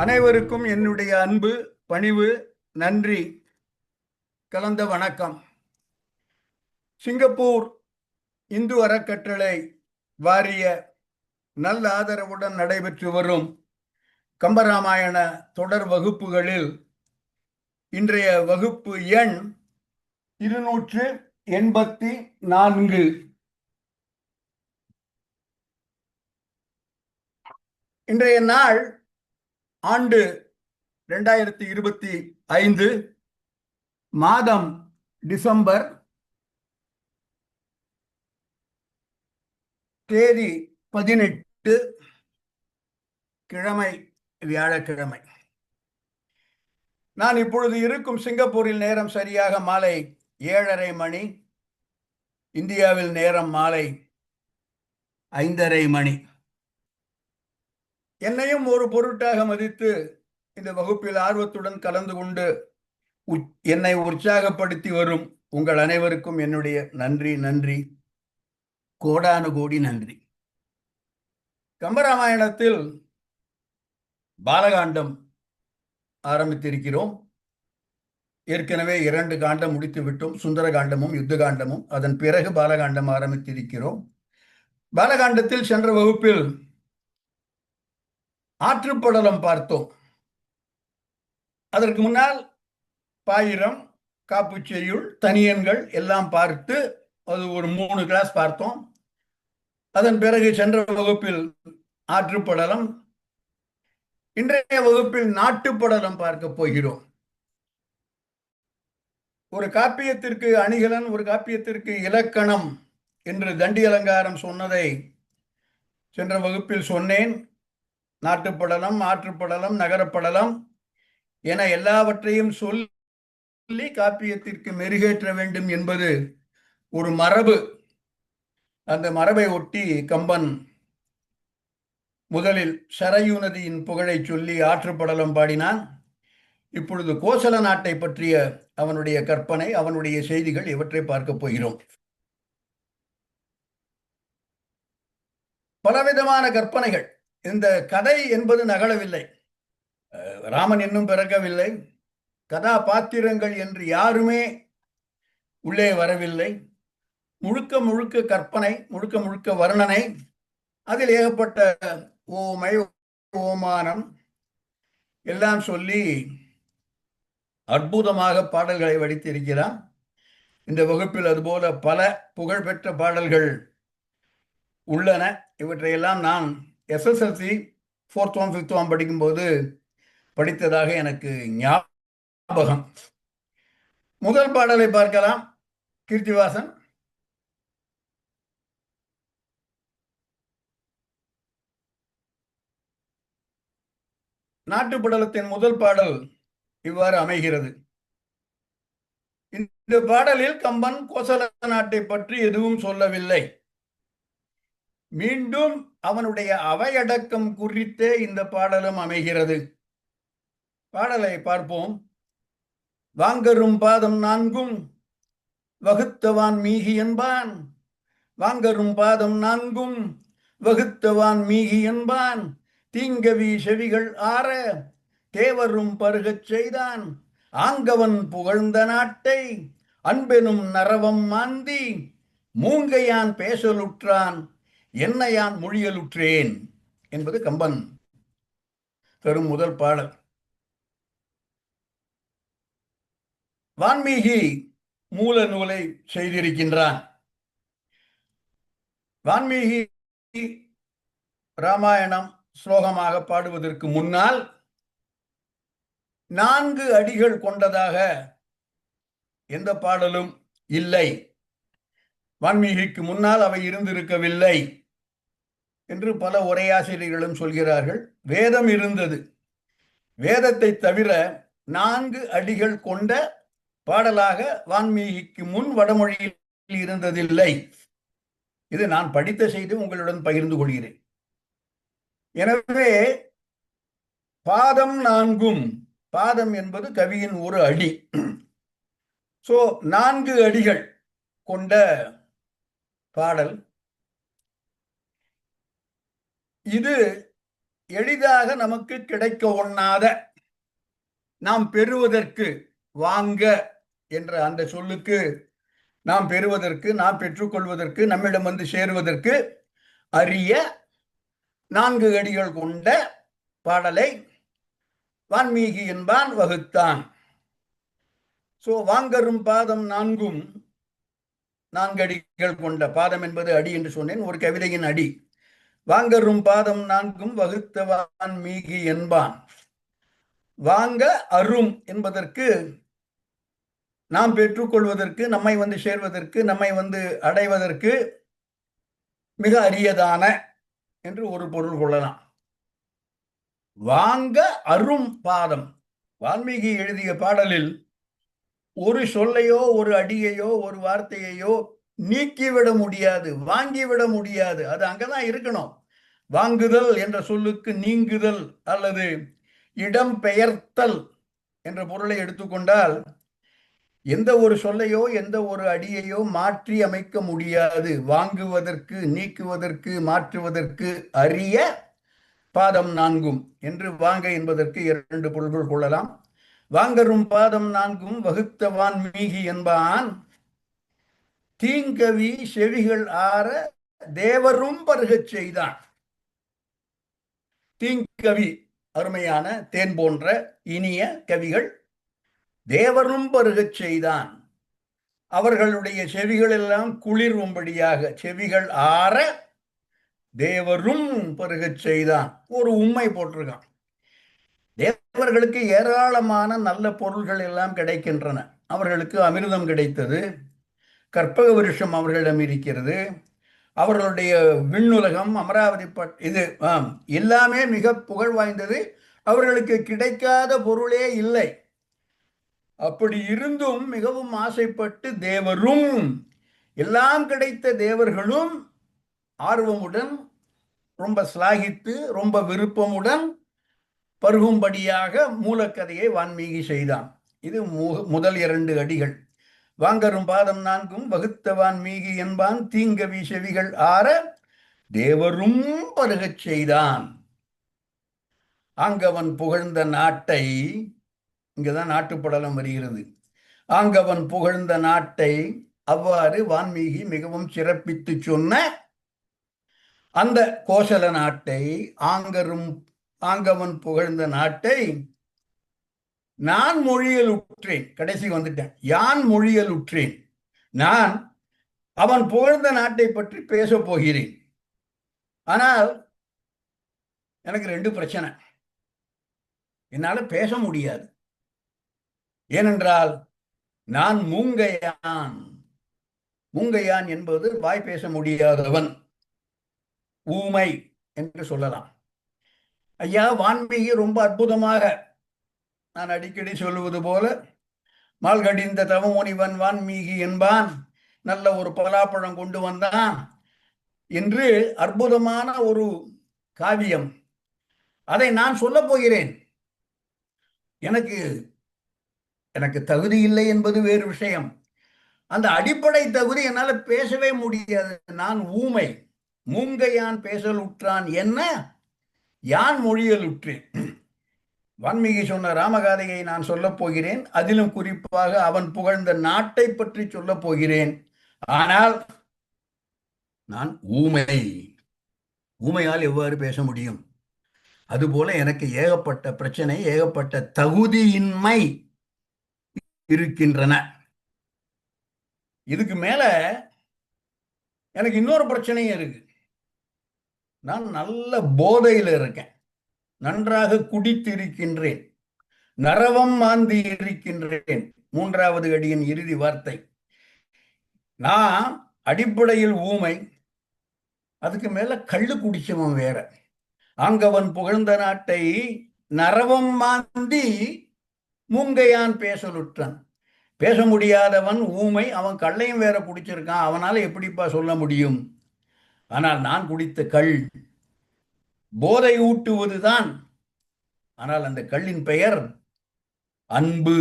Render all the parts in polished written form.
அனைவருக்கும் என்னுடைய அன்பு, பணிவு, நன்றி கலந்த வணக்கம். சிங்கப்பூர் இந்து அறக்கட்டளை வாரிய நல்ல ஆதரவுடன் நடைபெற்று வரும் கம்பராமாயண தொடர் வகுப்புகளில் இன்றைய வகுப்பு எண் 284. இன்றைய நாள் ஆண்டு 2025, மாதம் டிசம்பர், தேதி 18, கிழமை வியாழக்கிழமை. நான் இப்பொழுது இருக்கும் சிங்கப்பூரில் நேரம் சரியாக மாலை 7:30 மணி. இந்தியாவில் நேரம் மாலை 5:30 மணி. என்னையும் ஒரு பொருட்டாக மதித்து இந்த வகுப்பில் ஆர்வத்துடன் கலந்து கொண்டு என்னை உற்சாகப்படுத்தி வரும் உங்கள் அனைவருக்கும் என்னுடைய நன்றி, கோடானு கோடி நன்றி. கம்பராமாயணத்தில் பாலகாண்டம் ஆரம்பித்திருக்கிறோம். ஏற்கனவே 2 காண்டம் முடித்து விட்டோம். சுந்தர காண்டமும் யுத்த காண்டமும். அதன் பிறகு பாலகாண்டம் ஆரம்பித்திருக்கிறோம். பாலகாண்டத்தில் சென்ற வகுப்பில் ஆற்றுப்படலம் பார்த்தோம். அதற்கு முன்னால் பாயிரம், காப்புச்செய்யுள், தனியன்கள் எல்லாம் பார்த்து அது ஒரு 3 கிளாஸ் பார்த்தோம். அதன் பிறகு சென்ற வகுப்பில் ஆற்றுப்படலம், இன்றைய வகுப்பில் நாட்டுப்படலம் பார்க்க போகிறோம். ஒரு காப்பியத்திற்கு அணிகலன், ஒரு காப்பியத்திற்கு இலக்கணம் என்று தண்டி அலங்காரம் சொன்னதை சென்ற வகுப்பில் சொன்னேன். நாட்டுப்படலம், ஆற்றுப்படலம், நகரப்படலம் என எல்லாவற்றையும் சொல்லி காப்பியத்திற்கு மெருகேற்ற வேண்டும் என்பது ஒரு மரபு. அந்த மரபை ஒட்டி கம்பன் முதலில் சரையு நதியின் புகழை சொல்லி ஆற்றுப்படலம் பாடினான். இப்பொழுது கோசல நாட்டை பற்றிய அவனுடைய கற்பனை, அவனுடைய செய்திகள் இவற்றை பார்க்க போகிறோம். பலவிதமான கற்பனைகள். இந்த கதை என்பது நகழவில்லை. ராமன் இன்னும் பிறக்கவில்லை. கதாபாத்திரங்கள் என்று யாருமே உள்ளே வரவில்லை. முழுக்க முழுக்க கற்பனை, முழுக்க முழுக்க வர்ணனை. அதில் ஏகப்பட்ட ஓமை, ஓமானம் எல்லாம் சொல்லி அற்புதமாக பாடல்களை வடித்திருக்கிறான். இந்த வகுப்பில் அதுபோல பல புகழ்பெற்ற பாடல்கள் உள்ளன. இவற்றையெல்லாம் நான் SSLC 4th form 5th form படிக்கும்போது படித்ததாக எனக்கு ஞாபகம். முதல் பாடலை பார்க்கலாம். கீர்த்திவாசன். நாட்டுப்படலத்தின் முதல் பாடல் இவ்வாறு அமைகிறது. இந்த பாடலில் கம்பன் கோசல நாட்டை பற்றி எதுவும் சொல்லவில்லை. மீண்டும் அவனுடைய அவையடக்கம் குறித்தே இந்த பாடலும் அமைகிறது. பாடலை பார்ப்போம். வாங்கரும் பாதம் 4 வகுத்தவான் மீகி என்பான். வாங்கரும் பாதம் 4 வகுத்தவான் மீகி என்பான். தீங்கவி செவிகள் ஆற தேவரும் பருகச் செய்தான். ஆங்கவன் புகழ்ந்த நாட்டை அன்பெனும் நரவம் மாந்தி மூங்கையான் பேசலுற்றான் என்னையான் மொழியலுற்றேன் என்பது கம்பன் தரும் முதல் பாடல். வான்மீகி மூல நூலை செய்திருக்கின்றான். வான்மீகி ராமாயணம் ஸ்லோகமாக பாடுவதற்கு முன்னால் 4 அடிகள் கொண்டதாக எந்த பாடலும் இல்லை. வான்மீகிக்கு முன்னால் அவை இருந்திருக்கவில்லை என்று பல உரையாசிரியர்களும் சொல்கிறார்கள். வேதம் இருந்தது. வேதத்தை தவிர 4 அடிகள் கொண்ட பாடலாக வான்மீகிக்கு முன் வடமொழியில் இருந்ததில்லை. இது நான் படித்த செய்தி, உங்களுடன் பகிர்ந்து கொள்கிறேன். எனவே பாதம் 4, பாதம் என்பது கவியின் ஒரு அடி. 4 அடிகள் கொண்ட பாடல் இது. எளிதாக நமக்கு கிடைக்க ஒண்ணாத, நாம் பெறுவதற்கு, வாங்க என்ற அந்த சொல்லுக்கு, நாம் பெறுவதற்கு, நாம் பெற்றுக்கொள்வதற்கு, நம்மிடம் வந்து சேருவதற்கு அரிய 4 அடிகள் கொண்ட பாடலை வான்மீகி என்பான் வகுத்தான். வாங்கரும் பாதம் 4ம் 4 அடிகள் கொண்ட, பாதம் என்பது அடி என்று சொன்னேன், ஒரு கவிதையின் அடி. வாங்கரும் பாதம் 4ம் வகுத்த வான்மீகி என்பான். வாங்க அரும் என்பதற்கு, நாம் பெற்றுக்கொள்வதற்கு, நம்மை வந்து சேர்வதற்கு, நம்மை வந்து அடைவதற்கு மிக அரியதான என்று ஒரு பொருள் கொள்ளலாம். வாங்க அரும் பாதம், வால்மீகி எழுதிய பாடலில் ஒரு சொல்லையோ ஒரு அடியையோ ஒரு வார்த்தையையோ நீக்கிவிட முடியாது, வாங்கிவிட முடியாது. அது அங்கதான் இருக்கணும். வாங்குதல் என்ற சொல்லுக்கு நீங்குதல் அல்லது இடம் பெயர்த்தல் என்ற பொருளை எடுத்துக்கொண்டால், எந்த ஒரு சொல்லையோ எந்த ஒரு அடியையோ மாற்றி அமைக்க முடியாது. வாங்குவதற்கு, நீக்குவதற்கு, மாற்றுவதற்கு அரிய பாதம் 4ம் என்று வாங்க என்பதற்கு 2 பொருள்கள் கொள்ளலாம். வாங்கரும் பாதம் 4ம் வகுத்த வான்மீகி என்பான். தீங்கவி செவிகள் ஆற தேவரும் பருகச் செய்தான். தீங்கவி அருமையான தேன் போன்ற இனிய கவிகள் தேவரும் பருகச் செய்தான். அவர்களுடைய செவிகள் எல்லாம் குளிர்வும்படியாக, செவிகள் ஆற தேவரும் பருகச் செய்தான். ஒரு உண்மை போட்டிருக்கான். தேவர்களுக்கு ஏராளமான நல்ல பொருள்கள் எல்லாம் கிடைக்கின்றன. அவர்களுக்கு அமிர்தம் கிடைத்தது, கற்பக விருஷம் அவர்களிடம் இருக்கிறது, அவர்களுடைய விண்ணுலகம், அமராவதி இது எல்லாமே மிக புகழ் வாய்ந்தது. அவர்களுக்கு கிடைக்காத பொருளே இல்லை. அப்படி இருந்தும் மிகவும் ஆசைப்பட்டு தேவரும், எல்லாம் கிடைத்த தேவர்களும் ஆர்வமுடன், ரொம்ப சிலாகித்து, ரொம்ப விருப்பமுடன் பருகும்படியாக மூலக்கதையை வான்மீகி செய்தான். இது முதல் 2 அடிகள். வாங்கரும் பாதம் 4ம் வகுத்த வான்மீகி என்பான். தீங்கவி செவிகள் ஆற தேவரும் பருகச் செய்தான். ஆங்கவன் புகழ்ந்த நாட்டை, இங்கதான் நாட்டுப்படலம் வருகிறது. ஆங்கவன் புகழ்ந்த நாட்டை அவ்வாறு வான்மீகி மிகவும் சிறப்பித்து சொன்ன அந்த கோசல நாட்டை, ஆங்கவன் புகழ்ந்த நாட்டை நான் மொழியல் உற்றேன். கடைசி வந்துட்டேன். யான் மொழியல் உற்றேன். நான் அவன் புகழ்ந்த நாட்டை பற்றி பேச போகிறேன். ஆனால் எனக்கு 2 பிரச்சனை. என்னால பேச முடியாது. ஏனென்றால் நான் மூங்கையான். மூங்கையான் என்பது வாய் பேச முடியாதவன், ஊமை என்று சொல்லலாம். ஐயா, வான்மீகி ரொம்ப அற்புதமாக, நான் அடிக்கடி சொல்லுவது போல, மால்கடிந்த தவமுனிவன் வான்மீகி என்பான், நல்ல ஒரு பலாப்பழம் கொண்டு வந்தான் என்று அற்புதமான ஒரு காவியம். அதை நான் சொல்ல போகிறேன். எனக்கு எனக்கு தகுதி இல்லை என்பது வேறு விஷயம். அந்த அடிப்படை தகுதி என்னால் பேசவே முடியாது. நான் ஊமை. மூங்கையான் பேசல் உற்றான் என்ன, யான் மொழியல் உற்றேன். வான்மீகி சொன்ன ராமகாதையை நான் சொல்லப் போகிறேன். அதிலும் குறிப்பாக அவன் புகழ்ந்த நாட்டை பற்றி சொல்லப் போகிறேன். ஆனால் நான் ஊமை. ஊமையால் எவ்வாறு பேச முடியும்? அதுபோல எனக்கு ஏகப்பட்ட பிரச்சனை, ஏகப்பட்ட தகுதியின்மை இருக்கின்றன. இதுக்கு மேல எனக்கு இன்னொரு பிரச்சனையும் இருக்கு. நான் நல்ல போதையில் இருக்கேன். நன்றாக குடித்து இருக்கின்றேன். நரவம் மாந்தி இருக்கின்றேன். 3வது அடியின் இறுதி வார்த்தை. நான் அடிப்படையில் ஊமை, அதுக்கு மேல கள்ளு குடிச்சவன் வேற. ஆங்கவன் புகழ்ந்த நாட்டை நரவம் மாந்தி மூங்கையான் பேசலுற்றான். பேச முடியாதவன் ஊமை, அவன் கள்ளையும் வேற குடிச்சிருக்கான். அவனால எப்படிப்பா சொல்ல முடியும்? ஆனால் நான் குடித்த கள் போதை ஊட்டுவதுதான். ஆனால் அந்த கள்ளின் பெயர் அன்பு.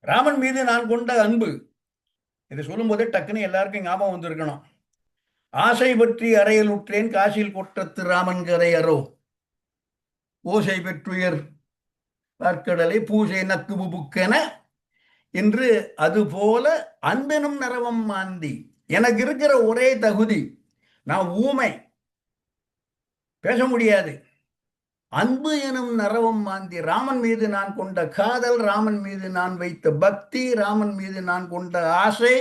ராமன் மீது நான் கொண்ட அன்பு. இதை சொல்லும் போதே டக்குன்னு எல்லாருக்கும் ஞாபகம் வந்திருக்கணும். ஆசை பற்றி அறையல் உற்றேன், காசில் கொற்றத்து ராமன் கதை அரோ. ஓசை பெற்றுயர் பார்க்கடலை பூசை நக்கு புக்கென என்று அதுபோல அன்பெனும் நரவம் மாந்தி. எனக்கு இருக்கிற ஒரே தகுதி, நான் ஊமை, பேச முடியாது. அன்பு எனும் நரவம் மாந்தி, ராமன் மீது நான் கொண்ட காதல், ராமன் மீது நான் வைத்த பக்தி, ராமன் மீது நான் கொண்ட ஆசை,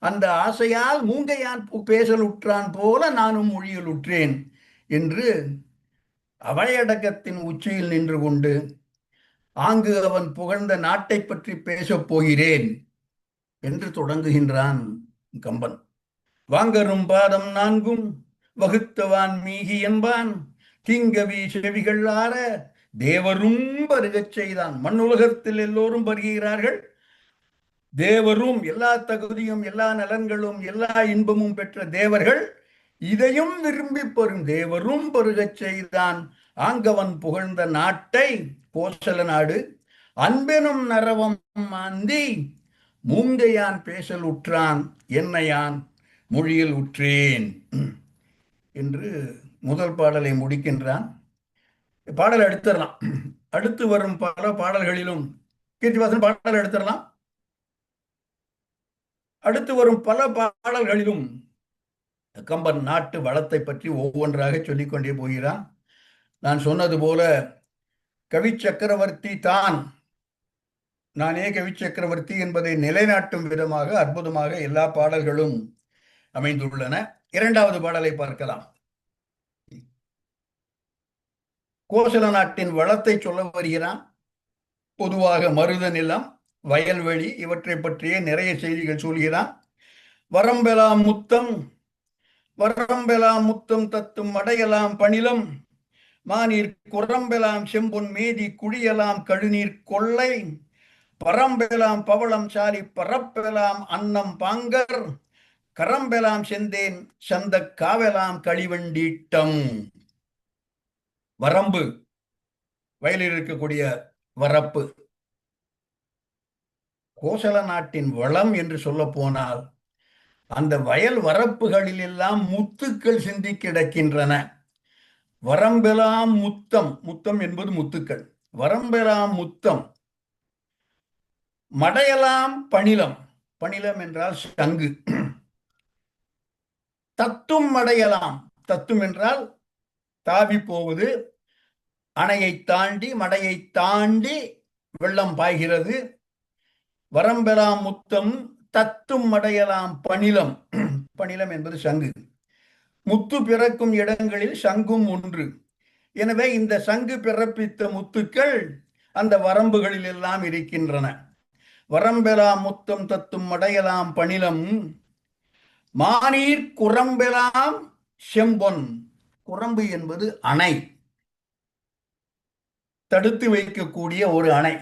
அந்த ஆசையால் மூங்கையான் பேசலுற்றான் போல நானும் மொழியில் உற்றேன் என்று அவையடக்கத்தின் உச்சியில் நின்று கொண்டு ஆங்கு அவன் புகழ்ந்த நாட்டை பற்றி பேசப் போகிறேன் என்று தொடங்குகின்றான் கம்பன். வாங்கரும் பாதம் நான்கும் வகுத்தவான் மீகி என்பான், தீங்கவி செவிகள் ஆற தேவரும் பருகச் செய்தான். மண்ணுலகத்தில் எல்லோரும் பருகிறார்கள், தேவரும் எல்லா தகுதியும் எல்லா நலன்களும் எல்லா இன்பமும் பெற்ற தேவர்கள் இதையும் விரும்பி பெறும் தேவரும் பருகச் செய்தான். ஆங்கவன் புகழ்ந்த நாட்டை, கோசல நாடு, அன்பெனும் நரவம் மாந்தி மூங்கையான் பேசல் உற்றான், என்னையான் மொழியில் உற்றேன் என்று முதல் பாடலை முடிக்கின்றான். பாடல் எடுத்துடலாம். அடுத்து வரும் பல பாடல்களிலும் கீர்த்திவாசன் பாடல் எடுத்துடலாம். அடுத்து வரும் பல பாடல்களிலும் கம்பன் நாட்டு வளத்தை பற்றி ஒவ்வொன்றாக சொல்லிக்கொண்டே போகிறான். நான் சொன்னது போல கவி சக்கரவர்த்தி தான், நானே கவி சக்கரவர்த்தி என்பதை நிலைநாட்டும் விதமாக அற்புதமாக எல்லா பாடல்களும் அமைந்துள்ளன. இரண்டாவது பாடலை பார்க்கலாம். கோசல நாட்டின் வளத்தை சொல்ல வருகிறான். பொதுவாக மருத நிலம், வயல்வெளி இவற்றை பற்றிய நிறைய செய்திகள் சொல்கிறான். வரம்பெலாம் முத்தம், வரம்பெலாம் முத்தம் தத்தும் மடையலாம் பணிலம், மாநீர் குரம்பெலாம் செம்பொன் மேதி குடியலாம் கழுநீர் கொள்ளை, பரம்பெலாம் பவளம் சாலி பரப்பெலாம் அன்னம் பாங்கர், கரம்பெலாம் செந்தேன் சந்த காவலாம் களிவண்டீட்டம். வரம்பு, வயலில் இருக்கக்கூடிய வரப்பு. கோசல நாட்டின் வளம் என்று சொல்ல போனால் அந்த வயல் வரப்புகளில் எல்லாம் முத்துக்கள் சிந்தி கிடக்கின்றன. வரம்பெலாம் முத்தம், முத்தம் என்பது முத்துக்கள். வரம்பெலாம் முத்தம், மடையலாம் பணிலம், பணிலம் என்றால் சங்கு. தத்தும் மடையலாம், தத்தும் என்றால் தாவி போவது, அணையை தாண்டி மடையை தாண்டி வெள்ளம் பாய்கிறது. வரம்பெலாம் முத்தம் தத்தும் மடையலாம் பணிலம், பணிலம் என்பது சங்கு. முத்து பிறக்கும் இடங்களில் சங்கும் ஒன்று. எனவே இந்த சங்கு பிறப்பித்த முத்துக்கள் அந்த வரம்புகளில் எல்லாம் இருக்கின்றன. வரம்பெலாம் முத்தம் தத்தும் மடையலாம் பணிலம், மாநீர் குரம்பெலாம் செம்பொன். குரம்பு என்பது அணை, தடுத்து வைக்கக்கூடிய ஒரு அணை.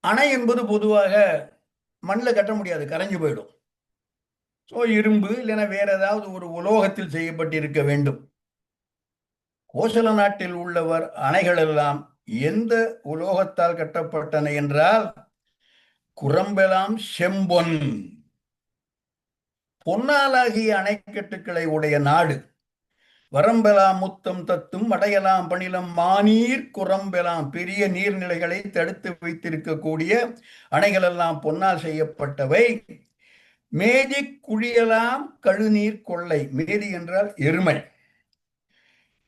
அணை என்பது பொதுவாக மண்ணில் கட்ட முடியாது, கரைஞ்சு போயிடும். ஸோ இரும்பு இல்லைன்னா வேற ஏதாவது ஒரு உலோகத்தில் செய்யப்பட்டிருக்க வேண்டும். கோசல நாட்டில் உள்ளவர் அணைகள் எல்லாம் எந்த உலோகத்தால் கட்டப்பட்டன என்றால் குரம்பெலாம் செம்பொன், பொன்னாலாகிய அணைக்கட்டுக்களை உடைய நாடு. வரம்பெலாம் முத்தம் தத்தும் மடையலாம் பணிலம், மாநீர் குரம்பெலாம், பெரிய நீர்நிலைகளை தடுத்து வைத்திருக்கக்கூடிய அணைகள் எல்லாம் பொன்னால் செய்யப்பட்டவை. மேதி குழியலாம் கழுநீர் கொள்ளை. மேதி என்றால் எருமை,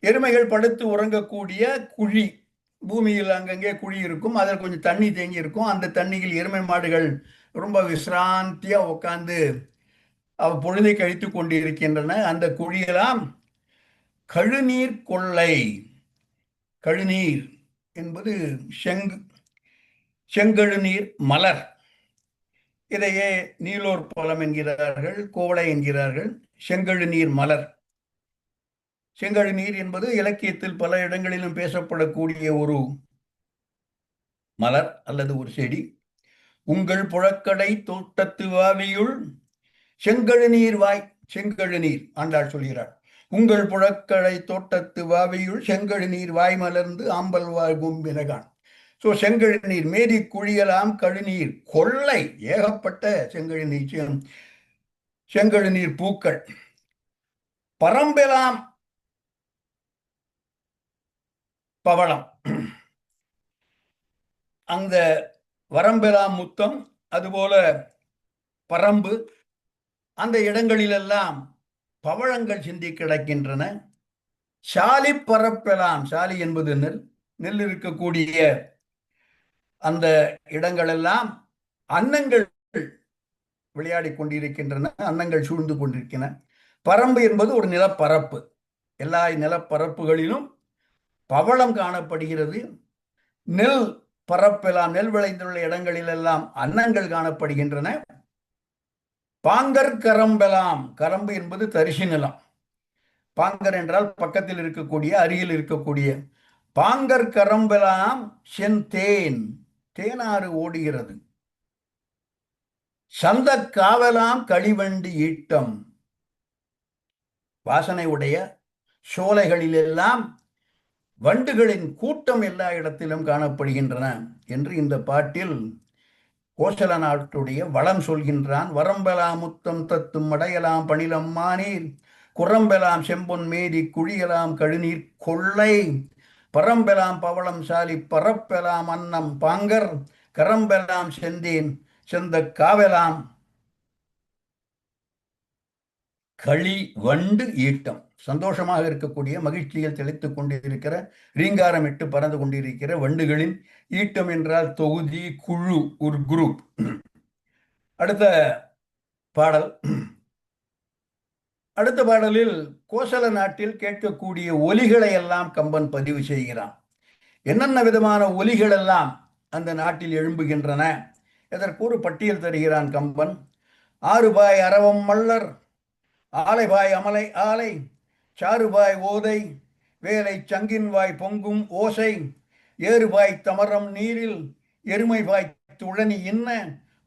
எருமைகள் படுத்து உறங்கக்கூடிய குழி. பூமியில் அங்கங்கே குழி இருக்கும், அதில் கொஞ்சம் தண்ணி தேங்கி இருக்கும். அந்த தண்ணியில் எருமை மாடுகள் ரொம்ப விசிராந்தியா உட்கார்ந்து பொழுதை கழித்து கொண்டு இருக்கின்றன. அந்த குழியெல்லாம் கழுநீர் கொள்ளை. கழுநீர் என்பது செங்கழுநீர் மலர். இதையே நீலோர் பழம் என்கிறார்கள், கோவளை என்கிறார்கள். செங்கழு நீர் மலர். செங்கழு நீர் என்பது இலக்கியத்தில் பல இடங்களிலும் பேசப்படக்கூடிய ஒரு மலர் அல்லது ஒரு செடி. உங்கள் புழக்கடை தோட்டத்து வாவியுள் செங்கழு நீர் வாய். செங்கழு நீர் ஆண்டாள் சொல்கிறார். உங்கள் புழக்கடை தோட்டத்து வாவியுள் செங்கழு நீர் வாய் மலர்ந்து ஆம்பல் வாய் கும்பினகான். ஸோ செங்கழு நீர், மேதி குழியலாம் கழுநீர் கொள்ளை, ஏகப்பட்ட செங்கழு நீர், செங்கழு நீர் பூக்கள். பரம்பெலாம் பவளம். அந்த வரம்பெலாம் முத்தம், அதுபோல பரம்பு, அந்த இடங்களிலெல்லாம் பவழங்கள் சிந்தி கிடக்கின்றன. சாலி பரப்பெலாம், சாலி என்பது நெல், நெல் இருக்கக்கூடிய அந்த இடங்களெல்லாம் அன்னங்கள் விளையாடி கொண்டிருக்கின்றன, அன்னங்கள் சூழ்ந்து கொண்டிருக்கின்றன. பரம்பு என்பது ஒரு நிலப்பரப்பு. எல்லா நிலப்பரப்புகளிலும் பவளம் காணப்படுகிறது. நெல் பரப்பெல்லாம், நெல் விளைந்துள்ள இடங்களிலெல்லாம் அன்னங்கள் காணப்படுகின்றன. பாங்கர் கரம்பெலாம், கரம்பு என்பது தரிசு நிலம். பாங்கர் என்றால் பக்கத்தில் இருக்கக்கூடிய, அருகில் இருக்கக்கூடிய. பாங்கர் கரம்பெலாம் செந்தேன், தேனாறு ஓடுகிறது. சந்த காவலாம் களிவண்டி ஈட்டம், வாசனை உடைய சோலைகளிலெல்லாம் வண்டுகளின் கூட்டம் எல்லா இடத்திலும் காணப்படுகின்றன என்று இந்த பாட்டில் கோசல நாட்டுடைய வளம் சொல்கின்றான். வரம்பெலாம் முத்தம் தத்தும் மடையலாம் பணிலம் மானீர், குரம்பெலாம் செம்பொன் மேதி குழியலாம் கழுநீர் கொள்ளை, பரம்பெலாம் பவளம் சாலி பரப்பெலாம் அன்னம் பாங்கர், கரம்பெலாம் செந்தேன் செந்த காவலாம் களி வண்டு ஈட்டம். சந்தோஷமாக இருக்கக்கூடிய, மகிழ்ச்சியில் தெளித்துக் கொண்டிருக்கிற, ரீங்காரமிட்டு பறந்து கொண்டிருக்கிற வண்டுகளின் ஈட்டம் என்றால் தொகுதி, குழு, ஒரு குரூப். அடுத்த பாடல். அடுத்த பாடலில் கோசல நாட்டில் கேட்கக்கூடிய ஒலிகளை எல்லாம் கம்பன் பதிவு செய்கிறான். என்னென்ன விதமான ஒலிகள் எல்லாம் அந்த நாட்டில் எழும்புகின்றன இதற்கு ஒரு பட்டியல் தருகிறான் கம்பன். ஆறுபாய் அரவம் மல்லர், ஆலைபாய் அமலை ஆலை, சாறுபாய் ஓதை, வேலை சங்கின்வாய் பொங்கும் ஓசை, ஏறுபாய் தமரம் நீரில், எருமைபாய் துழனி இன்ன,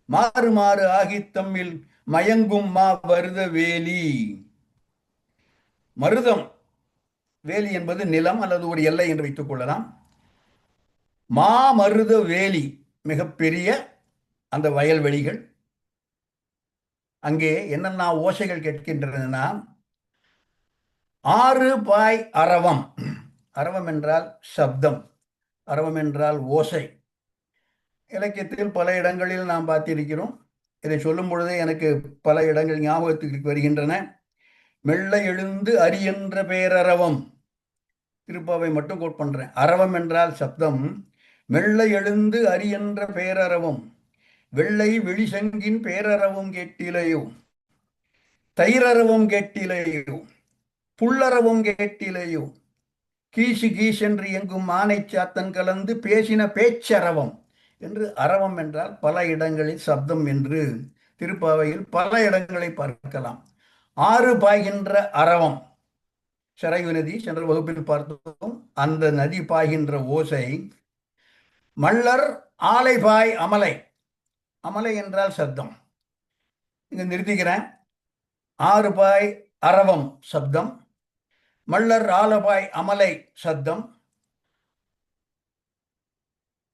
மாறு மாறு ஆகித் தம்மில் மயங்கும் மா வருத வேலி. மருதம், வேலி என்பது நிலம் அல்லது ஒரு எல்லை என்று வைத்துக் கொள்ளலாம். மாமருத வேலி, மிகப்பெரிய அந்த வயல்வெளிகள். அங்கே என்னென்ன ஓசைகள் கேட்கின்றன? ஆறு பாய் அரவம், அரவம் என்றால் சப்தம், அரவம் என்றால் ஓசை. இலக்கியத்தில் பல இடங்களில் நாம் பார்த்திருக்கிறோம். இதை சொல்லும் பொழுதே எனக்கு பல இடங்கள் ஞாபகத்துக்கு வருகின்றன. மெல்ல எழுந்து அரியென்ற பேரரவம், திருப்பாவை மட்டும் கோட் பண்றேன். அரவம் என்றால் சப்தம். மெல்ல எழுந்து அரியென்ற பேரரவம், வெள்ளை வெளிசங்கின் பேரரவும் கேட்டிலையோ, தயிரரவும் கேட்டிலையோ, புல்லறவும் கேட்டிலையோ, கீசு கீசென்று எங்கும் ஆனை சாத்தன் கலந்து பேசின பேச்சரவம் என்று. அரவம் என்றால் பல இடங்களில் சப்தம் என்று திருப்பாவையில் பல இடங்களை பார்க்கலாம். ஆறு பாய்கின்ற அரவம், சரையு நதி சென்ற வகுப்பில் பார்த்தோம். அந்த நதி பாய்கின்ற ஓசை. மல்லர் ஆலைபாய் அமலை, அமலை என்றால் சப்தம். இங்க நிறுத்திக்கிறேன். ஆறு பாய் அரவம் சப்தம், மல்லர் ஆலபாய் அமலை சப்தம்,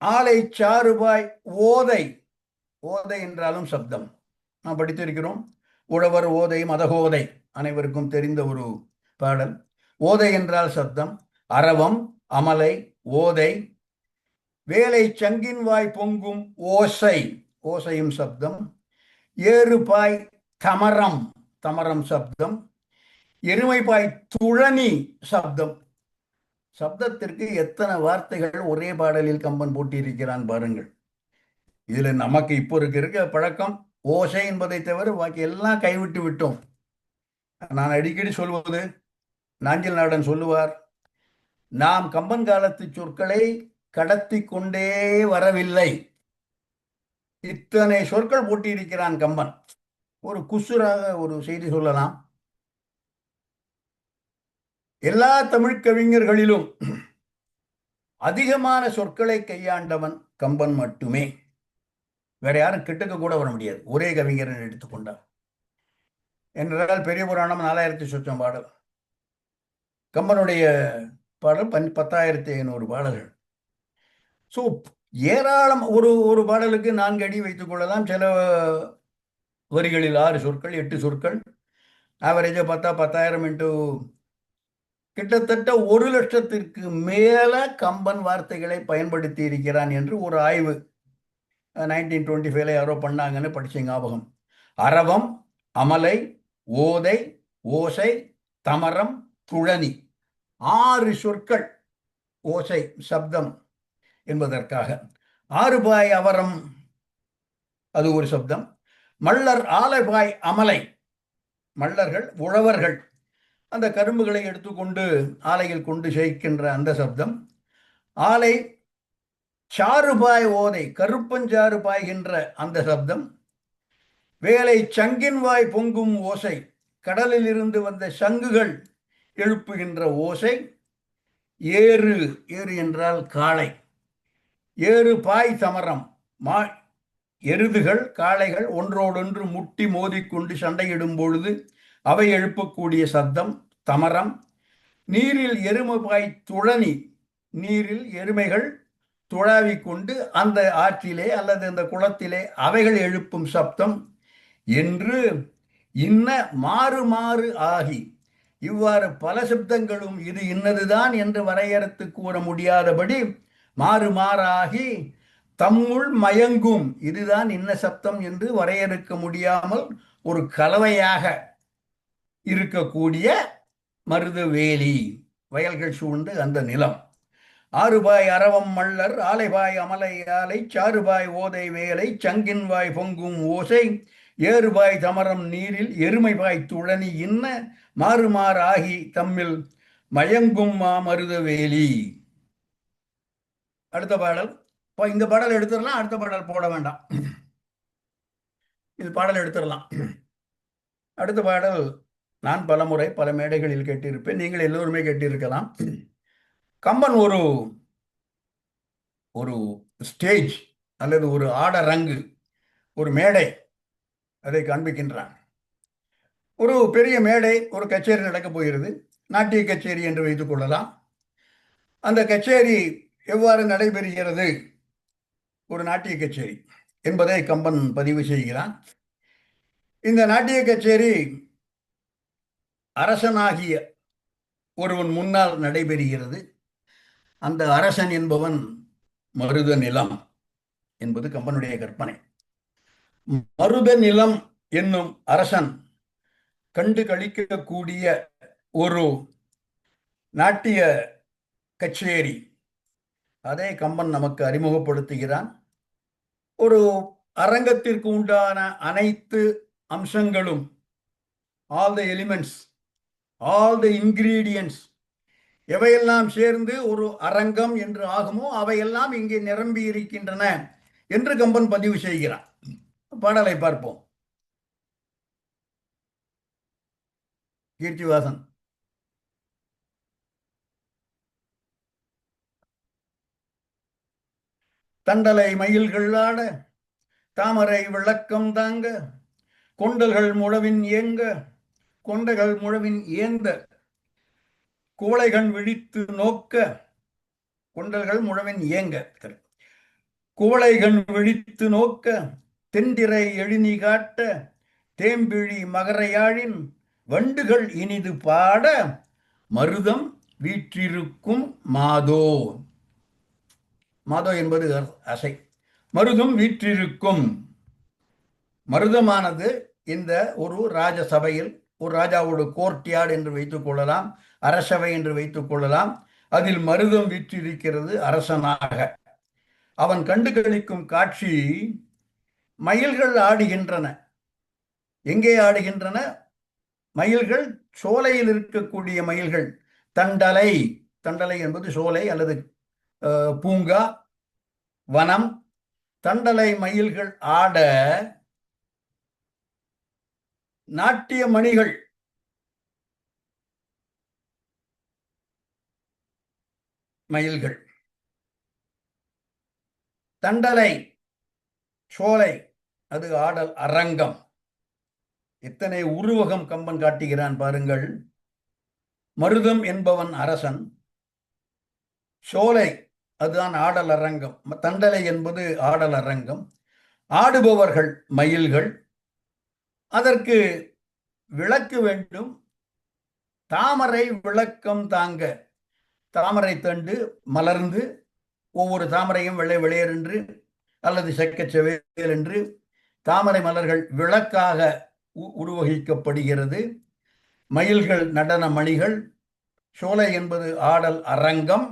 ஆலை சாறுபாய் ஓதை, ஓதை என்றாலும் சப்தம். நாம் படித்திருக்கிறோம். உழவர் ஓதை மதகோதை, அனைவருக்கும் தெரிந்த ஒரு பாடல். ஓதை என்றால் சப்தம். அரவம், அமலை, ஓதை, வேலை சங்கின் வாய் பொங்கும் ஓசை, ஓசையும் சப்தம். ஏறுபாய் தமரம், தமரம் சப்தம். எருமைபாய் துழனி சப்தம். சப்தத்திற்கு எத்தனை வார்த்தைகள் ஒரே பாடலில் கம்பன் போட்டியிருக்கிறான் பாருங்கள். இதுல நமக்கு இப்போ இருக்க பழக்கம் ஓசை என்பதை தவிர பாக்கி எல்லாம் கைவிட்டு விட்டோம். நான் அடிக்கடி சொல்வது, நாஞ்சில் நாடன் சொல்லுவார், நாம் கம்பன் காலத்து சொற்களை கடத்தி கொண்டே வரவில்லை. இத்தனை சொற்கள் போட்டியிருக்கிறான் கம்பன். ஒரு குசுராக ஒரு செய்தி சொல்லலாம். எல்லா தமிழ் கவிஞர்களிலும் அதிகமான சொற்களை கையாண்டவன் கம்பன் மட்டுமே. வேற யாரும் கிட்டக்க கூட வர முடியாது, ஒரே கவிஞரை எடுத்துக்கொண்டார். என்றால் பெரிய புராணம் 4000 சொச்சம் பாடல், கம்பனுடைய பாடல் 10,500 பாடல்கள். ஸோ ஏராளம். ஒரு ஒரு பாடலுக்கு 4 அடி வைத்துக் கொள்ளலாம். சில வரிகளில் 6 சொற்கள் 8 சொற்கள். ஆவரேஜாக பார்த்தா 10,000 × கிட்டத்தட்ட 1,00,000க்கு மேல கம்பன் வார்த்தைகளை பயன்படுத்தி இருக்கிறான் என்று ஒரு ஆய்வு 1925 யாரோ பண்ணாங்கன்னு படிச்ச ஞாபகம். அரவம், அமலை, ஓதை, ஓசை, தமரம், துழனி, 6 சொற்கள் ஓசை சப்தம் என்பதற்காக. ஆறுபாய் அவரம், அது ஒரு சப்தம். மல்லர் ஆலைபாய் அமலை, மல்லர்கள் உழவர்கள் அந்த கரும்புகளை எடுத்துக்கொண்டு ஆலையில் கொண்டு சேர்க்கின்ற அந்த சப்தம். ஆலை சாறுபாய் ஓதை, கருப்பஞ்சாறு பாய்கின்ற அந்த சப்தம். வேலை சங்கின் வாய் பொங்கும் ஓசை, கடலில் இருந்து வந்த சங்குகள் எழுப்புகின்ற ஓசை. ஏறு, ஏறு என்றால் காளை. ஏறு பாய் தமரம், எருதுகள் காளைகள் ஒன்றோடொன்று முட்டி மோதிக்கொண்டு சண்டையிடும் பொழுது அவை எழுப்பக்கூடிய சப்தம் தமரம். நீரில் எருமைபாய் துழனி, நீரில் எருமைகள் துழாவிக் கொண்டு அந்த ஆற்றிலே அல்லது அந்த குளத்திலே அவைகள் எழுப்பும் சப்தம் என்று இன்ன மாறு மாறு ஆகி இவ்வாறு பல சப்தங்களும் இது இன்னதுதான் என்று வரையறுத்து கூற முடியாதபடி மாறு மாறாகி தம்முள் மயங்கும், இதுதான் இன்ன சப்தம் என்று வரையறுக்க முடியாமல் ஒரு கலவையாக இருக்கக்கூடிய மருதவேலி, வயல்கள் சூழ்ந்து அந்த நிலம். ஆறுபாய் அரவம் மல்லர் ஆலைபாய் அமலை ஆலை சாறுபாய் ஓதை வேலை சங்கின் வாய் பொங்கும் ஓசை ஏறுபாய் தமரம் நீரில் எருமைபாய் துழனி இன்ன மாறுமாறு ஆகி தம்மில் மயங்கும் மருதவேலி. அடுத்த பாடல். இந்த பாடல் எடுத்துடலாம், அடுத்த பாடல் போட வேண்டாம். இது பாடல் எடுத்துடலாம். அடுத்த பாடல் நான் பலமுறை பல மேடைகளில் கேட்டிருப்பேன், நீங்கள் எல்லோருமே கேட்டிருக்கலாம். கம்பன் ஒரு ஒரு ஸ்டேஜ் அல்லது ஒரு ஆடரங்கு, ஒரு மேடை, அதை காண்பிக்கின்றான். ஒரு பெரிய மேடை, ஒரு கச்சேரி நடக்கப் போகிறது, நாட்டிய கச்சேரி என்று வைத்துக் கொள்ளலாம். அந்த கச்சேரி எவ்வாறு நடைபெறுகிறது, ஒரு நாட்டிய கச்சேரி என்பதை கம்பன் பதிவு செய்கிறான். இந்த நாட்டிய கச்சேரி அரசனாகிய ஒருவன் முன்னால் நடைபெறுகிறது. அந்த அரசன் என்பவன் மருத நிலம் என்பது கம்பனுடைய கற்பனை. மருத நிலம் என்னும் அரசன் கண்டு கழிக்கக்கூடிய ஒரு நாட்டிய கச்சேரி, அதை கம்பன் நமக்கு அறிமுகப்படுத்துகிறான். ஒரு அரங்கத்திற்கு உண்டான அனைத்து அம்சங்களும், all the elements, all the ingredients, எவையெல்லாம் சேர்ந்து ஒரு அரங்கம் என்று ஆகுமோ அவையெல்லாம் இங்கே நிரம்பி இருக்கின்றன என்று கம்பன் பதிவு செய்கிறான். பாடலை பார்ப்போம். கீர்த்திவாசன். தண்டலை மயில்கள் ஆட தாமரை விளக்கம் தாங்க கொண்டல்கள் முழவின் ஏங்க கொண்டைகள் முழவின் ஏந்த குவளைகள் விழித்து நோக்க, கொண்டல்கள் முழவின் ஏங்க குவளைகள் விழித்து நோக்க தென்திரை எழினி காட்ட தேம்பிழி மகரையாழின் வண்டுகள் இனிது பாட மருதம் வீற்றிருக்கும் மாதோ. மாதோ என்பது அசை. மருதம் வீற்றிருக்கும், மருதமானது இந்த ஒரு ராஜசபையில், ஒரு ராஜாவோட கோர்ட்யார்டு என்று வைத்துக் கொள்ளலாம், அரசவை என்று வைத்துக் கொள்ளலாம். அதில் மருதம் வீற்றிருக்கிறது அரசனாக. அவன் கண்டு கழிக்கும் காட்சி, மயில்கள் ஆடுகின்றன. எங்கே ஆடுகின்றன? மயில்கள் சோலையில் இருக்கக்கூடிய மயில்கள். தண்டலை, தண்டலை என்பது சோலை அல்லது பூங்கா, வனம். தண்டலை மயில்கள் ஆட நாட்டிய மணிகள், மயில்கள். தண்டலை சோலை, அது ஆடல் அரங்கம். எத்தனை உருவகம் கம்பன் காட்டுகிறான் பாருங்கள். மருதம் என்பவன் அரசன், சோலை அதுதான் ஆடல் அரங்கம், தண்டலை என்பது ஆடல் அரங்கம். ஆடுபவர்கள் மயில்கள். அதற்கு விளக்கு வேண்டும், தாமரை விளக்கம் தாங்க. தாமரை தண்டு மலர்ந்து ஒவ்வொரு தாமரையும் வெள்ளை வெளியர் என்று அல்லது செக்கச்செவேல் என்று தாமரை மலர்கள் விளக்காக உருவகிக்கப்படுகிறது. மயில்கள் நடன மணிகள். சோலை என்பது ஆடல் அரங்கம்.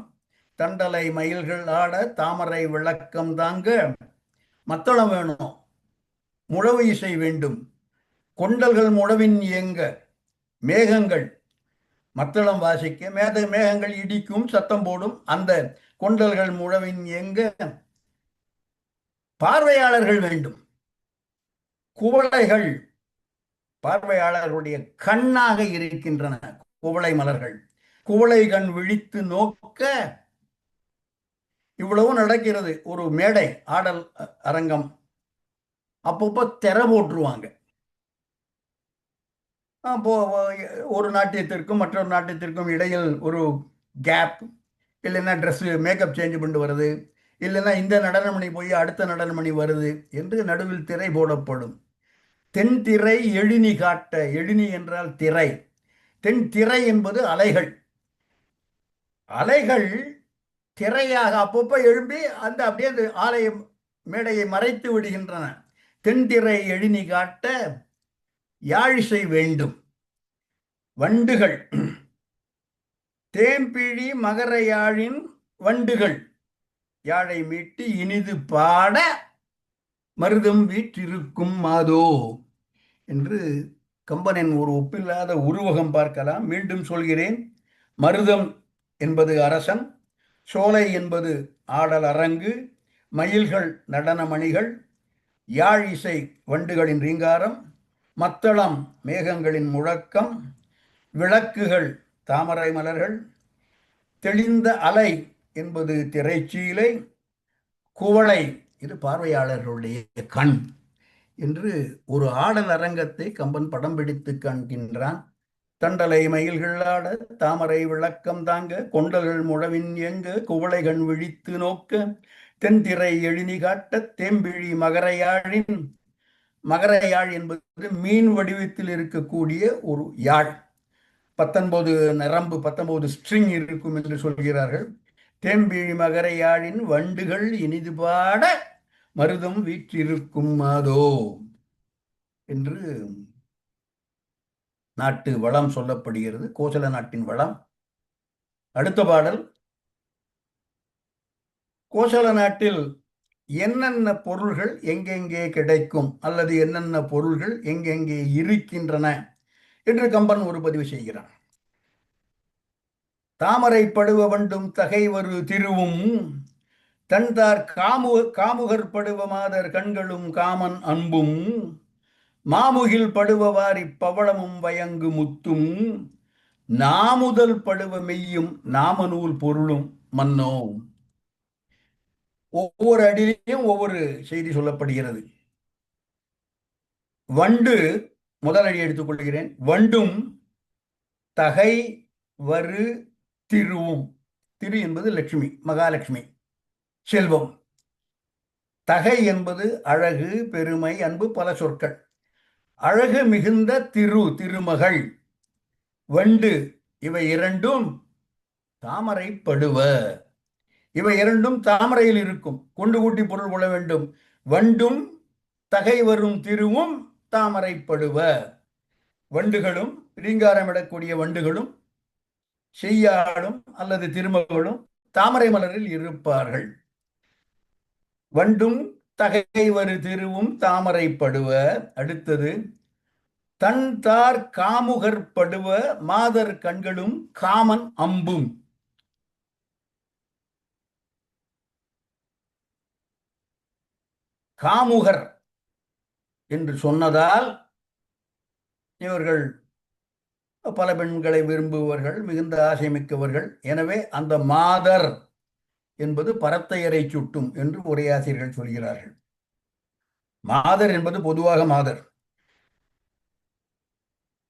தண்டலை மயில்கள் ஆட தாமரை விளக்கம் தாங்க. மத்தளம் வேணும், முழவு இசை வேண்டும். கொண்டல்கள் முழவின் இயங்க. மேகங்கள் மத்தளம் வாசிக்க மேகங்கள் இடிக்கும், சத்தம் போடும். அந்த கொண்டல்கள் முழவின் இயங்க பார்வையாளர்கள் வேண்டும். குவளைகள் பார்வையாளர்களுடைய கண்ணாக இருக்கின்றன. குவளை மலர்கள் குவளை கண் விழித்து நோக்க. இவ்வளவு நடக்கிறது. ஒரு மேடை ஆடல் அரங்கம். அப்பப்போ திரை போட்டுருவாங்க. அப்போ ஒரு நாட்டியத்திற்கும் மற்றொரு நாட்டியத்திற்கும் இடையில் ஒரு கேப், இல்லைன்னா ட்ரெஸ்ஸு மேக்கப் சேஞ்ச் பண்ணிட்டு வருது, இல்லைன்னா இந்த நடனமணி போய் அடுத்த நடனமணி வருது என்று நடுவில் திரை போடப்படும். தென் திரை எழினி காட்ட. எழினி என்றால் திரை. தென் திரை என்பது அலைகள். அலைகள் திரையாக அப்பப்போ எழும்பி அந்த அப்படியே அந்த ஆலயம் மேடையை மறைத்து விடுகின்றன. தென்திரை எழினி காட்ட யாழிசை வேண்டும். வண்டுகள் தேம்பிழி மகர யாழின் வண்டுகள் யாழை மீட்டி இனிது பாட மருதம் வீற்றிருக்கும் மாதோ என்று கம்பனின் ஒரு ஒப்பில்லாத உருவகம் பார்க்கலாம். மீண்டும் சொல்கிறேன், மருதம் என்பது அரசன், சோலை என்பது ஆடல் அரங்கு, மயில்கள் நடன மணிகள், யாழ் இசை வண்டுகளின் ரீங்காரம், மத்தளம் மேகங்களின் முழக்கம், விளக்குகள் தாமரை மலர்கள், தெளிந்த அலை என்பது திரைச்சீலை, குவளை இது பார்வையாளர்களுடைய கண் என்று ஒரு ஆடல் அரங்கத்தை கம்பன் படம் பிடித்து காண்கின்றான். தண்டலை மயில்கள் ஆட தாமரை விளக்கம் தாங்க, கொண்டல்கள் முழவின் எங்க, குவளைகண் விழித்து நோக்க, தென்திரை எழினி காட்ட தேம்பிழி மகரையாழின். மகரையாழ் என்பது மீன் வடிவத்தில் இருக்கக்கூடிய ஒரு யாழ். 19 நரம்பு 19 ஸ்ட்ரிங் இருக்கும் என்று சொல்கிறார்கள். தேம்பிழி மகரையாழின் வண்டுகள் இனிது பாட மருதம் வீற்றிருக்கும் மாதோ என்று நாட்டு வளம் சொல்லப்படுகிறது, கோசல நாட்டின் வளம். அடுத்த பாடல், கோசல நாட்டில் என்னென்ன பொருள்கள் எங்கெங்கே கிடைக்கும் அல்லது என்னென்ன பொருள்கள் எங்கெங்கே இருக்கின்றன என்று கம்பன் ஒரு பதிவு செய்கிறான். தாமரை படுவ வண்டும் தகைவரு திருவும் தன்தார் காமுகர் படுவ மாதர் கண்களும் காமன் அன்பும் மாமுகில் படுவவாரி பவளமும் வயங்கு முத்தும் நாமுதல் படுவ மெய்யும் நாமநூல் பொருளும் மன்னோ. ஒவ்வொரு அடியிலையும் ஒவ்வொரு செய்தி சொல்லப்படுகிறது. வண்டு முதல் அடி எடுத்துக் கொள்கிறேன். வண்டும் தகை வரு திருவும். திரு என்பது லட்சுமி, மகாலட்சுமி, செல்வம். தகை என்பது அழகு, பெருமை, அன்பு, பல சொற்கள். அழகு மிகுந்த திருமகள். வண்டு இவை இரண்டும் தாமரை படுவ. இவை இரண்டும் தாமரையில் இருக்கும். கொண்டு கூட்டி பொருள் கொள்ள வேண்டும். வண்டும் தகை வரும் திருவும் தாமரை படுவ. வண்டுகளும் ரீங்காரமிடக்கூடிய வண்டுகளும் செய்யாடும் அல்லது திருமகளும் தாமரை மலரில் இருப்பார்கள். வண்டும் தகை வரு திருவும் தாமரை படுவ. அடுத்தது, தன் தார் காமுகர் படுவ மாதர் கண்களும் காமன் அம்பும். காமுகர் என்று சொன்னதால் இவர்கள் பல பெண்களை விரும்புபவர்கள், மிகுந்த ஆசை மிக்கவர்கள். எனவே அந்த மாதர் என்பது பரத்தையரை சுட்டும் என்று உரையாசிரியர்கள் சொல்கிறார்கள். மாதர் என்பது பொதுவாக மாதர்.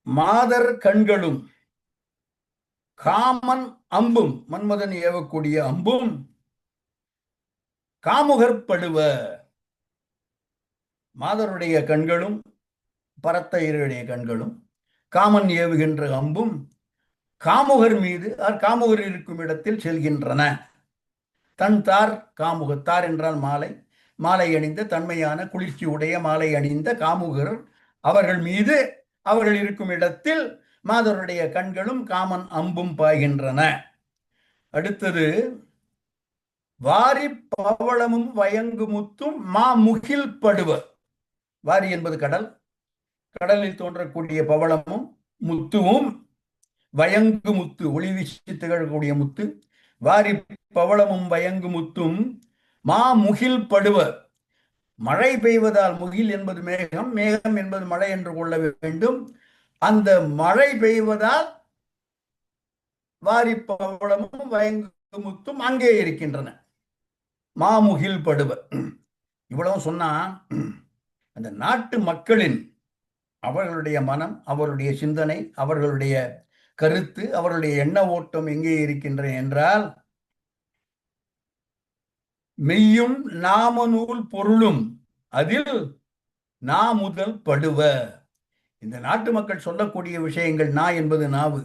மாதர் கண்களும் காமன் அம்பும், மன்மதன் ஏவக்கூடிய அம்பும் காமுகர் படுவ. மாதருடைய கண்களும் பரத்தையருடைய கண்களும் காமன் ஏவுகின்ற அம்பும் காமுகர் மீது காமுகர் இருக்கும் இடத்தில் செல்கின்றன. தன் தார் காமுகத்தார் என்றால் மாலை, மாலை அணிந்த தன்மையான குளிர்ச்சி உடைய மாலை அணிந்த காமுகர் அவர்கள் மீது அவர்கள் இருக்கும் இடத்தில் மாதருடைய கண்களும் காமன் அம்பும் பாய்கின்றன. அடுத்தது வாரி பவளமும் வயங்கு முத்தும் முகில் படுவ. வாரி என்பது கடல், கடலில் தோன்றக்கூடிய பவளமும் முத்துவும், வயங்கு முத்து ஒளி வீசி திகழக்கூடிய முத்து, வாரி பவளமும் வயங்கு முத்தும் முகில் படுவ. மழை பெய்வதால், முகில் என்பது மேகம், மேகம் என்பது மழை என்று கொள்ள வேண்டும். அந்த மழை பெய்வதால் வாரி பவளமும் வயங்கு முத்தும் அங்கே இருக்கின்றன. மாமுகில் படுவ. இவ்வளவு சொன்னா அந்த நாட்டு மக்களின் அவர்களுடைய மனம், அவருடைய சிந்தனை, அவர்களுடைய கருத்து, அவர்களுடைய எண்ண ஓட்டம் எங்கே இருக்கின்றன என்றால், மெய்யும் நாமநூல் பொருளும் அதில் நாமுதல் படுவ. இந்த நாட்டு மக்கள் சொல்லக்கூடிய விஷயங்கள், நா என்பது நாவு,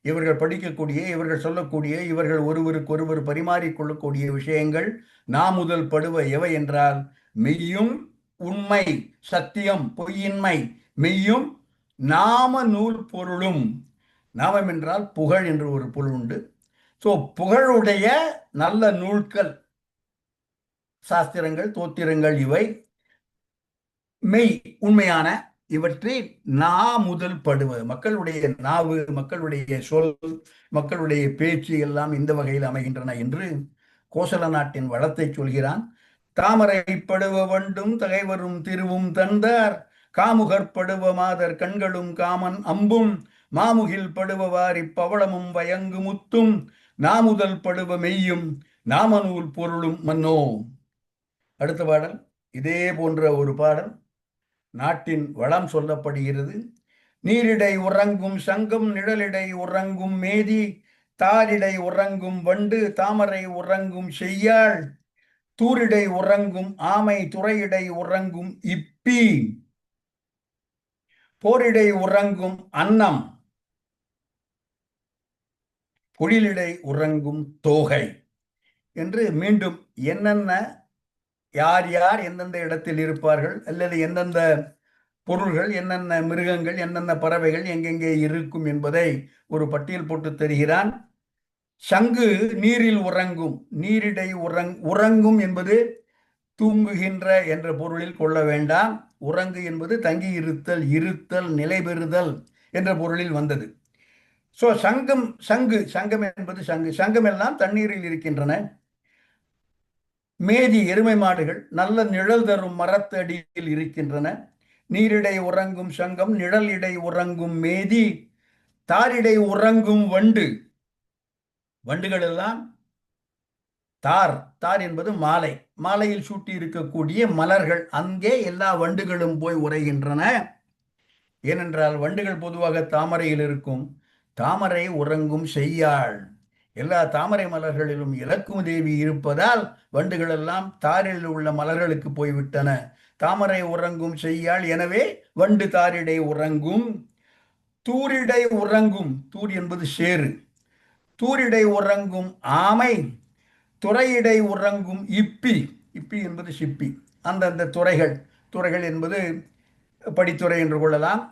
இவர்கள் படிக்கக்கூடிய, இவர்கள் சொல்லக்கூடிய, இவர்கள் ஒருவருக்கு ஒருவர் பரிமாறிக்கொள்ளக்கூடிய விஷயங்கள் நாமுதல் படுவ எவை என்றால், மெய்யும் உண்மை சத்தியம் பொய்யின்மை, மெய்யும் நாம நூல் பொருளும். நாமம் என்றால் புகழ் என்று ஒரு பொருள் உண்டு. ஸோ புகழுடைய நல்ல நூல்கள், சாஸ்திரங்கள், தோத்திரங்கள், இவை மெய் உண்மையான இவற்றை முதல் படுவ. மக்களுடைய நாவு, மக்களுடைய சொல், மக்களுடைய பேச்சு எல்லாம் இந்த வகையில் அமைகின்றன என்று கோசல நாட்டின் வளத்தை சொல்கிறான். தாமரை படுவ வண்டும் தகைவரும் திருவும் தந்தார், காமுகர் படுவ மாதர் கண்களும் காமன் அம்பும், மாமுகில் படுவ வாரி பவளமும் வயங்கு முத்தும், நாமுதல் படுவ மெய்யும் நாமநூல் பொருளும் மன்னோ. அடுத்த பாடல் இதே போன்ற ஒரு பாடல். நாட்டின் வளம் சொல்லப்படுகிறது. நீரிடை உறங்கும் சங்கம், நிழலிடை உறங்கும் மேதி, தாரிடை உறங்கும் வண்டு, தாமரை உறங்கும் செய்யாள், தூரிடை உறங்கும் ஆமை, துறையிடை உறங்கும் இப்பி, போரிடை உறங்கும் அன்னம், பொழிலிடை உறங்கும் தோகை என்று மீண்டும் என்னென்ன, யார் யார் எந்தெந்த இடத்தில் இருப்பார்கள், அல்லது எந்தெந்த பொருள்கள், என்னென்ன மிருகங்கள், என்னென்ன பறவைகள் எங்கெங்கே இருக்கும் என்பதை ஒரு பட்டியல் போட்டு தருகிறான். சங்கு நீரில் உறங்கும், நீரிடை உறங்கும் என்பது தூங்குகின்ற என்ற பொருளில் கொள்ள வேண்டாம். உறங்கு என்பது தங்கி இருத்தல், இருத்தல், நிலை பெறுதல் என்ற பொருளில் வந்தது. ஸோ சங்கம், சங்கம் என்பது சங்கு, சங்கம் எல்லாம் தண்ணீரில் இருக்கின்றன. மேதி எருமை மாடுகள் நல்ல நிழல் தரும் மரத்தடியில் இருக்கின்றன. நீரிடை உறங்கும் சங்கம், நிழல் இடை உறங்கும் மேதி, தாரிடை உறங்கும் வண்டு, வண்டுகள் எல்லாம் தார், தார் என்பது மாலை, மாலையில் சூட்டி இருக்கக்கூடிய மலர்கள், அங்கே எல்லா வண்டுகளும் போய் உரைகின்றன. ஏனென்றால் வண்டுகள் பொதுவாக தாமரையில் இருக்கும். தாமரை உறங்கும் செய்யாள், எல்லா தாமரை மலர்களிலும் இலக்கும் தேவி இருப்பதால் வண்டுகள் எல்லாம் தாரில் உள்ள மலர்களுக்கு போய்விட்டன. தாமரை உறங்கும் செய்யாள், எனவே வண்டு தாரிடை உறங்கும். தூரிடை உறங்கும், தூர் என்பது சேறு, தூரிடை உறங்கும் ஆமை, துறையிடை உறங்கும் இப்பி, இப்பி என்பது சிப்பி. அந்தந்த துறைகள், துறைகள் என்பது படித்துறை என்று கொள்ளலாம்.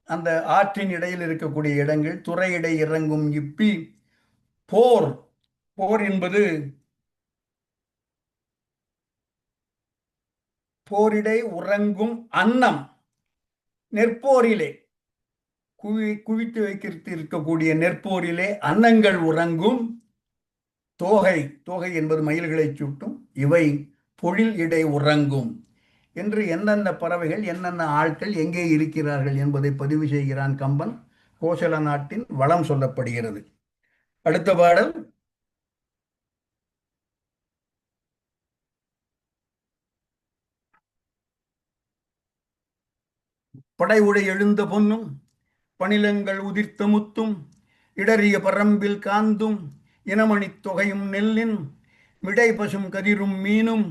அந்த ஆற்றின் இடையில் இருக்கக்கூடிய இடங்கள், துறையிடை இறங்கும் இப்பி. போர், போர் என்பது போரிடை உறங்கும் அன்னம், நெற்போரிலே குவித்து வைக்கிறது இருக்கக்கூடிய நெற்போரிலே அன்னங்கள் உறங்கும். தோகை, தோகை என்பது மயில்களை சுட்டும், இவை பொழில் இடை உறங்கும் என்று என்னென்ன பறவைகள், என்னென்ன ஆட்கள் எங்கே இருக்கிறார்கள் என்பதை பதிவு செய்கிறான் கம்பன். கோசல நாட்டின் வளம் சொல்லப்படுகிறது. அடுத்த பாடல் படை உடை எழுந்த பொன்னும், பணிலங்கள் உதிர்த்த முத்தும், இடறிய பரம்பில் காந்தும், இனமணி தொகையும் நெல்லின், மிடை பசும் கதிரும் மீனும்,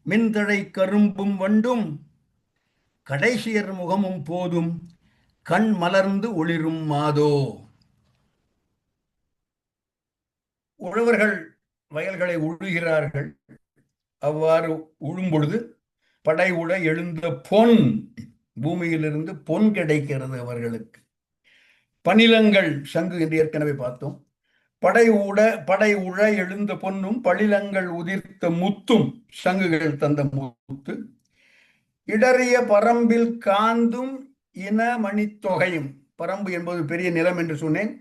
மின்தழை கரும்பும் வண்டும், கடைசியர் முகமும் போதும், கண் மலர்ந்து ஒளிரும் மாதோ. உழவர்கள் வயல்களை உழுகிறார்கள். அவ்வாறு உழும் பொழுது படை உழ எழுந்த பொன், பூமியிலிருந்து பொன் கிடைக்கிறது அவர்களுக்கு. பணிலங்கள், சங்கு என்று ஏற்கனவே பார்த்தோம். படை உழ எழுந்த பொன்னும் பழிலங்கள் உதிர்த்த முத்தும், சங்குகள் தந்த முத்து. இடறிய பரம்பில் காந்தும் இன மணித்தொகையும், பரம்பு என்பது பெரிய நிலம் என்று சொன்னேன்.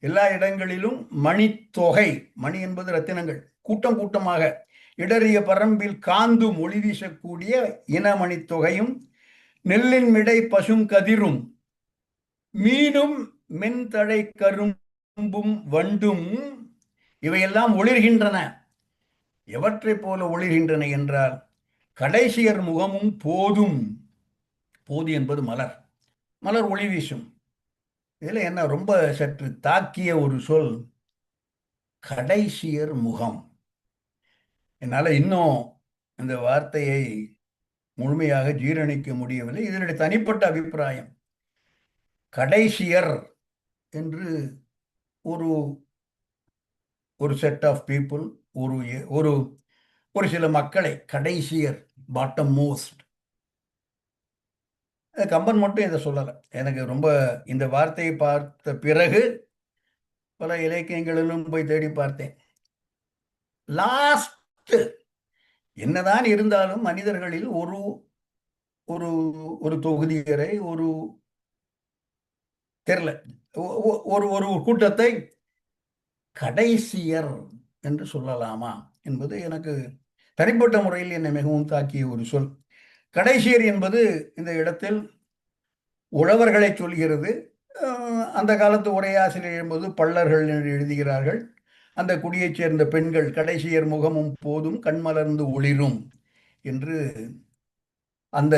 எல்லா இடங்களிலும் மணித்தொகை, மணி என்பது ரத்தினங்கள், கூட்டம் கூட்டமாக இடறிய பரம்பில் காந்தும் ஒளி வீசக்கூடிய இனமணி தொகையும், நெல்லின் மிடை பசும் கதிரும், மீனும் மென்தழை கரும்பும் வண்டும், இவையெல்லாம் ஒளிர்கின்றன. எவற்றை போல ஒளிர்கின்றன என்றால் கடைசியர் முகமும் போதும். போது என்பது மலர், மலர் ஒளி வீசும். இதுல என்ன ரொம்ப சற்று தாக்கிய ஒரு சொல், கடைசியர் முகம். என்னால் இன்னும் இந்த வார்த்தையை முழுமையாக ஜீரணிக்க முடியவில்லை. இதனுடைய தனிப்பட்ட அபிப்பிராயம். கடைசியர் என்று ஒரு ஒரு செட் ஆஃப் பீப்புள், ஒரு ஒரு ஒரு சில மக்களை கடைசியர், பாட்டம் மோஸ்ட். கம்பன் மட்டும் இதை சொல்லலை. எனக்கு ரொம்ப இந்த வார்த்தையை பார்த்த பிறகு பல இலக்கியங்களிலும் போய் தேடி பார்த்தேன். லாஸ்ட் என்னதான் இருந்தாலும் மனிதர்களில் ஒரு ஒரு ஒரு தொகுதியரை, ஒரு தெரியல, ஒரு ஒரு கூட்டத்தை கடைசியர் என்று சொல்லலாமா என்பது எனக்கு தனிப்பட்ட முறையில் என்னை மிகவும் தாக்கிய ஒரு சொல். கடைசியர் என்பது இந்த இடத்தில் உழவர்களை சொல்கிறது. அந்த காலத்து உரையாசிரியர் என்பது பள்ளர்கள் என்று எழுதுகிறார்கள். அந்த குடியைச் சேர்ந்த பெண்கள் கடைசியர் முகமும் போதும் கண்மலர்ந்து ஒளிரும் என்று, அந்த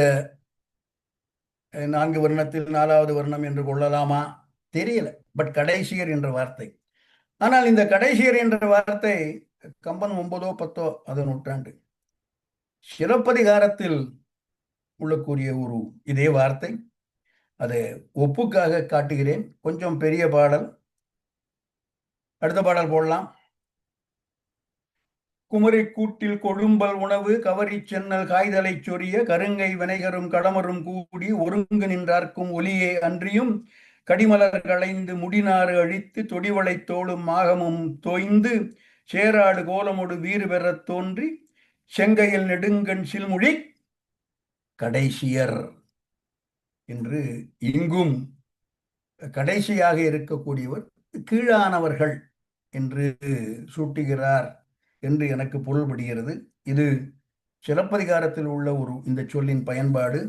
4 வர்ணத்தில் 4வது வர்ணம் என்று கொள்ளலாமா தெரியல. பட் கடைசியர் என்ற வார்த்தை. ஆனால் இந்த கடைசியர் என்ற வார்த்தை கம்பன் 9ஓ 10ஓ அது நூற்றாண்டு சிலப்பதிகாரத்தில் உள்ளக்கூடிய ஒரு இதே வார்த்தை. அதை ஒப்புக்காக காட்டுகிறேன். கொஞ்சம் பெரிய பாடல், அடுத்த பாடல் போடலாம். குமரி கூட்டில் கொழும்பல் உணவு கவரி சென்னல் காய்தலை சொரிய கருங்கை வினைகரும் கடமரும் கூடி ஒருங்கு நின்றார்க்கும் ஒலியே அன்றியும் கடிமலர் களைந்து முடிநாறு அழித்து தொடிவளை தோளும் மாகமும் தோய்ந்து சேராடு கோலமொடு வீறு பெறத் தோன்றி செங்கையில் நெடுங்கண் சில்முழி கடைசியர் என்று, இங்கும் கடைசியாக இருக்கக்கூடியவர் கீழானவர்கள் என்று சூட்டுகிறார் என்று எனக்கு பொருள்படுகிறது. இது சிலப்பதிகாரத்தில் உள்ள ஒரு இந்த சொல்லின் பயன்பாடு.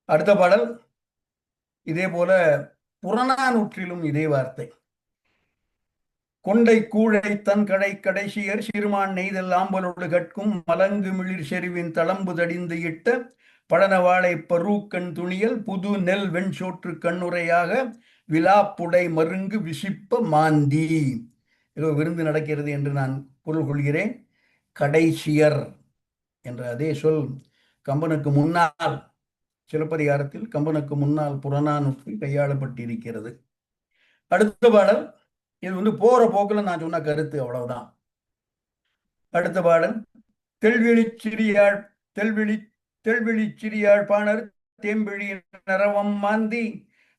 அடுத்த பாடல் இதே போல புறநானூற்றிலும் இதே வார்த்தை. கொண்டை கூழை தன் கடை கடைசியர் சிறுமான் நெய்தல் ஆம்பலோடு கற்கும் மலங்கு மிளிர் செறிவின் தளம்பு தடிந்து இட்ட பழனவாளை பருக்கண் துணியல் புது நெல் வெண்சோற்று கண்ணுரையாக விழாப்புடை மருங்கு விசிப்ப மாந்தி. ஏதோ விருந்து நடக்கிறது என்று நான் பொருள் கொள்கிறேன். கடைசியர் என்ற அதே சொல் கம்பனுக்கு முன்னால், சிலப்பதிகாரத்தில் கம்பனுக்கு முன்னால் புறநானூற்றில் கையாளப்பட்டிருக்கிறது. அடுத்த பாடல், இது போற போக்குல நான் சொன்ன கருத்து, அவ்வளவுதான். அடுத்த பாடல், தெல்விழி சிறியாழ் பாணர் தேம்பிழி நரவம் மாந்தி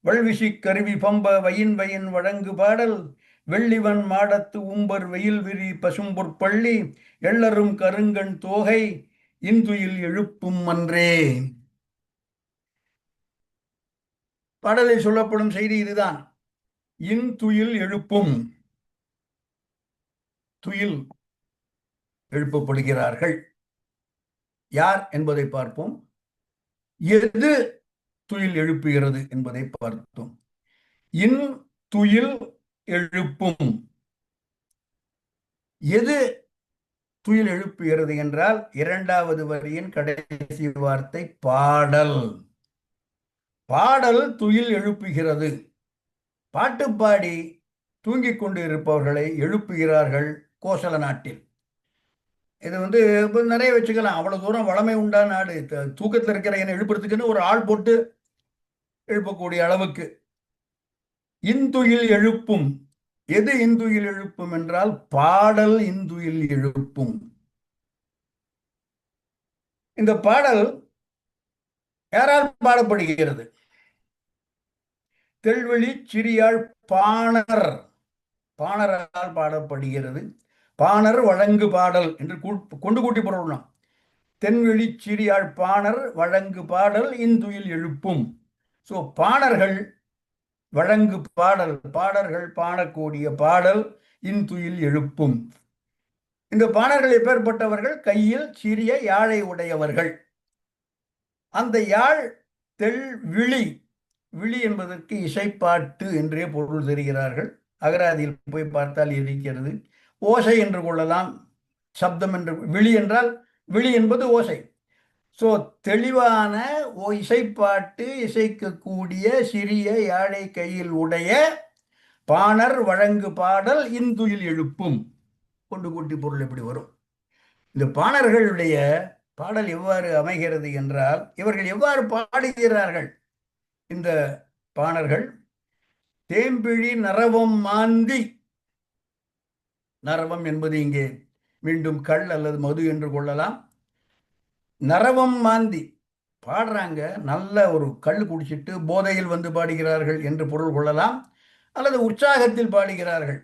வல்விசி கருவி பம்ப வயின் வழங்கு பாடல் வெள்ளிவன் மாடத்து உம்பர் வெயில் விரி பசும்பொற்பள்ளி எள்ளரும் கருங்கண் தோகை இன்துயில் எழுப்பும் அன்றே. பாடலில் சொல்லப்படும் செய்தி இதுதான். இன்துயில் எழுப்பும், துயில் எழுப்பப்படுகிறார்கள். யார் என்பதை பார்ப்போம். எது துயில் எழுப்புகிறது என்பதை பார்த்தோம். இன் துயில் எழுப்பும், எது துயில் எழுப்புகிறது என்றால் 2வது வரியின் கடைசி வார்த்தை பாடல். பாடல் துயில் எழுப்புகிறது. பாட்டு பாடி தூங்கிக் கொண்டு இருப்பவர்களை எழுப்புகிறார்கள் கோசல நாட்டில். இது நிறைய வச்சுக்கலாம். அவ்வளவு தூரம் வளமை உண்டா நாடு, தூக்கத்தில் இருக்கிற என்னை எழுப்புறதுக்குன்னு ஒரு ஆள் போட்டு எழுப்பக்கூடிய அளவுக்கு. இன்துயில் எழுப்பும் எது இந்துயில் எழுப்பும் என்றால் பாடல் இந்துயில் எழுப்பும். இந்த பாடல் யாரால் பாடப்படுகிறது? தெள்வெளி சிறியாள் பாணர், பாணரால் பாடப்படுகிறது. பாணர் வழங்கு பாடல் என்று கொண்டு கூட்டி பொருள்னா, தென்வெளி சிறியாள் பாணர் வழங்கு பாடல் இந்துயில் எழுப்பும். சோ பாணர்கள் வழங்கு பாடல், பாடர்கள் பாடக்கூடிய பாடல் இன்துயில் எழுப்பும். இந்த பாணர்கள் எப்பேற்பட்டவர்கள்? கையில் சிறிய யாழை உடையவர்கள். அந்த யாழ் தெள் விழி, விழி என்பதற்கு இசைப்பாட்டு என்றே பொருள் தெரிகிறார்கள். அகராதியில் போய் பார்த்தால் இருக்கிறது. ஓசை என்று கொள்ளலாம், சப்தம் என்று. விழி என்றால், விழி என்பது ஓசை. சோ தெளிவான இசைப்பாட்டு இசைக்கக்கூடிய சிறிய யாழை கையில் உடைய பாணர் வழங்கு பாடல் இந்துயில் எழுப்பும். கொண்டு கூட்டி பொருள் எப்படி வரும்? இந்த பாணர்களுடைய பாடல் எவ்வாறு அமைகிறது என்றால், இவர்கள் எவ்வாறு பாடுகிறார்கள்? இந்த பாணர்கள் தேம்பிழி நரவம் மாந்தி, நரவம் என்பது இங்கே மீண்டும் கள் அல்லது மது என்று கொள்ளலாம். நரவம் மாந்தி பாடுறாங்க, நல்ல ஒரு கல் குடிச்சிட்டு போதையில் வந்து பாடுகிறார்கள் என்று பொருள் கொள்ளலாம், அல்லது உற்சாகத்தில் பாடுகிறார்கள்.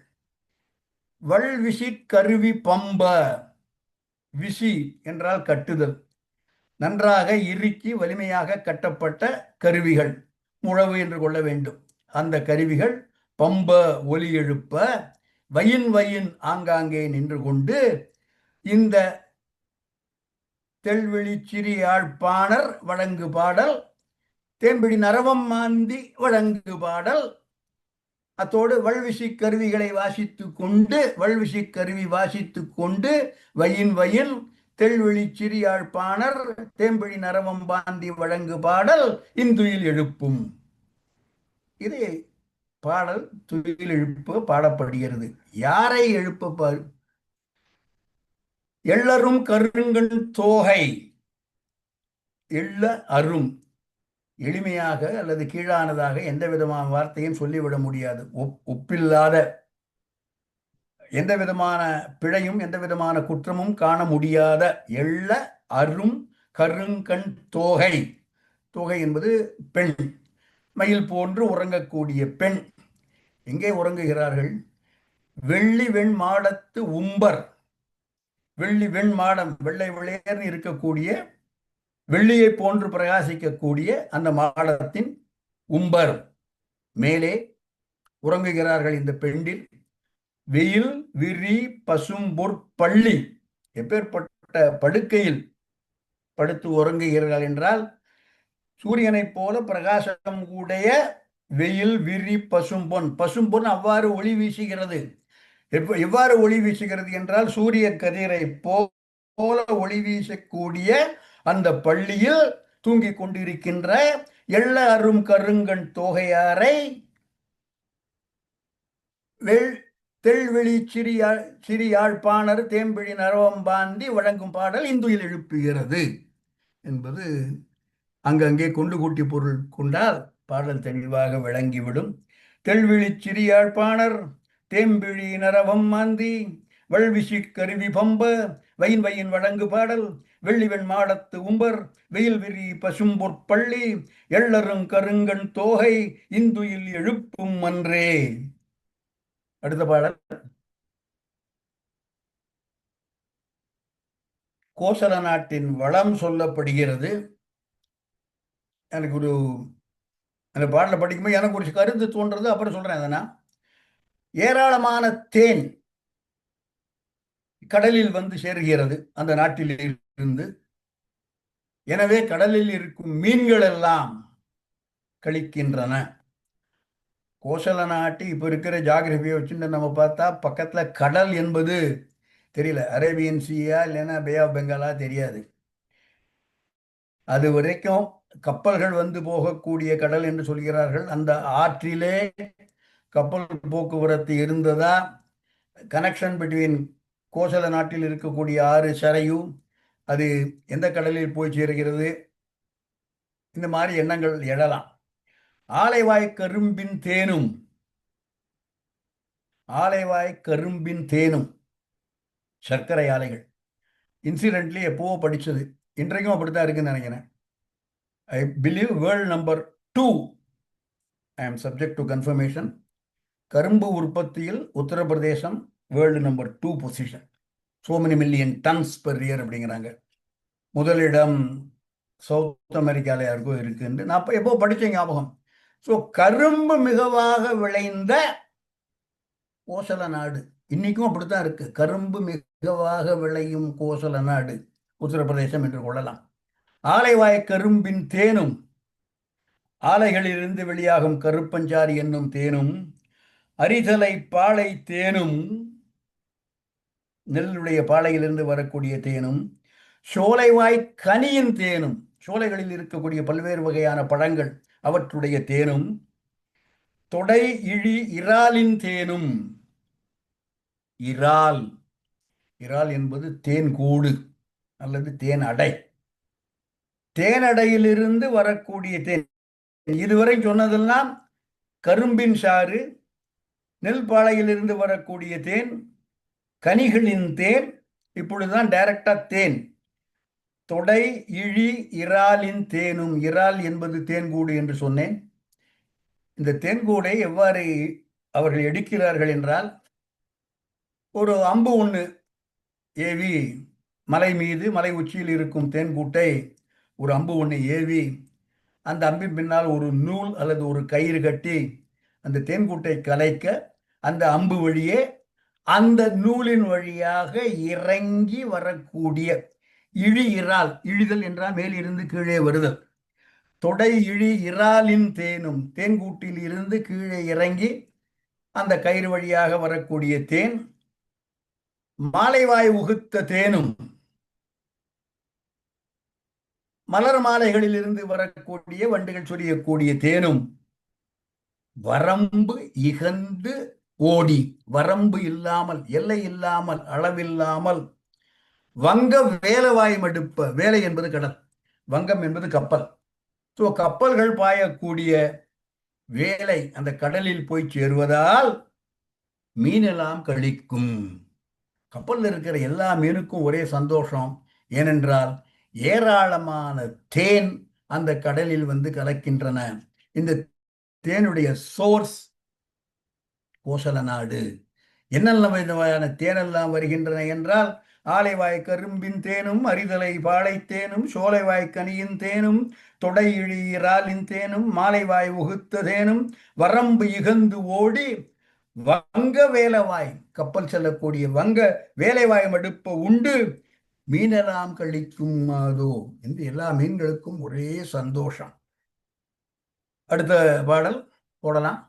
வள்விசி கருவி பம்ப, விசி என்றால் கட்டுதல், நன்றாக இறுக்கி வலிமையாக கட்டப்பட்ட கருவிகள், முழவு என்று கொள்ள வேண்டும். அந்த கருவிகள் பம்ப ஒலி எழுப்ப, வயின் வயின் ஆங்காங்கே நின்று கொண்டு இந்த தெள்வெளி சிறியாழ் பாணர் வழங்கு பாடல், தேம்பிழி நரவம் மாந்தி வழங்கு பாடல், அத்தோடு வள்விசி கருவிகளை வாசித்துக் கொண்டு, வள்விசி கருவி வாசித்துக் கொண்டு வயின் வயின் தெள்வெளி சிறியாழ் பாணர் தேம்பிழி நரவம் பாந்தி வழங்கு பாடல் இந்துயில் எழுப்பும். இது பாடல் துயில் எழுப்ப பாடப்படுகிறது. யாரை எழுப்ப? எள்ளரும் கருங்கண் தோகை. எள்ள அரும், எளிமையாக அல்லது கீழானதாக எந்த விதமான வார்த்தையும் சொல்லிவிட முடியாது. ஒப்பில்லாத, எந்த விதமான பிழையும் எந்த விதமான குற்றமும் காண முடியாத எள்ள அரும் கருங்கண் தோகை. தோகை என்பது பெண், மயில் போன்று உறங்கக்கூடிய பெண். எங்கே உறங்குகிறார்கள்? வெள்ளி வெண் மாடத்து உம்பர். வெள்ளி வெண் மாடம், வெள்ளை வெள்ளையர்னு இருக்கக்கூடிய, வெள்ளியை போன்று பிரகாசிக்கக்கூடிய அந்த மாடத்தின் உம்பர் மேலே உறங்குகிறார்கள் இந்த பெண்டில். வெயில் விரி பசும்பொற் பள்ளி, எப்பேற்பட்ட படுக்கையில் படுத்து உறங்குகிறார்கள் என்றால், சூரியனை போல பிரகாசம் கூடிய வெயில் விரி பசும்பொன். பசும்பொன் அவ்வாறு ஒளி வீசுகிறது. எவ்வாறு ஒளி வீசுகிறது என்றால், சூரிய கதிரை போல ஒளி வீசக்கூடிய அந்த பள்ளியில் தூங்கிக் கொண்டிருக்கின்ற எள்ள அரும் கருங்கண் தோகையாரை தெள்வெளி சிறியாழ் பாணர் தேம்பிழி நரவம் பாந்தி வழங்கும் பாடல் இந்துயில் எழுப்புகிறது என்பது அங்கங்கே கொண்டு கூட்டி பொருள் கொண்டால் பாடல் தெளிவாக விளங்கிவிடும். தெள்வெளி சிறியாழ் பாணர் தேம்பிழி நரவம் மாந்தி வள்விசி கருவி பம்ப வயின் வயின் வழங்கு பாடல் வெள்ளிவெண் மாடத்து உம்பர் வெயில் விரி பசும்பொற் பள்ளி எள்ளரும் கருங்கண் தோகை இந்துயில் எழுப்பும் அன்றே. அடுத்த பாடல் கோசல நாட்டின் வளம் சொல்லப்படுகிறது. எனக்கு அந்த பாடலை படிக்கும்போது எனக்கு ஒரு கருத்து தோன்றது, அப்புறம் சொல்றேன். அதனா ஏராளமான தேன் கடலில் வந்து சேருகிறது அந்த நாட்டில் இருந்து. எனவே கடலில் இருக்கும் மீன்கள் எல்லாம் கழிக்கின்றன. கோசல நாட்டு இப்ப இருக்கிற ஜாகிரபியை வச்சுட்டு நம்ம பார்த்தா பக்கத்துல கடல் என்பது தெரியல. அரேபியன் சீயா இல்லைன்னா பே ஆஃப் பெங்காலா தெரியாது. அது வரைக்கும் கப்பல்கள் வந்து போகக்கூடிய கடல் என்று சொல்கிறார்கள். அந்த ஆற்றிலே கப்பல் போக்குவரத்து இருந்ததா? கனெக்ஷன் பிட்வீன் கோசல நாட்டில் இருக்கக்கூடிய ஆறு சரையு, அது எந்த கடலில் போய் சேருகிறது? இந்த மாதிரி எண்ணங்கள் எழலாம். ஆலைவாய் கரும்பின் தேனும், ஆலைவாய் கரும்பின் தேனும். சர்க்கரை ஆலைகள். இன்சிடென்ட்லி எப்போவோ படிச்சது, இன்றைக்கும் அப்படித்தான் இருக்குன்னு நினைக்கிறேன். I believe world number 2. I am subject to confirmation. கரும்பு உற்பத்தியில் Uttar Pradesh world number 2 position. So many million tons per year அப்படிங்கிறாங்க. முதலிடம் சவுத் அமெரிக்கால யாருக்கும் இருக்குன்னு நான் எப்போ படிச்ச ஞாபகம். ஸோ கரும்பு மிகவாக விளைந்த கோசல நாடு. இன்னைக்கும் அப்படித்தான் இருக்கு. கரும்பு மிகவாக விளையும் கோசல நாடு உத்தரப்பிரதேசம் என்று கொள்ளலாம். ஆலைவாய் கரும்பின் தேனும், ஆலைகளிலிருந்து வெளியாகும் கருப்பஞ்சாரி என்னும் தேனும், அரிதலை பாலை தேனும், நெல்லுடைய பாலையிலிருந்து வரக்கூடிய தேனும், சோலைவாய் கனியின் தேனும், சோலைகளில் இருக்கக்கூடிய பல்வேறு வகையான பழங்கள் அவற்றுடைய தேனும், தொடை இழி இறாலின் தேனும். இறால், இறால் என்பது தேன் கூடு அல்லது தேன் அடை. தேனடையிலிருந்து வரக்கூடிய தேன். இதுவரை சொன்னதெல்லாம் கரும்பின் சாறு, நெல் பாளையிலிருந்து வரக்கூடிய தேன், கனிகளின் தேன். இப்பொழுதுதான் டைரக்டா தேன். தொடை இழி இறாலின் தேனும். இறால் என்பது தேன்கூடு என்று சொன்னேன். இந்த தேன்கூடை எவ்வாறு அவர்கள் எடுக்கிறார்கள் என்றால், ஒரு அம்பு ஒன்று ஏவி, மலை மீது மலை உச்சியில் இருக்கும் தேன்கூட்டை ஒரு அம்பு ஒன்று ஏவி, அந்த அம்பின் பின்னால் ஒரு நூல் அல்லது ஒரு கயிறு கட்டி அந்த தேன்கூட்டை கலைக்க, அந்த அம்பு வழியே அந்த நூலின் வழியாக இறங்கி வரக்கூடிய இழி இறால். இழிதல் என்றால் மேலிருந்து கீழே வருதல். தொடை இழி இறாலின் தேனும், தேன்கூட்டில் இருந்து கீழே இறங்கி அந்த கயிறு வழியாக வரக்கூடிய தேன். மாலைவாய் உகுத்த தேனும், மலர் மாலைகளில் இருந்து வரக்கூடிய வண்டுகள் சொரியக்கூடிய தேனும். வரம்பு இகந்து ஓடி, வரம்பு இல்லாமல், எல்லை இல்லாமல், அளவில்லாமல், வங்க வேலவாய் மடுப்ப. வேலை என்பது கடல், வங்கம் என்பது கப்பல். ஸோ கப்பல்கள் பாயக்கூடிய வேலை அந்த கடலில் போய் சேருவதால் மீனெல்லாம் கழிக்கும். கப்பலில் இருக்கிற எல்லா மீனுக்கும் ஒரே சந்தோஷம். ஏனென்றால் ஏராளமான தேன் அந்த கடலில் வந்து கலக்கின்றன. இந்த தேனுடைய சோர்ஸ் கோசல நாடு. என்னென்ன விதமான தேனெல்லாம் வருகின்றன என்றால், ஆலைவாய் கரும்பின் தேனும், அரிதலை பாலை தேனும், சோலைவாய் கனியின் தேனும், தொடை இழி இறாலின் தேனும், மாலைவாய் உகுத்த தேனும், வரம்பு இகந்து ஓடி வங்க வேலவாய், கப்பல் செல்லக்கூடிய வங்க வேலைவாய் மடுப்ப உண்டு மீனெல்லாம் கழிக்கும் மாதோ. இந்த எல்லா மீன்களுக்கும் ஒரே சந்தோஷம். அடுத்த பாடல் போடலாம்.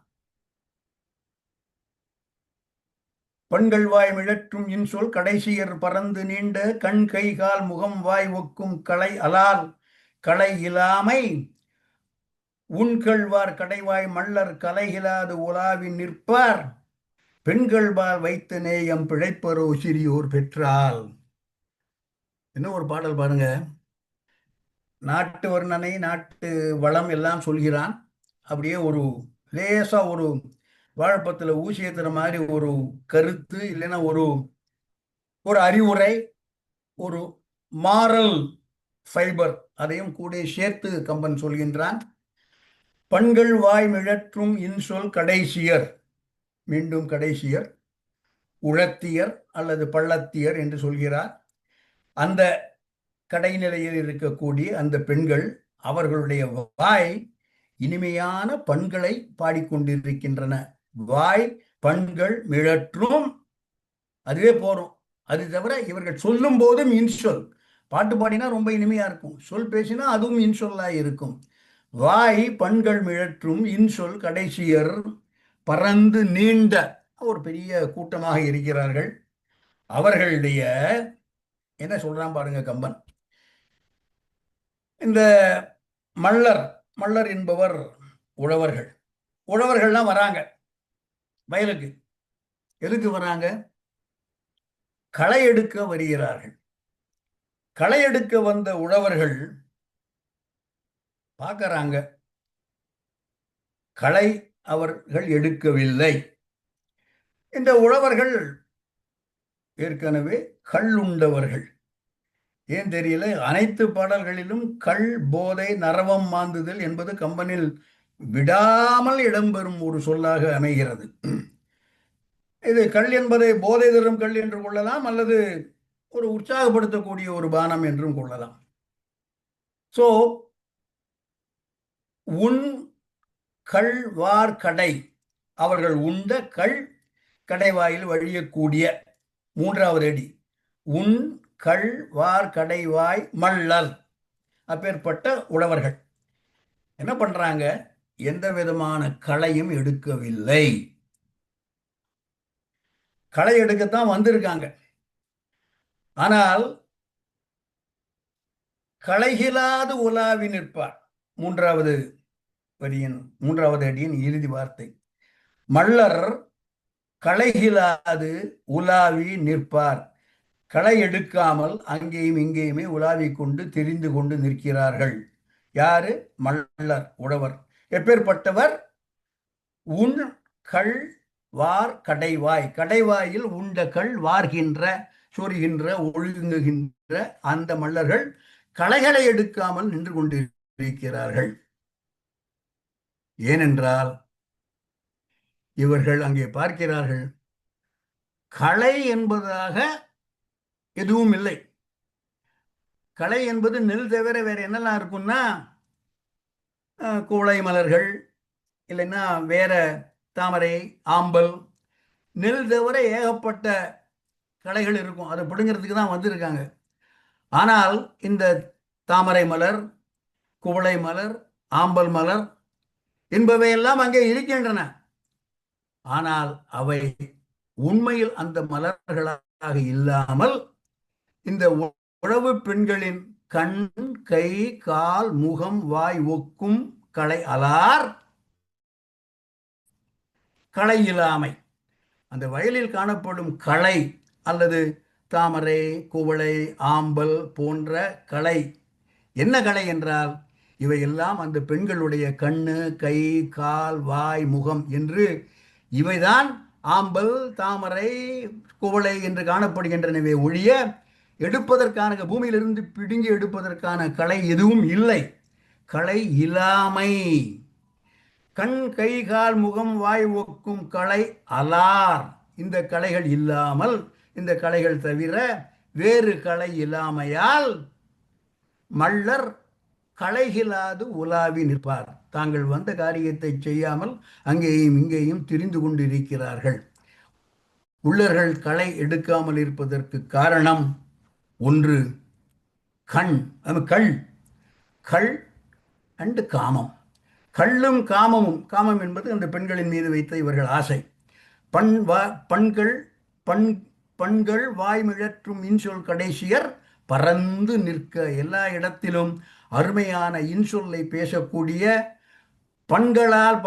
பண்கள் வாய் மிழற்றும் இன்சொல் கடைசியர் பறந்து நீண்ட கண் கை கால் முகம் வாய் ஒக்கும் களை அலால் களை இலாமை உண்கள்வார் கடைவாய் மல்லர் கலைகிலாது உலாவி நிற்பார் பெண்கள் பால் வைத்த நேயம் பிழைப்பரோ சிறியோர் பெற்றால். இன்னும் ஒரு பாடல் பாருங்க. நாட்டு வர்ணனை, நாட்டு வளம் எல்லாம் சொல்கிறான். அப்படியே ஒரு லேசா ஒரு வாழைப்பத்தில் ஊசி ஏத்துற மாதிரி ஒரு கருத்து, இல்லைன்னா ஒரு ஒரு அறிவுரை, ஒரு மாரல் ஃபைபர், அதையும் கூட சேர்த்து கம்பன் சொல்கின்றான். பண்கள் வாய் மிழற்றும் இன்சொல் கடைசியர், மீண்டும் கடைசியர், உழத்தியர் அல்லது பள்ளத்தியர் என்று சொல்கிறார். அந்த கடைநிலையில் இருக்கக்கூடிய அந்த பெண்கள், அவர்களுடைய வாய் இனிமையான பண்களை பாடிக்கொண்டிருக்கின்றன. வாய் பண்கள் மிழற்றும், அதுவே போறோம். அது தவிர இவர்கள் சொல்லும் போதும் இன்சொல். பாட்டு பாடினா ரொம்ப இனிமையா இருக்கும், சொல் பேசினா அதுவும் இன்சொல்லா இருக்கும். வாய் பண்கள் மிழற்றும் இன்சொல் கடைசியர் பறந்து நீண்ட, ஒரு பெரிய கூட்டமாக இருக்கிறார்கள். அவர்களுடைய என்ன சொல்றான் பாருங்க கம்பன். இந்த மல்லர், மல்லர் என்பவர் உழவர்கள். உழவர்கள்லாம் வராங்க வயலுக்கு. எதுக்கு வராங்க? களை எடுக்க வருகிறார்கள். களை எடுக்க வந்த உழவர்கள் பார்க்கறாங்க, களை அவர்கள் எடுக்கவில்லை. இந்த உழவர்கள் ஏற்கனவே கள்ளுண்டவர்கள். ஏன் தெரியல, அனைத்து பாடல்களிலும் கள், போதை, நரவம் மாந்துதல் என்பது கம்பனில் விடாமல் இடம்பெறும் ஒரு சொல்லாக அமைகிறது. இது கள் என்பதை போதை தரும் கள் என்று கொள்ளலாம், அல்லது ஒரு உற்சாகப்படுத்தக்கூடிய ஒரு பானம் என்றும் கொள்ளலாம். சோ உன் கள் வார் கடை, அவர்கள் உண்ட கள் கடைவாயில் வழியக்கூடிய மூன்றாவது அடி. உன் கள் வார் கடைவாய் மள்ளல். அப்பேற்பட்ட உழவர்கள் என்ன பண்றாங்க? எந்த விதமான களையும் எடுக்கவில்லை. களை எடுக்கத்தான் வந்திருக்காங்க. ஆனால் களைகிலாது உலாவி நிற்பார். மூன்றாவது வரியின் மூன்றாவது அடியின் இறுதி வார்த்தை. மள்ளர் களைகிலாது உலாவி நிற்பார். களை எடுக்காமல் அங்கேயும் இங்கேயுமே உலாவி கொண்டு தெரிந்து கொண்டு நிற்கிறார்கள். யாரு? மள்ளர், உழவர். எப்பேற்பட்டவர்? உன் கள் வார் கடைவாய். கடைவாயில் உண்ட கள் வார்கின்ற, சொரிகின்ற, ஒழுங்குகின்ற அந்த மல்லர்கள் களைகளை எடுக்காமல் நின்று கொண்டிருக்கிறார்கள். ஏனென்றால் இவர்கள் அங்கே பார்க்கிறார்கள், களை என்பதாக எதுவும் இல்லை. களை என்பது நெல் தவிர வேற என்னெல்லாம் இருக்கும்னா, குவளை மலர்கள், இல்லைன்னா வேற தாமரை, ஆம்பல், நெல் தவிர ஏகப்பட்ட களைகள் இருக்கும். அதை பிடுங்கிறதுக்கு தான் வந்திருக்காங்க. ஆனால் இந்த தாமரை மலர், குவளை மலர், ஆம்பல் மலர் என்பவையெல்லாம் அங்கே இருக்கின்றன. ஆனால் அவை உண்மையில் அந்த மலர்களாக இல்லாமல் இந்த உழவு பெண்களின் கண், கை, கால், முகம், வாய் ஒக்கும் களை அலார் களை இல்லாமை. அந்த வயலில் காணப்படும் களை அல்லது தாமரை, குவளை, ஆம்பல் போன்ற களை என்ன களை என்றால், இவையெல்லாம் அந்த பெண்களுடைய கண்ணு, கை, கால், வாய், முகம் என்று இவைதான் ஆம்பல், தாமரை, குவளை என்று காணப்படுகின்றனவே ஒழிய எடுப்பதற்கான, பூமியிலிருந்து பிடுங்கி எடுப்பதற்கான களை எதுவும் இல்லை. களை இல்லாமை. கண், கை, கால், முகம், வாய் ஒக்கும் களை அலார். இந்த களைகள் இல்லாமல், இந்த களைகள் தவிர வேறு களை இல்லாமையால் மள்ளர் களைகிலாது உலாவி நிற்பார். தாங்கள் வந்த காரியத்தை செய்யாமல் அங்கேயும் இங்கேயும் திரிந்து கொண்டிருக்கிறார்கள். உள்ளர்கள் களை எடுக்காமல் இருப்பதற்கு காரணம் ஒன்று கள் கள் அண்டு காமம். கள்ளும் காமமும். காமம் என்பது அந்த பெண்களின் மீது வைத்த இவர்கள் ஆசை. பண்கள் பண்கள் வாய்மிழற்றும் இன்சொல் கடைசியர் பறந்து நிற்க. எல்லா இடத்திலும் அருமையான இன்சொல்லை பேசக்கூடிய, பண்களால்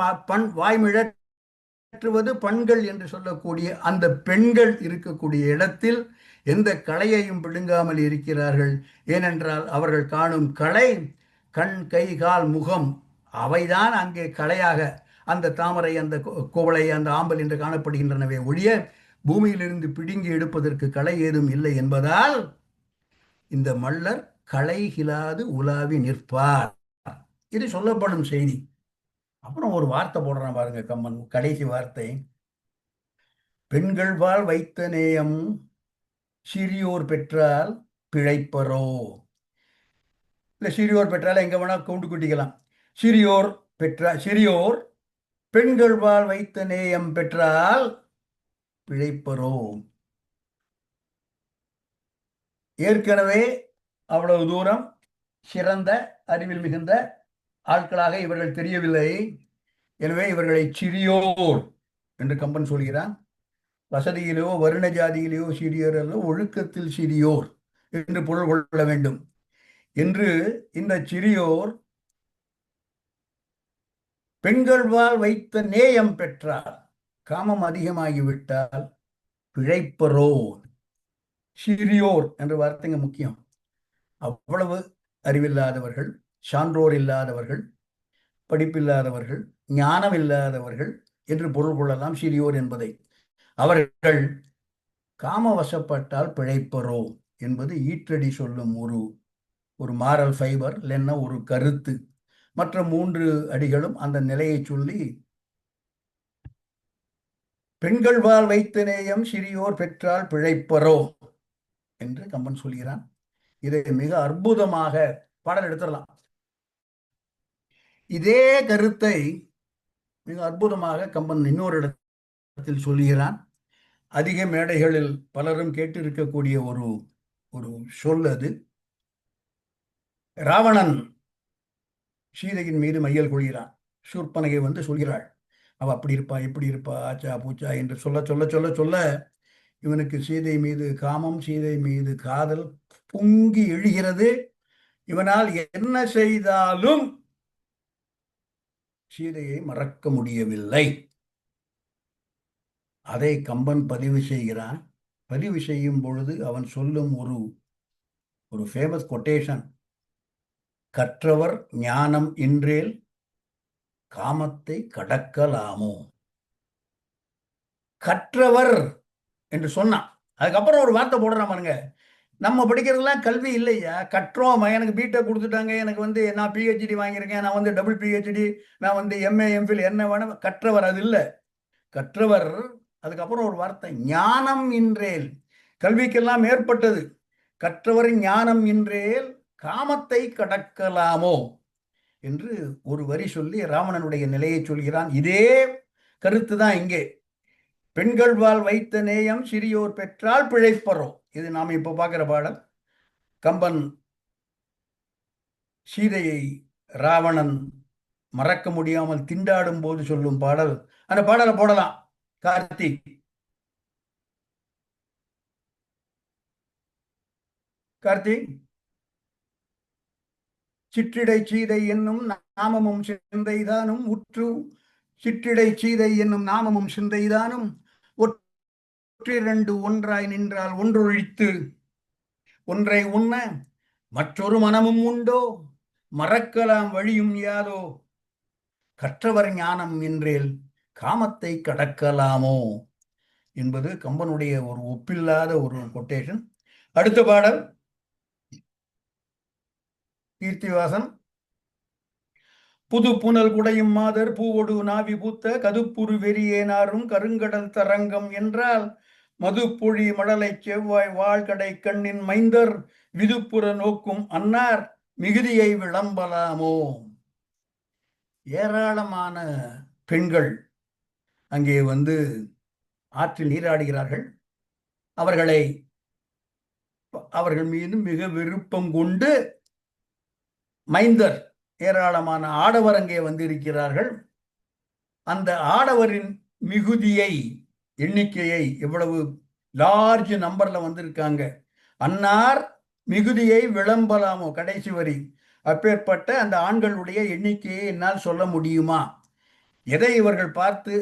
வாய்மிழற்றுவது பண்கள் என்று சொல்லக்கூடிய அந்த பெண்கள் இருக்கக்கூடிய இடத்தில் எந்த களையையும் பிடுங்காமல் இருக்கிறார்கள். ஏனென்றால் அவர்கள் காணும் களை கண், கை, கால், முகம், அவைதான் அங்கே களையாக அந்த தாமரை, அந்த குவளை, அந்த ஆம்பல் என்று காணப்படுகின்றனவே ஒழிய பூமியிலிருந்து பிடுங்கி எடுப்பதற்கு களை ஏதும் இல்லை என்பதால் இந்த மள்ளர் களைகிலாது உலாவி நிற்பார். இது சொல்லப்படும் செய்தி. அப்புறம் ஒரு வார்த்தை போடுறான் பாருங்க கம்மன், கடைசி வார்த்தை. பெண்கள் வாழ் வைத்த நேயம் சிறியோர் பெற்றால் பிழைப்பரோ. இல்ல, சிறியோர் பெற்றால் எங்க வேணா கவுண்டு குட்டிக்கலாம். சிறியோர் பெண்கள் வாழ் வைத்த நேயம் பெற்றால் பிழைப்பரோ. ஏற்கனவே அவ்வளவு தூரம் சிறந்த அறிவில் மிகுந்த ஆட்களாக இவர்கள் தெரியவில்லை. எனவே இவர்களை சிறியோர் என்று கம்பன் சொல்கிறான். வசதியிலோ வருண ஜாதியிலேயோ சிறியோர் அல்ல, ஒழுக்கத்தில் சிறியோர் என்று பொருள் கொள்ள வேண்டும் என்று இந்த சிறியோர் பெண்கள் வாழ் வைத்த நேயம் பெற்றால், காமம் அதிகமாகிவிட்டால் பிழைப்பரோ. சிறியோர் என்ற வார்த்தைங்க முக்கியம். அவ்வளவு அறிவில்லாதவர்கள், சான்றோர் இல்லாதவர்கள், படிப்பில்லாதவர்கள், ஞானம் இல்லாதவர்கள் என்று பொருள் கொள்ளலாம் சிறியோர் என்பதை. அவர்கள் காமவசப்பட்டால் பிழைப்பரோ என்பது ஈற்றடி சொல்லும் ஒரு ஒரு மாரல் ஃபைபர் இல்லைன்னா ஒரு கருத்து. மற்ற 3 அடிகளும் அந்த நிலையை சொல்லி, பெண்கள் வாழ் வைத்த நேயம் சிறியோர் பெற்றால் பிழைப்பரோ என்று கம்பன் சொல்கிறான். இதை மிக அற்புதமாக பாடல் எடுத்துடலாம். இதே கருத்தை மிக அற்புதமாக கம்பன் இன்னொரு இடத்தில் சொல்கிறான். அதிக மேடைகளில் பலரும் கேட்டிருக்கக்கூடிய ஒரு ஒரு சொல் அது. ராவணன் சீதையின் மீது மையல் கொள்கிறான். சூர்பனகை வந்து சொல்கிறாள், அவ அப்படி இருப்பா இப்படி இருப்பா ஆச்சா பூச்சா என்று சொல்ல சொல்ல சொல்ல சொல்ல இவனுக்கு சீதை மீது காமம், சீதை மீது காதல் பொங்கி எழுகிறது. இவனால் என்ன செய்தாலும் சீதையை மறக்க முடியவில்லை. அதை கம்பன் பதிவு செய்கிறான். பதிவு செய்யும் பொழுது அவன் சொல்லும் ஒரு ஒரு ஃபேமஸ் கொட்டேஷன், கற்றவர் ஞானம் இன்றேல் காமத்தை கடக்கலாமோ. கற்றவர் என்று சொன்னான். அதுக்கப்புறம் ஒரு வார்த்தை போடுறான் பாருங்க, நம்ம படிக்கிறதுலாம் கல்வி இல்லையா, கற்றோம். எனக்கு பிடெக் கொடுத்துட்டாங்க, எனக்கு வந்து நான் பிஹெச்டி வாங்கியிருக்கேன், நான் வந்து டபுள் பிஹெச்டி, நான் வந்து எம்ஏ எம்ஃபில் என்ன வேணும். கற்றவர் அது இல்லை. கற்றவர், அதுக்கப்புறம் ஒரு வார்த்தை ஞானம் இன்றேல், கல்விக்கெல்லாம் ஏற்பட்டது. கற்றவர் ஞானம் இன்றேல் காமத்தை கடக்கலாமோ என்று ஒரு வரி சொல்லி ராவணனுடைய நிலையை சொல்கிறான். இதே கருத்து தான் இங்கே. பெண்கள் வாழ் வைத்த நேயம் சிறியோர் பெற்றால் பிழைப்பரோ. இது நாம் இப்போ பார்க்கிற பாடல். கம்பன் சீதையை ராவணன் மறக்க முடியாமல் திண்டாடும் போது சொல்லும் பாடல். அந்த பாடலை போடலாம் கார்த்திக். கார்த்திக், சிற்றிடை சீதை என்னும் நாமமும் சிந்தைதானும் உற்று, சிற்றிடை சீதை என்னும் நாமமும் சிந்தைதானும் ஒற்றிரண்டு ஒன்றாய் நின்றால் ஒன்றொழித்து, ஒன்றை உண்ண மற்றொரு மனமும் உண்டோ, மறக்கலாம் வழியும் யாதோ, கற்றவர் ஞானம் என்றேல் காமத்தை கடக்கலாமோ என்பது கம்பனுடைய ஒரு ஒப்பில்லாத ஒரு கொட்டேஷன். அடுத்த பாடல் கீர்த்திவாசன். புது புனல் குடையும் மாதர் பூவொடு நாவி பூத்த கதுப்புரு வெறியேனாரும் கருங்கடல் தரங்கம் என்றால் மதுப்பொழி மடலை செவ்வாய் வாழ்கடை கண்ணின் மைந்தர் விதுப்புற நோக்கும் அன்னார் மிகுதியை விளம்பலாமோ. ஏராளமான பெண்கள் அங்கே வந்து ஆற்றில் நீராடுகிறார்கள். அவர்கள் மீது மிக விருப்பம் கொண்டு மைந்தர் ஏராளமான ஆடவர் அங்கே வந்திருக்கிறார்கள். அந்த ஆடவரின் மிகுதியை, எண்ணிக்கையை, எவ்வளவு லார்ஜ் நம்பர்ல வந்திருக்காங்க. அன்னார் மிகுதியை விளம்பலாமோ, கடைசி வரி. அப்பேற்பட்ட அந்த ஆண்களுடைய எண்ணிக்கையை என்னால் சொல்ல முடியுமா. எதை இவர்கள் பார்த்து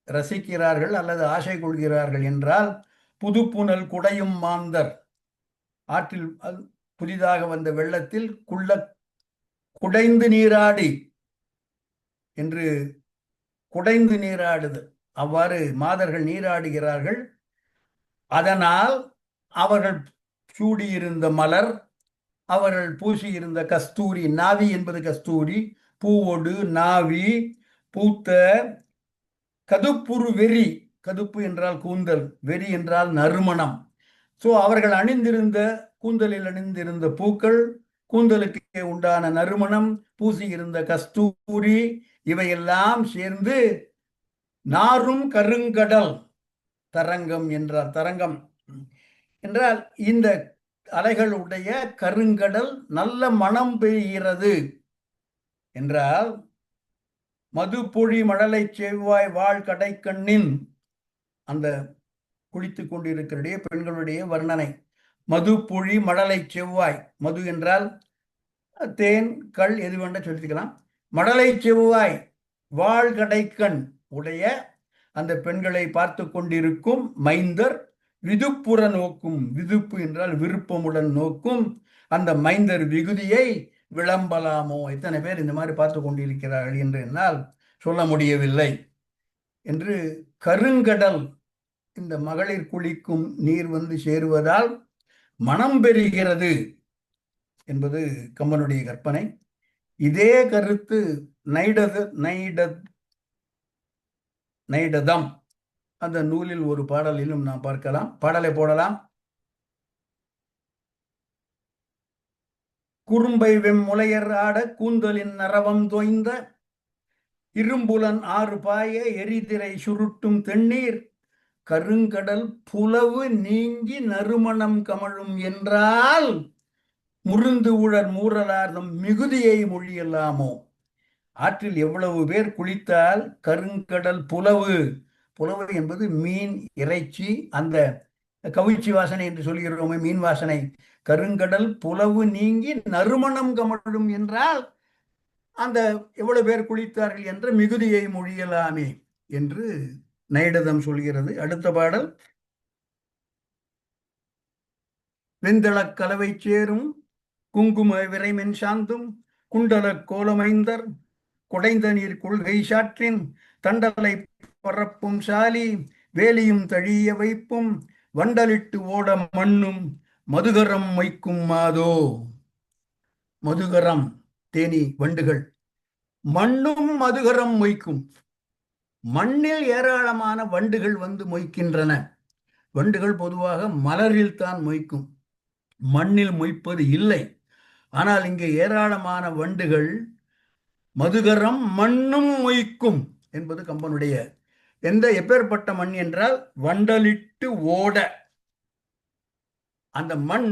ரசிக்கிறார்கள் அல்லது ஆசை கொள்கிறார்கள் என்றால், புதுப்புனல் குடையும் மாந்தர், ஆற்றில் புதிதாக வந்த வெள்ளத்தில் குடைந்து நீராடி என்று, குடைந்து நீராடுதல், அவ்வாறு மாதர்கள் நீராடுகிறார்கள். அதனால் அவர்கள் சூடியிருந்த மலர், அவர்கள் பூசியிருந்த கஸ்தூரி, நாவி என்பது கஸ்தூரி, பூவோடு நாவி பூத்த கதுப்புரு வெறி, கதுப்பு என்றால் கூந்தல், வெறி என்றால் நறுமணம். சோ அவர்கள் அணிந்திருந்த, கூந்தலில் அணிந்திருந்த பூக்கள், கூந்தலுக்கு உண்டான நறுமணம், பூசியிருந்த கஸ்தூரி, இவையெல்லாம் சேர்ந்து நாரும் கருங்கடல் தரங்கம் என்றால், தரங்கம் என்றால் இந்த அலைகளுடைய கருங்கடல் நல்ல மனம் பெய்கிறது என்றால், மதுப்பொழி மடலை செவ்வாய் வாழ் கடைக்கண்ணின், அந்த குளித்துக் கொண்டிருக்கிற பெண்களுடைய வர்ணனை. மதுப்பொழி மடலை செவ்வாய், மது என்றால் தேன், கள், எது வேண்ட சொல்லிக்கலாம். மடலை செவ்வாய் வாழ் கடைக்கண் உடைய அந்த பெண்களை பார்த்து கொண்டிருக்கும் மைந்தர் விதுப்புற நோக்கும், விதுப்பு என்றால் விருப்பமுடன் நோக்கும் அந்த மைந்தர் விகுதியை விளம்பலாமோ. எத்தனை பேர் இந்த மாதிரி பார்த்து கொண்டிருக்கிறார்கள் என்று என்னால் சொல்ல முடியவில்லை என்று கருங்கடல் இந்த மகளிர் குளிக்கும் நீர் வந்து சேருவதால் மனம் பெறுகிறது என்பது கம்பனுடைய கற்பனை. இதே கருத்து நைடதம் அந்த நூலில் ஒரு பாடலிலும் நாம் பார்க்கலாம். பாடலை போடலாம். குறும்பை வெம்முலையர் ஆட கூந்தலின் நரவம் தோய்ந்த இரும்புலன் ஆறு பாய எரிதிரை சுருட்டும் தென்னீர் கருங்கடல் புலவு நீங்கி நறுமணம் கமழும் என்றால் முருந்து உழர் மூரலார்தம் மிகுதியை மொழியலாமோ. ஆற்றில் எவ்வளவு பேர் குளித்தால் கருங்கடல் புலவு, புலவு என்பது மீன் இறைச்சி, அந்த கவிச்சி வாசனை என்று சொல்கிறோமே மீன் வாசனை, கருங்கடல் புலவு நீங்கி நறுமணம் கமழும் என்றால் அந்த எவ்வளவு பேர் குளித்தார்கள் என்ற மிகுதியை மொழியலாமே என்று நைடதம் சொல்கிறது. அடுத்த பாடல். வெந்தளக் கலவை சேரும் குங்கும விரைமென் சாந்தும் குண்டல கோலமைந்தர் குடைந்த நீர் கொள்கை சாற்றின் தண்டலை பரப்பும் சாலி வேலியும் தழிய வைப்பும் வண்டலிட்டு ஓட மண்ணும் மதுகரம் வைக்கும் மாதோ. மதுகரம் தேனி வண்டுகள், மண்ணும் மதுகரம் மொய்க்கும். மண்ணில் ஏராளமான வண்டுகள் வந்து மொய்க்கின்றன. வண்டுகள் பொதுவாக மலரில் தான் மொய்க்கும், மண்ணில் மொய்ப்பது இல்லை. ஆனால் இங்கே ஏராளமான வண்டுகள், மதுகரம் மண்ணும் மொய்க்கும் என்பது கம்பனுடைய. எப்பேற்பட்ட மண் என்றால் வண்டலிட்டு ஓட. அந்த மண்,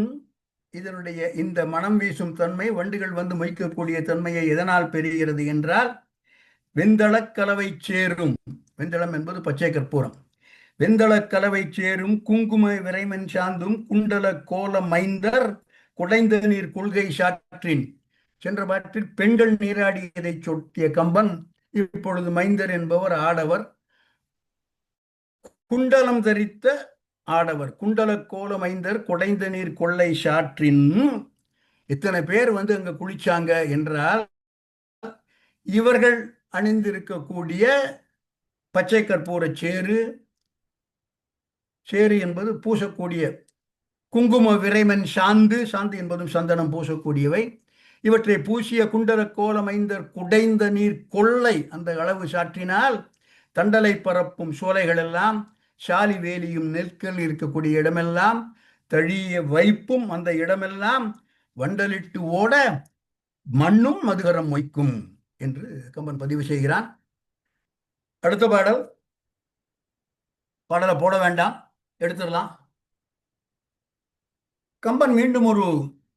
இதனுடைய இந்த மனம் வீசும் தன்மை, வண்டுகள் வந்து மொய்க்கக்கூடிய தன்மையை எதனால் பெறுகிறது என்றால் வெந்தளக் கலவை சேரும். வெந்தளம் என்பது பச்சை கற்பூரம். வெந்தளக் கலவை சேரும் குங்கும விரைமன் சாந்தும் குண்டல கோல மைந்தர் குடைந்த நீர் கொள்கை சாற்றின். சென்ற பாட்டில் பெண்கள் நீராடியதை சொட்டிய கம்பன் இப்பொழுது மைந்தர் என்பவர் ஆடவர், குண்டலம் தரித்த ஆடவர். குண்டல கோல மைந்தர் குடைந்த நீர் கொள்ளை சாற்றின். இத்தனை பேர் வந்து அங்க குளிச்சாங்க என்றால் இவர்கள் அணிந்திருக்கக்கூடிய பச்சை கற்பூர சேரு, சேரு என்பது பூசக்கூடிய, குங்கும விரைமன் சாந்து, சாந்து என்பதும் சந்தனம் பூசக்கூடியவை, இவற்றை பூசிய குண்டல கோலமைந்தர் குடைந்த நீர் கொள்ளை, அந்த அளவு சாற்றினால் தண்டலை பரப்பும் சோலைகள் எல்லாம், சாலி வேலியும் நெற்கள் இருக்கக்கூடிய இடமெல்லாம், தழிய வைப்பும் அந்த இடமெல்லாம் வண்டலிட்டு ஓட மண்ணும் மதுகரம் மொய்க்கும் என்று கம்பன் பதிவு செய்கிறான். அடுத்த பாடல். பாடலை போட வேண்டாம், எடுத்துடலாம். கம்பன் மீண்டும் ஒரு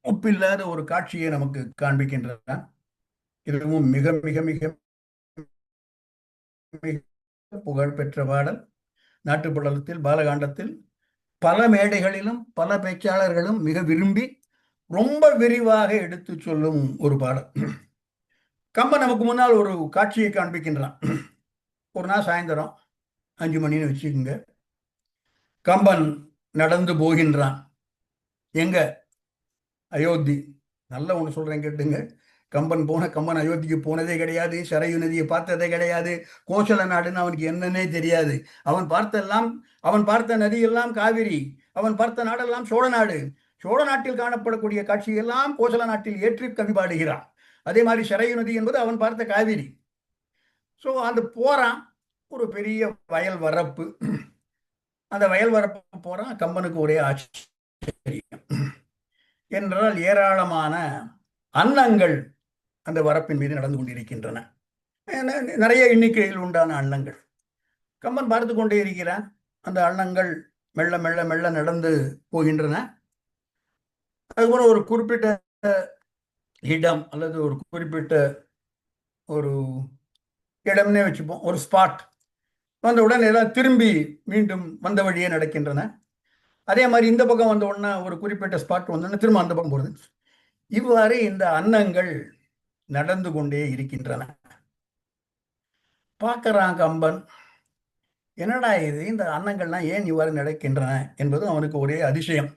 ஒப்பில்லாத ஒரு காட்சியை நமக்கு காண்பிக்கின்றான். இதுவும் மிக மிக மிக புகழ்பெற்ற பாடல். நாட்டுப்படலத்தில், பாலகாண்டத்தில் பல மேடைகளிலும் பல பேச்சாளர்களும் மிக விரும்பி ரொம்ப விரிவாக எடுத்து சொல்லும் ஒரு பாடல். கம்பன் நமக்கு முன்னால் ஒரு காட்சியை காண்பிக்கின்றான். ஒரு நாள் சாயந்தரம் 5 மணின்னு வச்சுக்கோங்க. கம்பன் நடந்து போகின்றான். எங்க? அயோத்தி. நல்ல ஒன்று சொல்றேன் கேட்டுங்க. கம்பன் அயோத்திக்கு போனதே கிடையாது, சரையு நதியை பார்த்ததே கிடையாது, கோசல நாடுன்னு அவனுக்கு என்னன்னே தெரியாது. அவன் பார்த்த நதியெல்லாம் காவிரி, அவன் பார்த்த நாடெல்லாம் சோழ நாடு. சோழ நாட்டில் காணப்படக்கூடிய காட்சியெல்லாம் கோசல நாட்டில் ஏற்றி கவி பாடுகிறான். அதே மாதிரி சரையு நதி என்பது அவன் பார்த்த காவிரி. ஸோ அந்த போறான், ஒரு பெரிய வயல் வரப்பு. அந்த வயல் வரப்பு போறான். கம்பனுக்கு ஒரே ஆச்சரியம். என்றால் ஏராளமான அன்னங்கள் அந்த வரப்பின் மீது நடந்து கொண்டிருக்கின்றன. நிறைய எண்ணிக்கையில் உண்டான அன்னங்கள். கம்பன் பார்த்து கொண்டே இருக்கிறான். அந்த அன்னங்கள் மெல்ல மெல்ல மெல்ல நடந்து போகின்றன. அதுபோல ஒரு குறிப்பிட்ட இடம் அல்லது ஒரு குறிப்பிட்ட ஒரு இடம்னே வச்சுப்போம், ஒரு ஸ்பாட் வந்தவுடன் எல்லாம் திரும்பி மீண்டும் வந்த வழியே நடக்கின்றன. அதே மாதிரி இந்த பக்கம் வந்த உடனே ஒரு குறிப்பிட்ட ஸ்பாட் வந்தோடனே திரும்ப அந்த பக்கம் போகிறது. இவ்வாறு இந்த அன்னங்கள் நடந்து கொண்டே இருக்கின்றன. பார்க்கறான் கம்பன், என்னடா இது, இந்த அன்னங்கள்லாம் ஏன் இவ்வாறு நடக்கின்றன என்பது அவனுக்கு ஒரே அதிசயம்.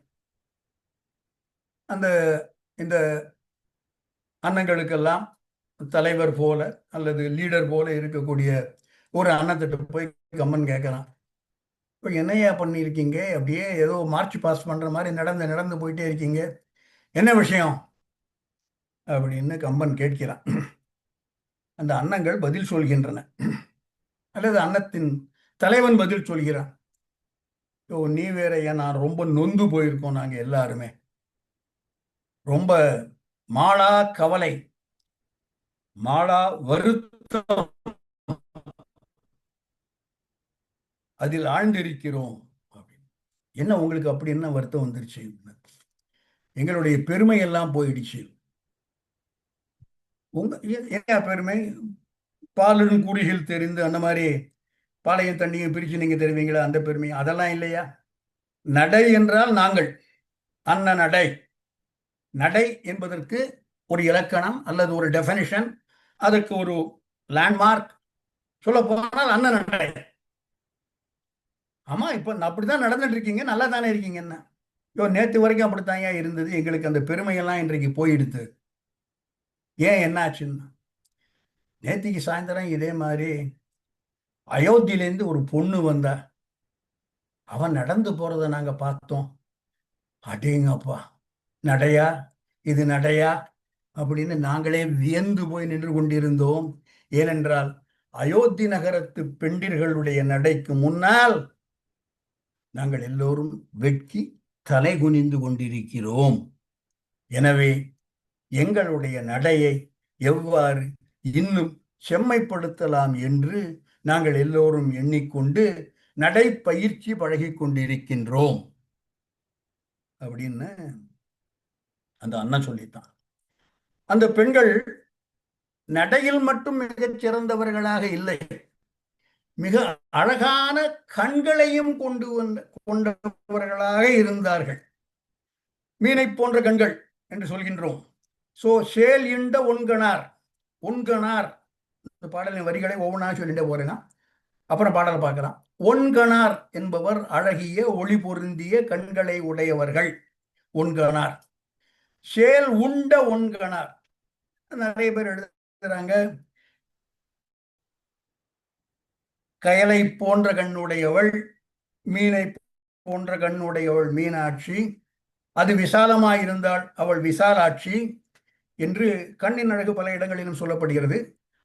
இந்த அன்னங்களுக்கெல்லாம் தலைவர் போல அல்லது லீடர் போல இருக்கக்கூடிய ஒரு அன்னத்திட்ட போய் கம்பன் கேட்கறான், இப்போ என்னையா பண்ணியிருக்கீங்க? அப்படியே ஏதோ மார்ச் பாஸ் பண்ற மாதிரி நடந்து நடந்து போயிட்டே இருக்கீங்க, என்ன விஷயம் அப்படின்னு கம்பன் கேட்கிறான். அந்த அன்னங்கள் பதில் சொல்கின்றன, அல்லது அன்னத்தின் தலைவன் பதில் சொல்கிறான். ஓ, நீ வேறயா, நான் ரொம்ப நொந்து போயிருக்கோம் நாங்க எல்லாருமே. ரொம்ப மாளா கவலை, மாளா வருத்தம், அதில் ஆழ்ந்திருக்கிறோம். என்ன உங்களுக்கு அப்படி என்ன வருத்தம் வந்துருச்சு? எங்களுடைய பெருமை எல்லாம் போயிடுச்சு. உங்க என்ன பெருமை? பாலும் குடிகள் தெரிந்து அந்த மாதிரி பாலையும் தண்ணியும் பிரிச்சு நீங்க தருவீங்களா? அந்த பெருமை அதெல்லாம் இல்லையா? நடை என்றால் நாங்கள், அன்ன நடை. நடை என்பதற்கு ஒரு இலக்கணம் அல்லது ஒரு டெபனிஷன், அதற்கு ஒரு லேண்ட்மார்க். சொல்ல போனால் அண்ணன் நடை. ஆமா, இப்ப அப்படிதான் நடந்துட்டு இருக்கீங்க, நல்லா தானே இருக்கீங்க. என்ன இப்போ நேத்து வரைக்கும் அப்படித்தாங்க இருந்தது, எங்களுக்கு அந்த பெருமையெல்லாம் இன்றைக்கு போயிடுது. ஏன், என்ன ஆச்சுன்னு? நேத்திக்கு சாயந்தரம் இதே மாதிரி அயோத்தியிலேருந்து ஒரு பொண்ணு வந்தா. அவன் நடந்து போறதை நாங்க பார்த்தோம். அடேங்கப்பா, நடையா, இது நடையா அப்படின்னு நாங்களே வியந்து போய் நின்று கொண்டிருந்தோம். ஏனென்றால் அயோத்தி நகரத்து பெண்டிர்களுடைய நடைக்கு முன்னால் நாங்கள் எல்லோரும் வெட்கி தலை குனிந்து கொண்டிருக்கிறோம். எனவே எங்களுடைய நடையை எவ்வாறு இன்னும் செம்மைப்படுத்தலாம் என்று நாங்கள் எல்லோரும் எண்ணிக்கொண்டு நடைப்பயிற்சி பழகி கொண்டிருக்கின்றோம் அப்படின்னு அந்த அண்ணன் சொல்லித்தான். அந்த பெண்கள் நடையில் மட்டும் மிகச் சிறந்தவர்களாக இல்லை, மிக அழகான கண்களையும் கொண்டவர்களாக இருந்தார்கள். மீனை போன்ற கண்கள் என்று சொல்கின்றோம். So sale இண்ட ஒன்கணார். ஒன்கணார், இந்த பாடலின் வரிகளை ஒவ்வொன்றா சொல்லிட்டே போறேன்னா அப்புறம் பாடலை பார்க்கலாம். ஒன்கணார் என்பவர் அழகிய ஒளி பொருந்திய கண்களை உடையவர்கள், ஒன்கணார். சேல் உண்ட ஒன்கணார், நிறைய பேர் எழுதுறாங்க. கயலை போன்ற கண்ணுடையவள், மீனை போன்ற கண்ணுடையவள் மீனாட்சி, அது விசாலமாயிருந்தால் அவள் விசாலாட்சி என்று கண்ணின் அழகு பல இடங்களிலும் சொல்லப்படுகிறது.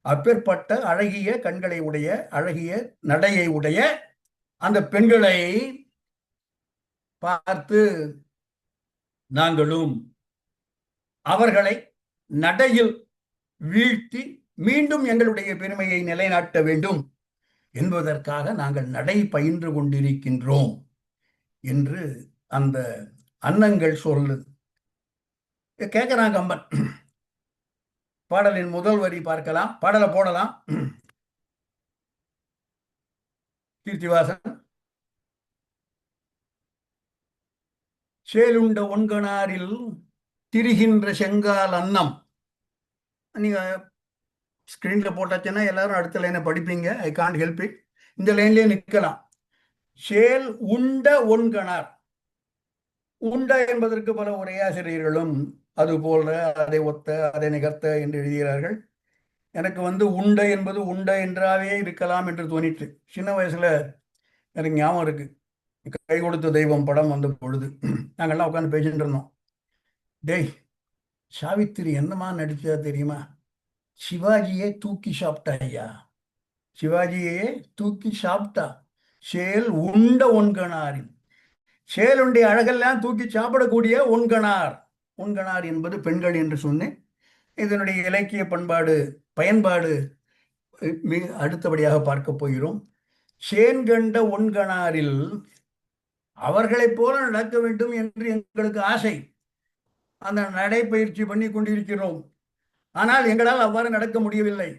அப்பேற்பட்ட அழகிய கண்களை உடைய, அழகிய நடையை உடைய அந்த பெண்களை பார்த்து நாங்களும் அவர்களை நடையில் வீழ்த்தி மீண்டும் எங்களுடைய பெருமையை நிலைநாட்ட வேண்டும் என்பதற்காக நாங்கள் நடை பயின்று கொண்டிருக்கின்றோம் என்று அந்த அன்னங்கள் சொல்லுது. கேட்கிறான் கம்பன். பாடலின் முதல் வரி பார்க்கலாம், பாடலை போடலாம். கீர்த்திவாசன். சேலுண்ட ஒன்கணாரில் திரிகின்ற செங்கால் அன்னம். நீங்க ஸ்கிரீன்ல போட்டாச்சுன்னா எல்லாரும் அடுத்த லைனை படிப்பீங்க. I can't help it. இந்த லைன்லயே நிற்கலாம். சேல் உண்ட ஒன்கணார். உண்ட என்பதற்கு பல உரையாசிரியர்களும் அது போல, அதை ஒத்த, அதை நிகர்த்த என்று எழுதுகிறார்கள். எனக்கு உண்ட என்பது உண்ட என்றாவே இருக்கலாம் என்று தோணிற்று. சின்ன வயசுல எனக்கு ஞாபகம் இருக்கு, கை கொடுத்த தெய்வம் படம் வந்த பொழுது நாங்கள்லாம் உட்காந்து பேசிட்டு இருந்தோம். டேய், சாவித்திரி என்னமா நடிச்சா தெரியுமா? சிவாஜியே தூக்கி சாப்பிட்டா ஐயா, சிவாஜியே தூக்கி சாப்பிட்டா. சேல் உண்ட ஒன்கணாரில், சேலுடைய அழகெல்லாம் தூக்கி சாப்பிடக்கூடிய ஒன்கணார். ஒன்கணார் என்பது பெண்கள் என்று சொன்னேன். இதனுடைய இலக்கிய பண்பாடு பயன்பாடு அடுத்தபடியாக பார்க்க போகிறோம். சேன்கண்ட ஒன்கணாரில் அவர்களைப் போல நடக்க வேண்டும் என்று எங்களுக்கு ஆசை. அந்த நடைப்பயிற்சி பண்ணி கொண்டிருக்கிறோம். ஆனால் எங்களால் அவ்வாறு நடக்க முடியவில்லை.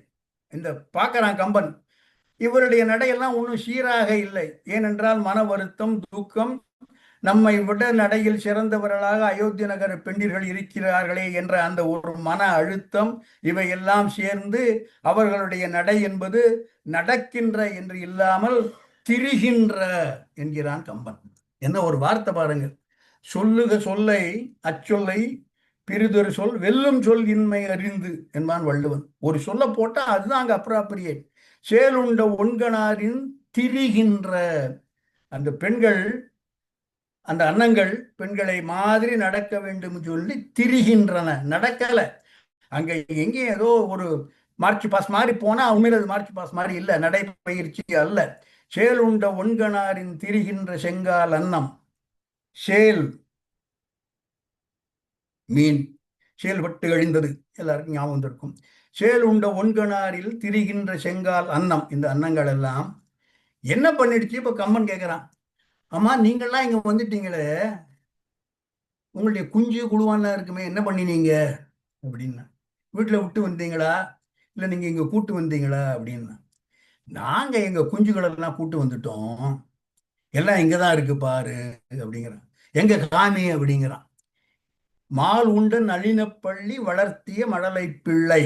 இந்த பார்க்கிறான் கம்பன், இவருடைய நடையெல்லாம் ஒன்றும் சீராக இல்லை. ஏனென்றால் மன வருத்தம், துக்கம், நம்மை விட நடையில் சிறந்தவர்களாக அயோத்தி நகர பெண்டிர்கள் இருக்கிறார்களே என்ற அந்த ஒரு மன அழுத்தம், இவையெல்லாம் சேர்ந்து அவர்களுடைய நடை என்பது நடக்கின்ற என்று இல்லாமல் திரிகின்ற என்கிறான் கம்பன். என்ன ஒரு வார்த்தை பாருங்க. சொல்லுக சொல்லை அச்சொல்லை பிரிதொரு சொல் வெல்லும் சொல் இன்மை அறிந்து என்பான் வள்ளுவன். ஒரு சொல்ல போட்டா அதுதான் அங்க அப்ராப்ரியேட். சேலுண்ட ஒன்கணாரின் திரிகின்ற, அந்த பெண்கள், அந்த அன்னங்கள் பெண்களை மாதிரி நடக்க வேண்டும் சொல்லி திரிகின்றன. நடக்கல. அங்க எங்கேயும் ஏதோ ஒரு மார்ச் பாஸ் மாதிரி போனா உண்மையில மார்ச் பாஸ் மாதிரி இல்ல, நடைப்பயிற்சி அல்ல. சேல் உண்ட ஒண்கணாரின் திரிகின்ற செங்கால் அன்னம். சேல் மீன், செயல்பட்டு அழிந்தது, எல்லாருக்கும் ஞாபகம் இருக்கும். சேல் உண்ட ஒண்கணாரில் திரிகின்ற செங்கால் அன்னம். இந்த அன்னங்கள் எல்லாம் என்ன பண்ணிடுச்சு? இப்ப கம்மன் கேட்கிறான், அம்மா நீங்கள்லாம் இங்க வந்துட்டீங்களே, உங்களுடைய குஞ்சு குழுவான்லாம் இருக்குமே, என்ன பண்ணினீங்க அப்படின்னா. வீட்டுல விட்டு வந்தீங்களா, இல்ல நீங்க இங்க கூட்டு வந்தீங்களா அப்படின்னா. நாங்க எங்க குஞ்சுகள் எல்லாம் கூட்டு வந்துட்டோம், எல்லாம் இங்கதான் இருக்கு பாரு அப்படிங்கிறான். எங்க காமி அப்படிங்கிறான். மால் உண்ட நளினப்பள்ளி வளர்த்திய மழலை பிள்ளை.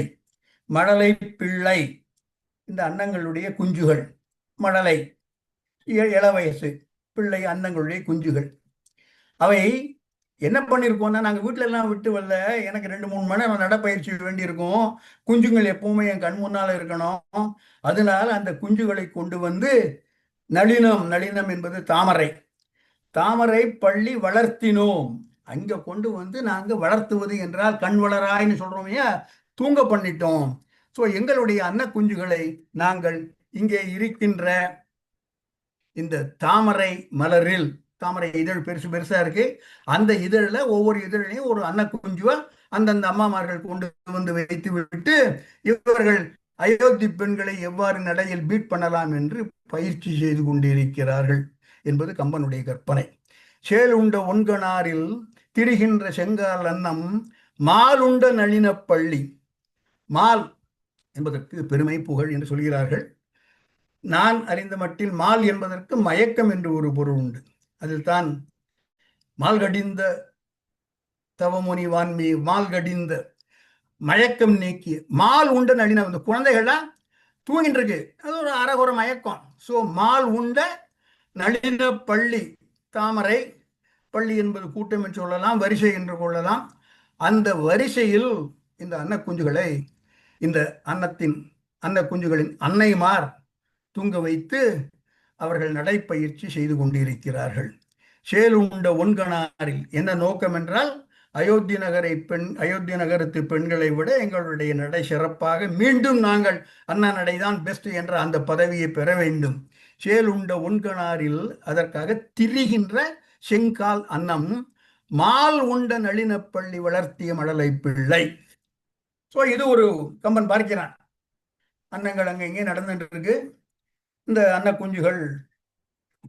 மழலை பிள்ளை இந்த அன்னங்களுடைய குஞ்சுகள். மழலை இள வயசு பிள்ளை அன்னங்களுடைய குஞ்சுகள். அவை என்ன பண்ணிருக்கோம்னா, நாங்க வீட்டுல எல்லாம் விட்டு வரல, எனக்கு 2-3 மணி நேரம் நடைப்பயிற்சி வேண்டி இருக்கும், குஞ்சுகள் எப்பவுமே என் கண் முன்னால இருக்கணும், அதனால அந்த குஞ்சுகளை கொண்டு வந்து நளினம், நளினம் என்பது தாமரை, தாமரை பள்ளி வளர்த்தினோம். அங்க கொண்டு வந்து நாங்க வளர்த்துவது என்றால் கண் வளராய்ன்னு சொல்றோம் இல்லையா, தூங்க பண்ணிட்டோம். சோ எங்களுடைய அன்ன குஞ்சுகளை நாங்கள் இங்கே இருக்கின்ற இந்த தாமரை மலரில், தாமரை இதழ் பெருசு பெருசா இருக்கு, அந்த இதழில் ஒவ்வொரு இதழையும் ஒரு அன்ன குஞ்சுவா அந்தந்த அம்மாமார்கள் கொண்டு வந்து வைத்து விட்டு இவர்கள் அயோத்தி பெண்களை எவ்வாறு நடையில் பீட் பண்ணலாம் என்று பயிற்சி செய்து கொண்டிருக்கிறார்கள் என்பது கம்பனுடைய கற்பனை. சேல் உண்ட ஒன்கணாரில் திரிகின்ற செங்கால் அன்னம் மாலுண்ட நளினப்பள்ளி. மால் என்பதற்கு பெருமை புகழ் என்று சொல்கிறார்கள். நான் அறிந்த மட்டில் மால் என்பதற்கு மயக்கம் என்று ஒரு பொருள் உண்டு. அதில் தான் மால்கடிந்த தவமுனி வான்மி, மால்கடிந்த மயக்கம் நீக்கி மால் உண்ட நளினம். இந்த குழந்தைகள்லாம் தூங்கிட்டு இருக்கு, அது ஒரு அறகுற மயக்கம். ஸோ மால் உண்ட நளின பள்ளி, தாமரை பள்ளி என்பது கூட்டம் என்று சொல்லலாம், வரிசை என்று கொள்ளலாம். அந்த வரிசையில் இந்த அன்ன குஞ்சுகளை, இந்த அன்ன குஞ்சுகளின் அன்னைமார் தூங்க வைத்து அவர்கள் நடைப்பயிற்சி செய்து கொண்டிருக்கிறார்கள். சேல் உண்ட ஒன்கணாரில் என்ன நோக்கம் என்றால், அயோத்தி நகரத்து பெண்களை விட எங்களுடைய நடை சிறப்பாக, மீண்டும் நாங்கள் அண்ணா நடைதான் பெஸ்ட் என்ற அந்த பதவியை பெற வேண்டும். சேல் உண்ட ஒன்கணாரில் அதற்காக திரிகின்ற செங்கால் அன்னம் மால் உண்ட நளினப்பள்ளி வளர்த்திய மழலை பிள்ளை. ஸோ இது ஒரு கம்பன் பார்க்கிறான். அன்னங்கள் அங்கே இங்கே நடந்துட்டு இருக்கு. இந்த அன்ன குஞ்சுகள்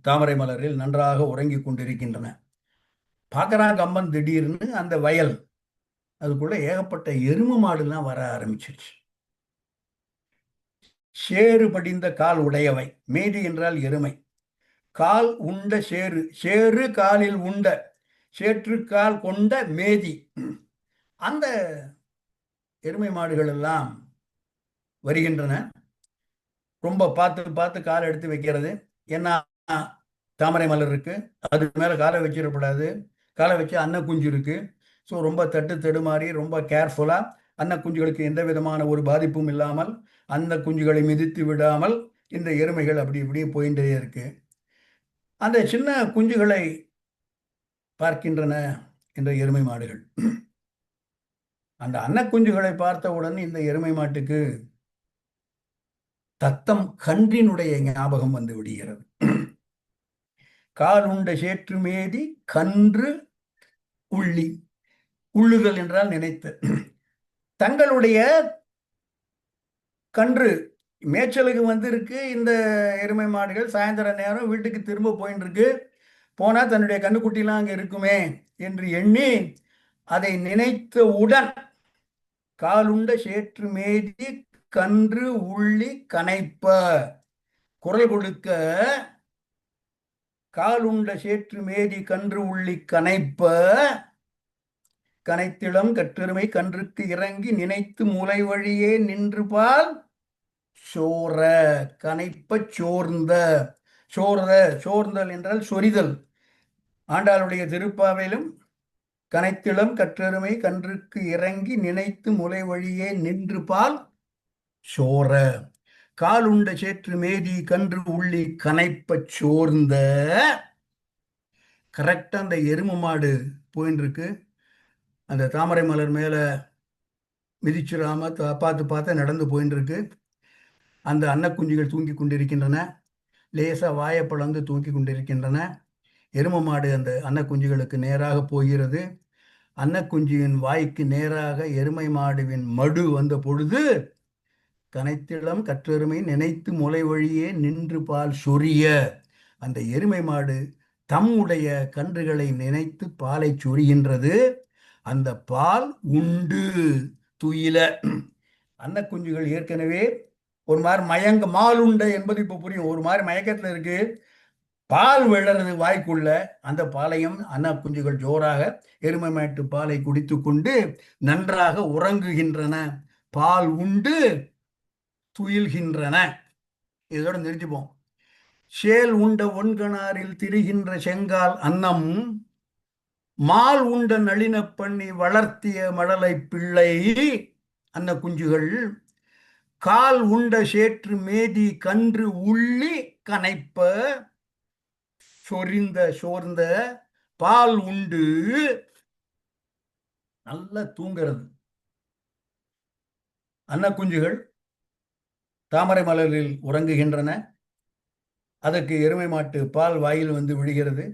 தாமரை மலரில் நன்றாக உறங்கி கொண்டிருக்கின்றன. பார்க்கறான் கம்பன், திடீர்னு அந்த வயல் அதுக்குள்ள ஏகப்பட்ட எருமை மாடுலாம் வர ஆரம்பிச்சிருச்சு. சேறு படிந்த கால் உடையவை. மேதி என்றால் எருமை. கால் உண்ட சேறு, சேறு காலில் உண்ட, சேற்றுக்கால் கொண்ட மேதி. அந்த எருமை மாடுகள் எல்லாம் வருகின்றன. ரொம்ப பார்த்து பார்த்து காலை எடுத்து வைக்கிறது. ஏன்னா தாமரை மலர் இருக்கு, அது மேல காலை வச்சிடக்கூடாது, காலை வச்சு அன்ன குஞ்சு இருக்கு. ஸோ ரொம்ப தட்டு தடுமாறி ரொம்ப கேர்ஃபுல்லா, அன்ன குஞ்சுகளுக்கு எந்த விதமான ஒரு பாதிப்பும் இல்லாமல், அந்த குஞ்சுகளை மிதித்து விடாமல் இந்த எருமைகள் அப்படி இப்படி போயிட்டே இருக்கு. அந்த சின்ன குஞ்சுகளை பார்க்கின்றன என்ற எருமை மாடுகள். அந்த அன்ன குஞ்சுகளை பார்த்தவுடன் இந்த எருமை மாட்டுக்கு தத்தம் கன்றினுடைய ஞாபகம் வந்து விடுகிறது. கால் உண்ட சேற்று மேதி கன்று உள்ளி. உள்ளுதல் என்றால் நினைத்து. தங்களுடைய கன்று மேய்ச்சலுக்கு வந்து இருக்கு. இந்த எருமை மாடுகள் சாயந்தர நேரம் வீட்டுக்கு திரும்ப போயின்னு இருக்கு. போனா தன்னுடைய கண்ணுக்குட்டிலாம் அங்க இருக்குமே என்று எண்ணி அதை நினைத்தவுடன் காலுண்ட சேற்று மேதி கன்று உள்ளி கனைப்ப, குரல் கொடுக்க, காலுண்ட சேற்று மேதி கன்று உள்ளி கனைப்ப, கனைத்திளம் கற்றெருமை கன்றுக்கு இறங்கி நினைத்து முலை வழியே நின்று பால் சோர. கனைப்ப சோர்ந்த, சோர்ந்தல் என்றால் சொரிதல். ஆண்டாளுடைய திருப்பாவையிலும் கனைத்திளம் கற்றெருமை கன்றுக்கு இறங்கி நினைத்து முலை வழியே நின்று பால் சோர. காலுண்ட சேற்று மேதி கன்று உள்ளி கனைப்பச் சோர்ந்த. கரெக்டா அந்த எரும மாடு போயின்னு இருக்கு. அந்த தாமரை மலர் மேல மிதிச்சிடாம பார்த்து பார்த்து நடந்து போயின்னு இருக்கு. அந்த அன்னக்குஞ்சுகள் தூங்கி கொண்டிருக்கின்றன. லேசா வாயை பிளந்து தூங்கி கொண்டிருக்கின்றன. எரும மாடு அந்த அன்னக்குஞ்சுகளுக்கு நேராக போகிறது. அன்னக்குஞ்சியின் வாய்க்கு நேராக எருமை மாடுவின் மடு வந்த பொழுது கனைத்திளம் கற்றெருமை நினைத்து முளை வழியே நின்று பால் சொரிய. அந்த எருமை மாடு தம்முடைய கன்றுகளை நினைத்து பாலை சொரிகின்றது. அந்த பால் உண்டு துயில. அன்னக்குஞ்சுகள் ஏற்கனவே ஒரு மாதிரி மால் உண்டை என்பது இப்ப புரியும். ஒரு மாதிரி மயக்கத்துல இருக்கு. பால் விழறது வாய்க்குள்ள. அந்த பாலையும் அன்னக்குஞ்சுகள் ஜோராக எருமை மாட்டு பாலை குடித்து கொண்டு நன்றாக உறங்குகின்றன. பால் உண்டு துயில்கின்றன. இதோட நிறுத்திப்போம். சேல் உண்ட ஒன்கணாரில் திரிகின்ற செங்கால் அன்னம் மால் உண்ட நளின பண்ணி வளர்த்திய மழலை பிள்ளை. அன்ன குஞ்சுகள் கால் உண்ட சேற்று மேதி கன்று உள்ளி கனைப்ப சோர்ந்த பால் உண்டு நல்லா தூங்கிறது. அன்ன குஞ்சுகள் தாமரை மலரில் உறங்குகின்றன. அதற்கு எருமை மாட்டு பால் வாயில் வந்து விழுகிறது.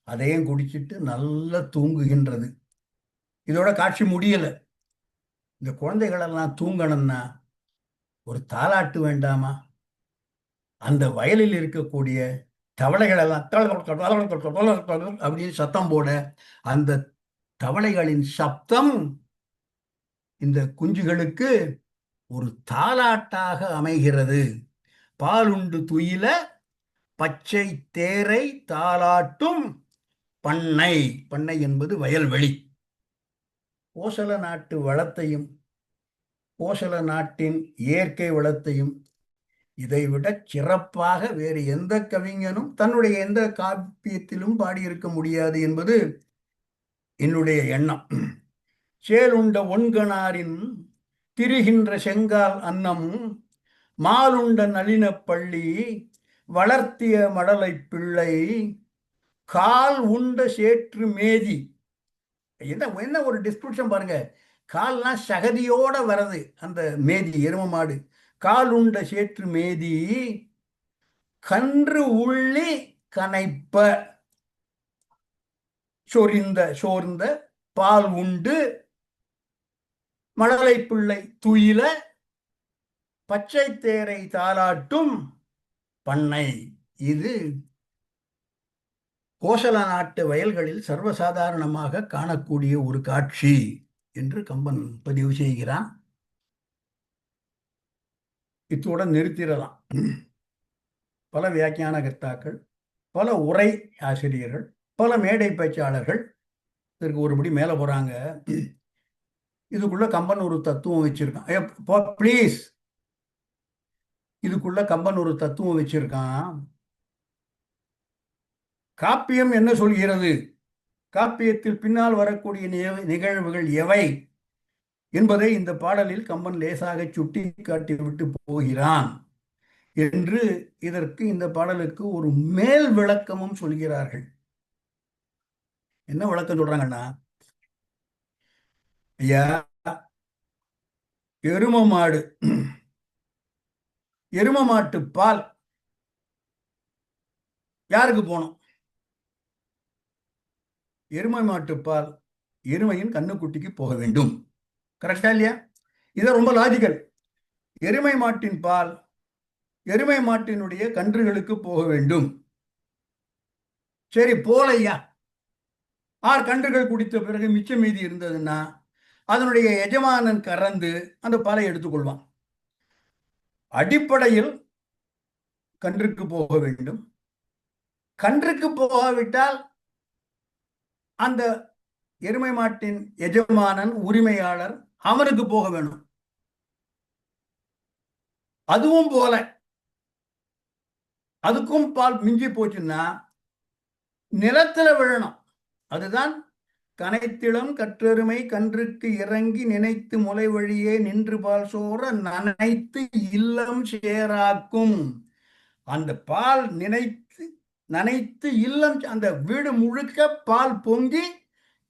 அதையும் குடிச்சிட்டு நல்லா தூங்குகின்றது. இதோட காட்சி முடியல. இந்த குழந்தைகளெல்லாம் தூங்கணும்னா ஒரு தாலாட்டு வேண்டாமா? அந்த வயலில் இருக்கக்கூடிய தவளைகள் எல்லாம் அப்படின்னு சத்தம் போட அந்த தவளைகளின் சப்தம் இந்த குஞ்சுகளுக்கு ஒரு தாலாட்டாக அமைகிறது. பாலுண்டு துயில பச்சை தேரை தாலாட்டும் பண்ணை. பண்ணை என்பது வயல்வெளி. கோசல நாட்டு வளத்தையும் கோசல நாட்டின் இயற்கை வளத்தையும் இதைவிட சிறப்பாக வேறு எந்த கவிஞனும் தன்னுடைய எந்த காப்பியத்திலும் பாடியிருக்க முடியாது என்பது என்னுடைய எண்ணம். சேலுண்ட ஒன்கணாரின் திரிகின்ற செங்கால் அன்னம் மாலுண்ட நளின பள்ளி வளர்த்திய மடலை பிள்ளை கால் உண்ட சேற்று மேதி. என்ன ஒரு டிஸ்கிரிப்ஷன் பாருங்க. கால்லாம் சகதியோட வர்றது அந்த மேதி எரும மாடு. கால் உண்ட சேற்று மேதி கன்று உள்ளி கனைப்ப சோர்ந்த பால் உண்டு மழலை பிள்ளை துயில பச்சை தேரை தாலாட்டும் பண்ணை. இது கோசல நாட்டு வயல்களில் சர்வசாதாரணமாக காணக்கூடிய ஒரு காட்சி என்று கம்பன் பதிவு செய்கிறான். இத்துடன் நிறுத்திடலாம். பல வியாக்கியான கர்த்தாக்கள், பல உரை ஆசிரியர்கள், பல மேடை பேச்சாளர்கள் இதற்கு ஒருபடி மேல போறாங்க. இதுக்குள்ள கம்பன் ஒரு தத்துவம் வச்சிருக்கான். பிளீஸ், இதுக்குள்ள கம்பன் ஒரு தத்துவம் வச்சிருக்கான். காப்பியம் என்ன சொல்கிறது, காப்பியத்தில் பின்னால் வரக்கூடிய நிகழ்வுகள் எவை என்பதை இந்த பாடலில் கம்பன் லேசாக சுட்டி காட்டிவிட்டு போகிறான் என்று இதற்கு இந்த பாடலுக்கு ஒரு மேல் விளக்கமும் சொல்கிறார்கள். என்ன விளக்கம் சொல்றாங்கன்னா, ஐயா, எரும மாடு, எரும மாட்டு பால் யாருக்கு போனோம்? எருமை மாட்டு பால் எருமையின் கண்ணுக்குட்டிக்கு போக வேண்டும். கரெக்டா இல்லையா? இத ரொம்ப லாஜிக்கல். எருமை மாட்டின் பால் எருமை மாட்டினுடைய கன்றுகளுக்கு போக வேண்டும். சரி, போலையா. 6 கன்றுகள் குடித்த பிறகு மிச்சம் மீதி இருந்ததுன்னா அதனுடைய எஜமானன் கறந்து அந்த பாலை எடுத்துக்கொள்வான். அடிப்படையில் கன்றுக்கு போக வேண்டும். கன்றுக்கு போகாவிட்டால் அந்த எருமை மாட்டின் எஜமானன், உரிமையாளர், அவனுக்கு போக வேணும். அதுவும் போல, அதுக்கும் பால் மிஞ்சி போச்சுன்னா நிலத்துல விழணும். அதுதான் கனைத்திளம் கற்றெருமை கன்றுக்கு இறங்கி நினைத்து முலை வழியே நின்று பால் சோர நனைத்து இல்லம் சேராக்கும். அந்த பால் நனைத்து இல்லம், அந்த வீடு முழுக்க பால் பொங்கி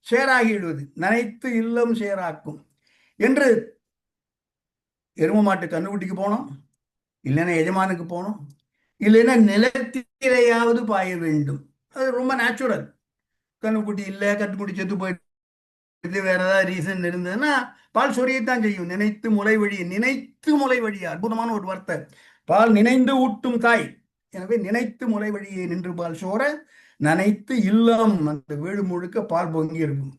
சேராகிடுவது. நனைத்து இல்லம் சேராக்கும் என்று எரும மாட்டு கண்ணுக்குட்டிக்கு போனோம், இல்லைன்னா எஜமானுக்கு போனோம், இல்லைன்னா நிலத்திலேயாவது பாய வேண்டும். அது ரொம்ப நேச்சுரல். கண்ணுக்குட்டி இல்லை, கட்டுக்குட்டி செத்து போயிட்டு வேற ஏதாவது ரீசன் இருந்ததுன்னா பால் சொரியத்தான் செய்யும். நினைத்து முலை வழி, நினைத்து முலை வழியா, அற்புதமான ஒரு வார்த்தை. பால் நினைந்து ஊட்டும் தாய். எனவே நினைத்து முலை வழியே நின்று பால் சோர நனைத்து இல்லம், அந்த வீடு முழுக்க பால் பொங்கி இருக்கும்.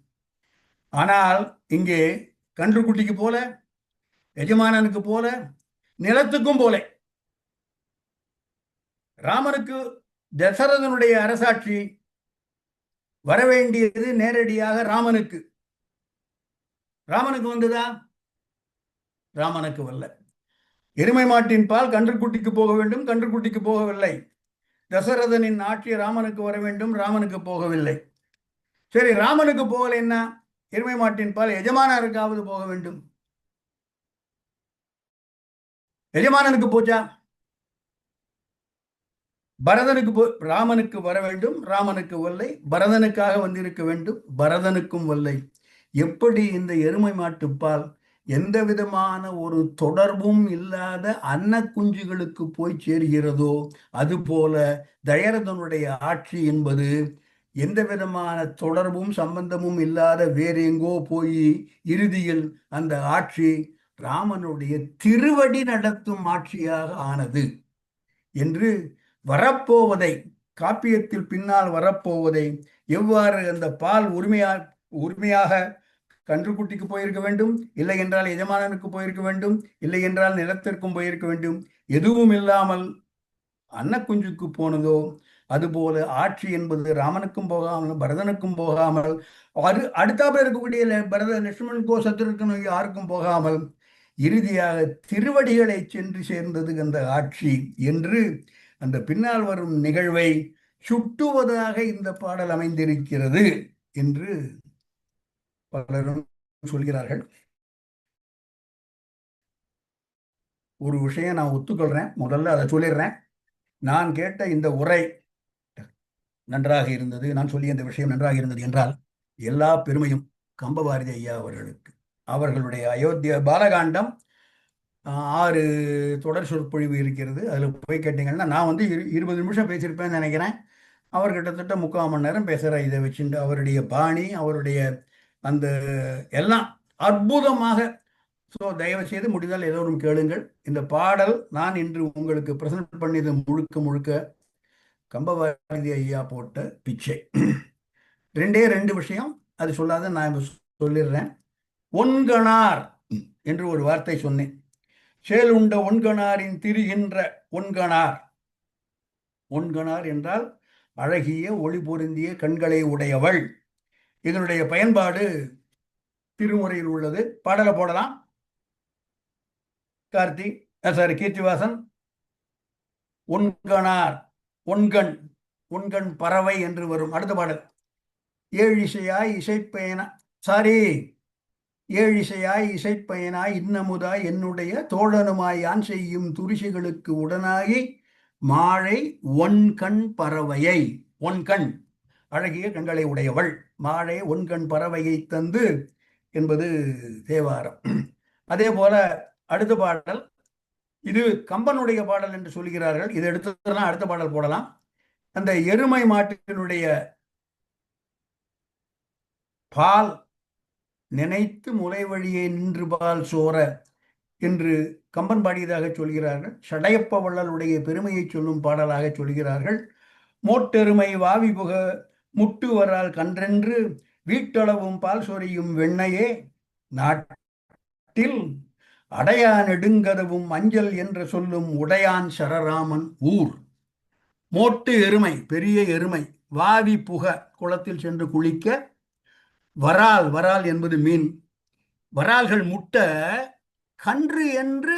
ஆனால் இங்கே கன்றுக்குட்டிக்கு போல, எஜமானனுக்கு போல, நிலத்துக்கும் போல. ராமனுக்கு தசரதனுடைய அரசாட்சி வரவேண்டியது நேரடியாக ராமனுக்கு. ராமனுக்கு வந்ததா? ராமனுக்கு வரல. எருமை மாட்டின் பால் கன்றுக்குட்டிக்கு போக வேண்டும், கன்றுக்குட்டிக்கு போகவில்லை. தசரதனின் ஆட்சி ராமனுக்கு வர வேண்டும், ராமனுக்கு போகவில்லை. சரி, ராமனுக்கு போகலைன்னா எருமை மாட்டின் பால் எஜமானருக்காவது போக வேண்டும். எஜமானனுக்கு போச்சா? பரதனுக்கு ராமனுக்கு வர வேண்டும், ராமனுக்கு வல்லை. பரதனுக்காக வந்திருக்க வேண்டும், பரதனுக்கும் வல்லை. எப்படி இந்த எருமை மாட்டுப்பால் எந்த விதமான ஒரு தொடர்பும் இல்லாத அன்ன குஞ்சுகளுக்கு போய் சேர்கிறதோ, அதுபோல தயரதனுடைய ஆட்சி என்பது எந்த விதமான தொடர்பும் சம்பந்தமும் இல்லாத வேற எங்கோ போய் இறுதியில் அந்த ஆட்சி ராமனுடைய திருவடி நடத்தும் ஆட்சியாக ஆனது என்று வரப்போவதை, காப்பியத்தில் பின்னால் வரப்போவதை, எவ்வாறு அந்த பால் உரிமையாக கன்றுக்குட்டிக்கு போயிருக்க வேண்டும், இல்லை என்றால் எஜமானனுக்கு போயிருக்க வேண்டும், இல்லை என்றால் நிலத்திற்கும் போயிருக்க வேண்டும், எதுவும் இல்லாமல் அன்னக்குஞ்சுக்கு போனதோ அதுபோல ஆட்சி என்பது ராமனுக்கும் போகாமல் பரதனுக்கும் போகாமல் அடுத்தாப்புல இருக்கக்கூடிய பரத லட்சுமணனுக்கோ சத்ருக்கனோ யாருக்கும் போகாமல் இறுதியாக திருவடிகளை சென்று சேர்ந்தது அந்த ஆட்சி என்று அந்த பின்னால் வரும் நிகழ்வை சுட்டுவதாக இந்த பாடல் அமைந்திருக்கிறது என்று பலரும் சொல்கிறார்கள். ஒரு விஷயம் நான் ஒத்துக்கொள்றேன், முதல்ல அதை சொல்லிடுறேன். நான் கேட்ட இந்த உரை நன்றாக இருந்தது, நான் சொல்லிய இந்த விஷயம் நன்றாக இருந்தது என்றால் எல்லா பெருமையும் கம்பபாரதி ஐயா அவர்களுக்கு. அவர்களுடைய அயோத்தியா பாலகாண்டம் 6 தொடர் சொற்பொழிவு இருக்கிறது. அதில் போய் கேட்டீங்கன்னா நான் 20 நிமிஷம் பேசியிருப்பேன்னு நினைக்கிறேன். அவர் கிட்டத்தட்ட 3/4 மணி நேரம் பேசுகிற இதை வச்சுட்டு அவருடைய பாணி, அவருடைய அந்த எல்லாம் அற்புதமாக. ஸோ தயவு செய்து முடிந்தால் எல்லோரும் கேளுங்கள். இந்த பாடல் நான் இன்று உங்களுக்கு பிரசன்ட் பண்ணியது முழுக்க முழுக்க கம்பபாரதி ஐயா போட்ட பிச்சை. 2 விஷயம் அது சொல்லாத நான் சொல்லிடுறேன். ஒன்கணார் என்று ஒரு வார்த்தை சொன்னேன். சேல் உண்ட ஒன்கணாரின் திரிகின்ற ஒன்கணார். ஒன்கணார் என்றால் அழகிய ஒளி பொருந்திய கண்களை உடையவள். இதனுடைய பயன்பாடு திருமுறையில் உள்ளது. பாடலை போடலாம். கீர்த்திவாசன். ஒன்கணார், ஒன்கண், ஒன்கண் பறவை என்று வரும். அடுத்த பாடல். ஏழிசையாய் இசைப்பயனாய் இன்னமுதாய் என்னுடைய தோழனுமாய் யான் செய்யும் துரிசைகளுக்கு உடனாகி மாழை ஒன்கண் பறவையை. ஒன்கண், அழகிய கண்களை உடையவள், மாழை ஒன்கண் பறவையை தந்து என்பது தேவாரம். அதே போல அடுத்த பாடல், இது கம்பனுடைய பாடல் என்று சொல்கிறார்கள். இது எடுத்ததுனா அடுத்த பாடல் போடலாம். அந்த எருமை மாட்டினுடைய பால் நினைத்து முலை வழியே நின்று பால் சோர என்று கம்பன் பாடியதாக சொல்கிறார்கள். சடையப்ப வள்ளலுடைய பெருமையை சொல்லும் பாடலாக சொல்கிறார்கள். மோட்டெருமை வாவி புக முட்டு வரால் கன்றென்று வீட்டளவும் பால் சொரியும் வெண்ணையே நாட்டில் அடையான் எடுங்கதவும் மஞ்சள் என்று சொல்லும் உடையான் சரராமன் ஊர். மோட்டு எருமை, பெரிய எருமை, வாவி புக குளத்தில் சென்று குளிக்க, வரால் என்பது மீன், வரால்கள் முட்ட, கன்று என்று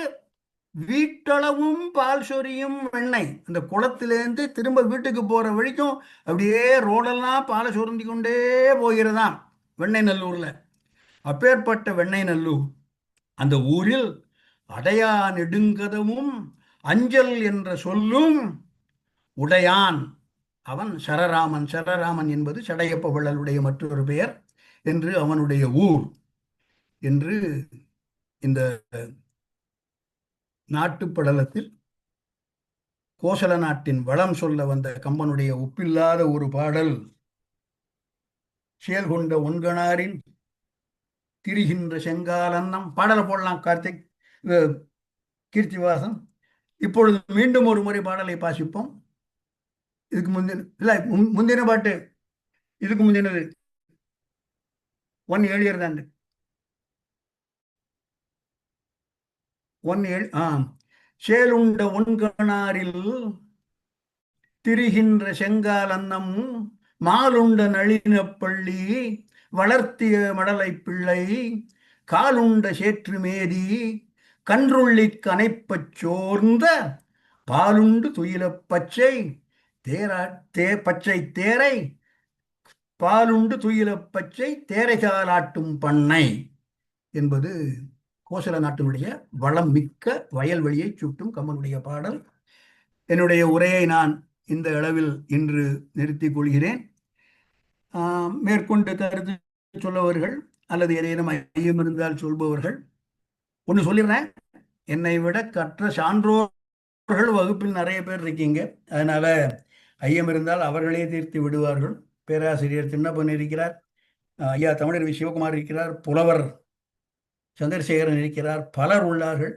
வீட்டளவும் பால் சொரியும் வெண்ணெய். அந்த குளத்திலேருந்து திரும்ப வீட்டுக்கு போற வரைக்கும் அப்படியே ரோடெல்லாம் பாலை சொரிந்து கொண்டே போகிறதாம். வெண்ணெய்நல்லூர்ல. அப்பேற்பட்ட வெண்ணெய்நல்லூர் அந்த ஊரில் அடையா நெடுங்கதமும் அஞ்சல் என்ற சொல்லும் உடையான் அவன் சரராமன். சரராமன் என்பது சடையப்ப வள்ளலுடைய மற்றொரு பெயர் என்று அவனுடைய ஊர் என்று இந்த நாட்டுப்படலத்தில் கோசல நாட்டின் வளம் சொல்ல வந்த கம்பனுடைய ஒப்பில்லாத ஒரு பாடல். செயல் கொண்ட ஒன்கணாரின் திரிகின்ற செங்காலன்னம். பாடலை போடலாம் கார்த்திக், கீர்த்திவாசன். இப்பொழுது மீண்டும் ஒரு முறை பாடலை வாசிப்போம். இதுக்கு முந்தின இல்ல முந்தின பாட்டு, இதுக்கு முந்தினது 1 earlier than 1 சேலுண்ட ஒன்கணாரில் திரிகின்ற செங்கால் அன்னமும் மாலுண்ட நளினப்பள்ளி வளர்த்திய மடலை பிள்ளை காலுண்ட சேற்று மேதி கன்றுள்ளி கனைப்பச் சோர்ந்த பாலுண்டு துயில பச்சை பச்சை தேரை பாலுண்டு துயில பச்சை தேரைசாலாட்டும் பண்ணை என்பது கோசல நாட்டினுடைய வளம் மிக்க வயல்வெளியை சுட்டும் கம்பனுடைய பாடல். என்னுடைய உரையை நான் இந்த அளவில் இன்று நிறுத்திக் கொள்கிறேன். மேற்கொண்டு கருத்து சொல்லவர்கள் அல்லது ஏதேனும் ஐயம் இருந்தால் சொல்பவர்கள் ஒன்று சொல்லிடுறேன். என்னை விட கற்ற சான்றோர்கள் வகுப்பில் நிறைய பேர் இருக்கீங்க. அதனால ஐயம் இருந்தால் அவர்களே தீர்த்து விடுவார்கள். பேராசிரியர் சின்னப்பன் இருக்கிறார், ஐயா தமிழர் சிவகுமார் இருக்கிறார், புலவர் சந்திரசேகரன் இருக்கிறார், பலர் உள்ளார்கள்.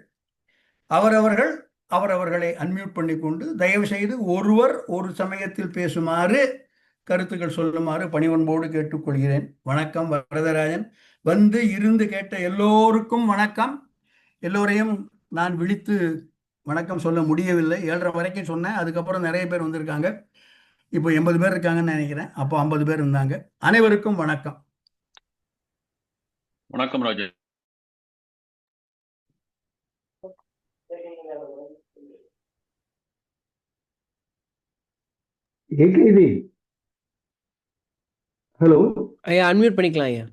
அவரவர்களை அன்மியூட் பண்ணிக்கொண்டு தயவு செய்து ஒருவர் ஒரு சமயத்தில் பேசுமாறு, கருத்துக்கள் சொல்லுமாறு பணிவன்போடு கேட்டுக்கொள்கிறேன். வணக்கம். வரதராஜன். வந்து இருந்து கேட்ட எல்லோருக்கும் வணக்கம். எல்லோரையும் நான் விழித்து வணக்கம் சொல்ல முடியவில்லை. 7:30 வரைக்கும் சொன்னேன். அதுக்கப்புறம் நிறைய பேர் வந்திருக்காங்க. இப்போ 80 பேர் இருக்காங்கன்னு நினைக்கிறேன். அப்போ 50 பேர் இருந்தாங்க. அனைவருக்கும் வணக்கம். வணக்கம் ராஜா. ஹலோ ஐயா, அன்மியூட் பண்ணிக்கலாம் ஐயா.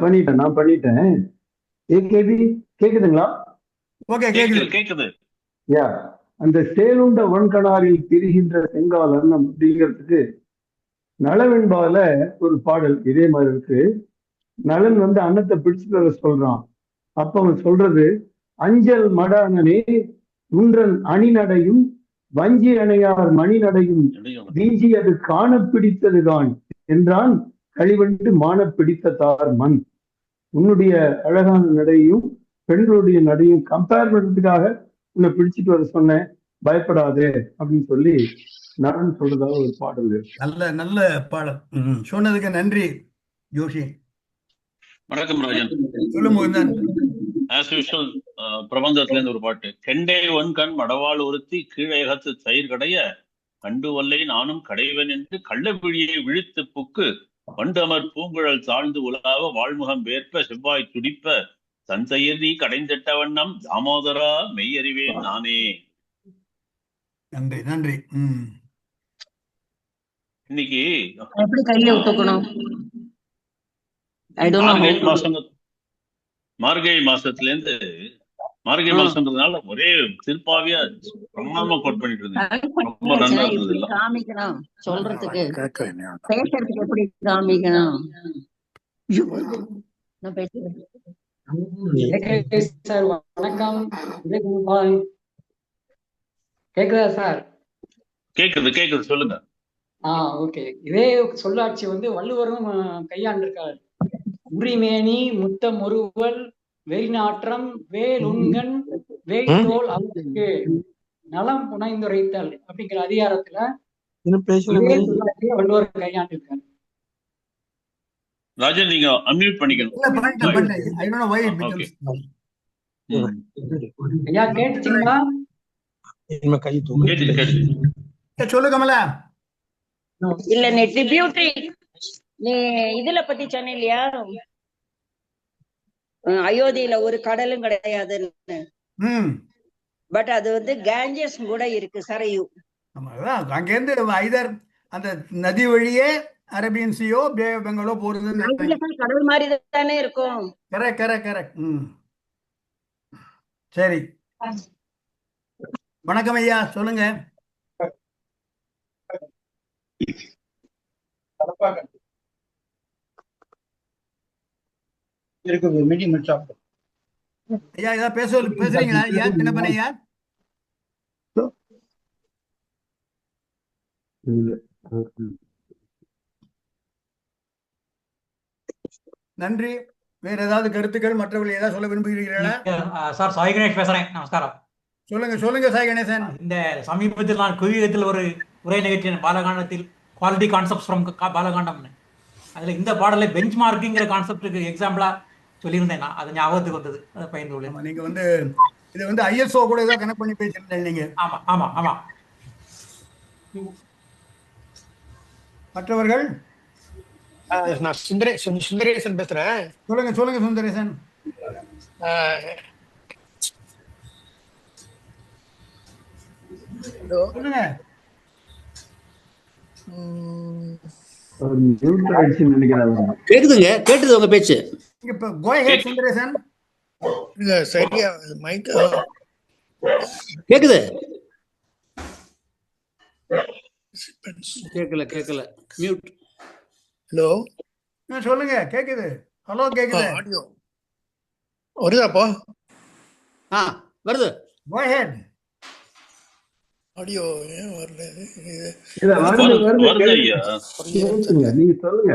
பண்ணிட்டேன், நான் பண்ணிட்டேன். ஏகேபி கேக்குதுங்களா? ஓகே, கேக்குது. யா, அந்த சேலுண்ட ஒன்கணாரில் திரிகின்ற செங்கால் அன்னம் அப்படிங்கிறதுக்கு நலவெண்பால ஒரு பாடல் இதே மாதிரி இருக்கு. நலன் அன்னத்தை பிடிச்சிட்டு வர சொல்றான். அப்ப அவன் சொல்றது, அஞ்சல் மடானனே உன்றன் அணிநடையும் வஞ்சி அணையார் மணிநடையும் வீஞ்சி அது காண பிடித்ததுதான் என்றான் கழிவண்டு மான பிடித்த தார் மண். உன்னுடைய அழகான நடையும் பெண்களுடைய நடையும் கம்பேர் பண்றதுக்காக உன்னை பிடிச்சிட்டு வர சொன்னேன், பயப்படாதே அப்படின்னு சொல்லி நலன் சொல்றதாக ஒரு பாடல் இருக்கு. நல்ல நல்ல பாடல் சொன்னதுக்கு நன்றி ஜோஷி. வணக்கம் ராஜன். சொல்லும்போது ஆஸ் யூஷுவல் பிரபந்தத்துல இருந்து ஒரு பாட்டு. கெண்டே ஒன் கண் மடவாள் ஒருத்தி கீழகத்து தயிர் கடைய கண்டு வல்லை நானும் கடைவன் என்று கள்ளவிழியை விழித்து புக்கு வண்டமர் பூங்குழல் தாழ்ந்து உலாவ வாழ்முகம் வேற்ப செவ்வாய் துடிப்ப தந்தையர் நீ கடைந்திட்ட வண்ணம் தாமோதரா மெய்யறிவேன் நானே. நன்றி நன்றி. இன்னைக்கு எப்படி கையில ஒத்துக்கணும்? மார்கழி மாசத்துல இருந்து மார்கழி மாசம்ன்றதுனால ஒரே திருப்பாவியா பிரமாதமா கோட் பண்ணிட்டு இருந்தேன். ரொம்ப நல்லா இருந்தது. காமிக்கணும் சொல்றதுக்கு, பேசுறதுக்கு எப்படி காமிக்கணும்? நான் பேசுறேன். சார் வணக்கம். கேக்குதா சார்? கேக்குது சொல்லுங்க. ஓகே. இதே சொல்லாட்சி வள்ளுவரும் கையாண்டிருக்காரு. உரிமேனி முத்தம் ஒருவல் வெளிநாற்றம் வேலுண்கண் வேய்தோல் அவருக்கு நலம் புனைந்துரைத்தல் அப்படிங்கிற அதிகாரத்துல வள்ளுவர் கையாண்டிருக்காரு. ராஜன், நீங்க அன்மியூட் பண்ணிக்கணும். ஐயா கேட்டுச்சுங்களா? சொல்லு கமலா. இல்ல நீ டிபியூட்டி நீ இதுல பத்தி சொன்ன இல்லையா, அயோத்தியில ஒரு கடலும் கிடையாதுன்னு. பட் அது காஞ்சஸ் கூட இருக்கு, சரையு. அங்கேருந்து ஐதர் அந்த நதி வழியே அரேபியன் சியோ பே ஆஃப் பெங்காலோ போறதுன்னு நினைக்கிறேன். கடல் மாதிரி தானே இருக்கும். Correct correct correct. சரி, வணக்கம் ஐயா, சொல்லுங்க. ஐயா ஏதாவது பேசுறீங்களா ஐயா சின்னப்பன் ஐயா? நன்றி. வேற ஏதாவது கருத்துக்கள் மற்றவர்கள் ஏதாவது சொல்ல விரும்புகிறீர்களா? சார், சாய் கணேஷ் பேசுறேன். நமஸ்காரம். சொல்லுங்க சாய் கணேசன். இந்த சமீபத்தில் நான் குவியத்தில் ஒரு உரை நிகழ்ச்சியின் பாலகாண்டத்தில் குவாலிட்டி கான்செப்ட்ஸ் ஃப்ரம் பாலகாண்டம்னு, அதில் இந்த பாடலை பெஞ்ச் மார்க்கிங்கிற கான்செப்டுக்கு எக்ஸாம்பிளா சொல்லியிருந்தேன். நான் அது ஞாபகத்துக்கு வந்தது, அதை பயந்து கொள்ளேன். நீங்க வந்து இதை வந்து ISO கூட ஏதோ கனெக்ட் பண்ணி பேசியிருந்தேன் நீங்க. ஆமா ஆமா ஆமா. மற்றவர்கள்? நான் சுந்தரேசன் பேசுறேன். சொல்லுங்க சுந்தரேசன். சொல்லுங்க. கேக்குது உங்க பேச்சு. இப்ப go ahead சுந்தரேசன். இல்ல சரியா மைக் கேக்குது? கேக்கல மியூட். ஹலோ, சொல்லுங்க. கேக்குது. ஹலோ கேக்குது. ஆடியோ வருதாப்பா? வருது. go ahead. ஆடியோ ஏன் வரல? வருது ஐயா. நீங்க சொல்லுங்க.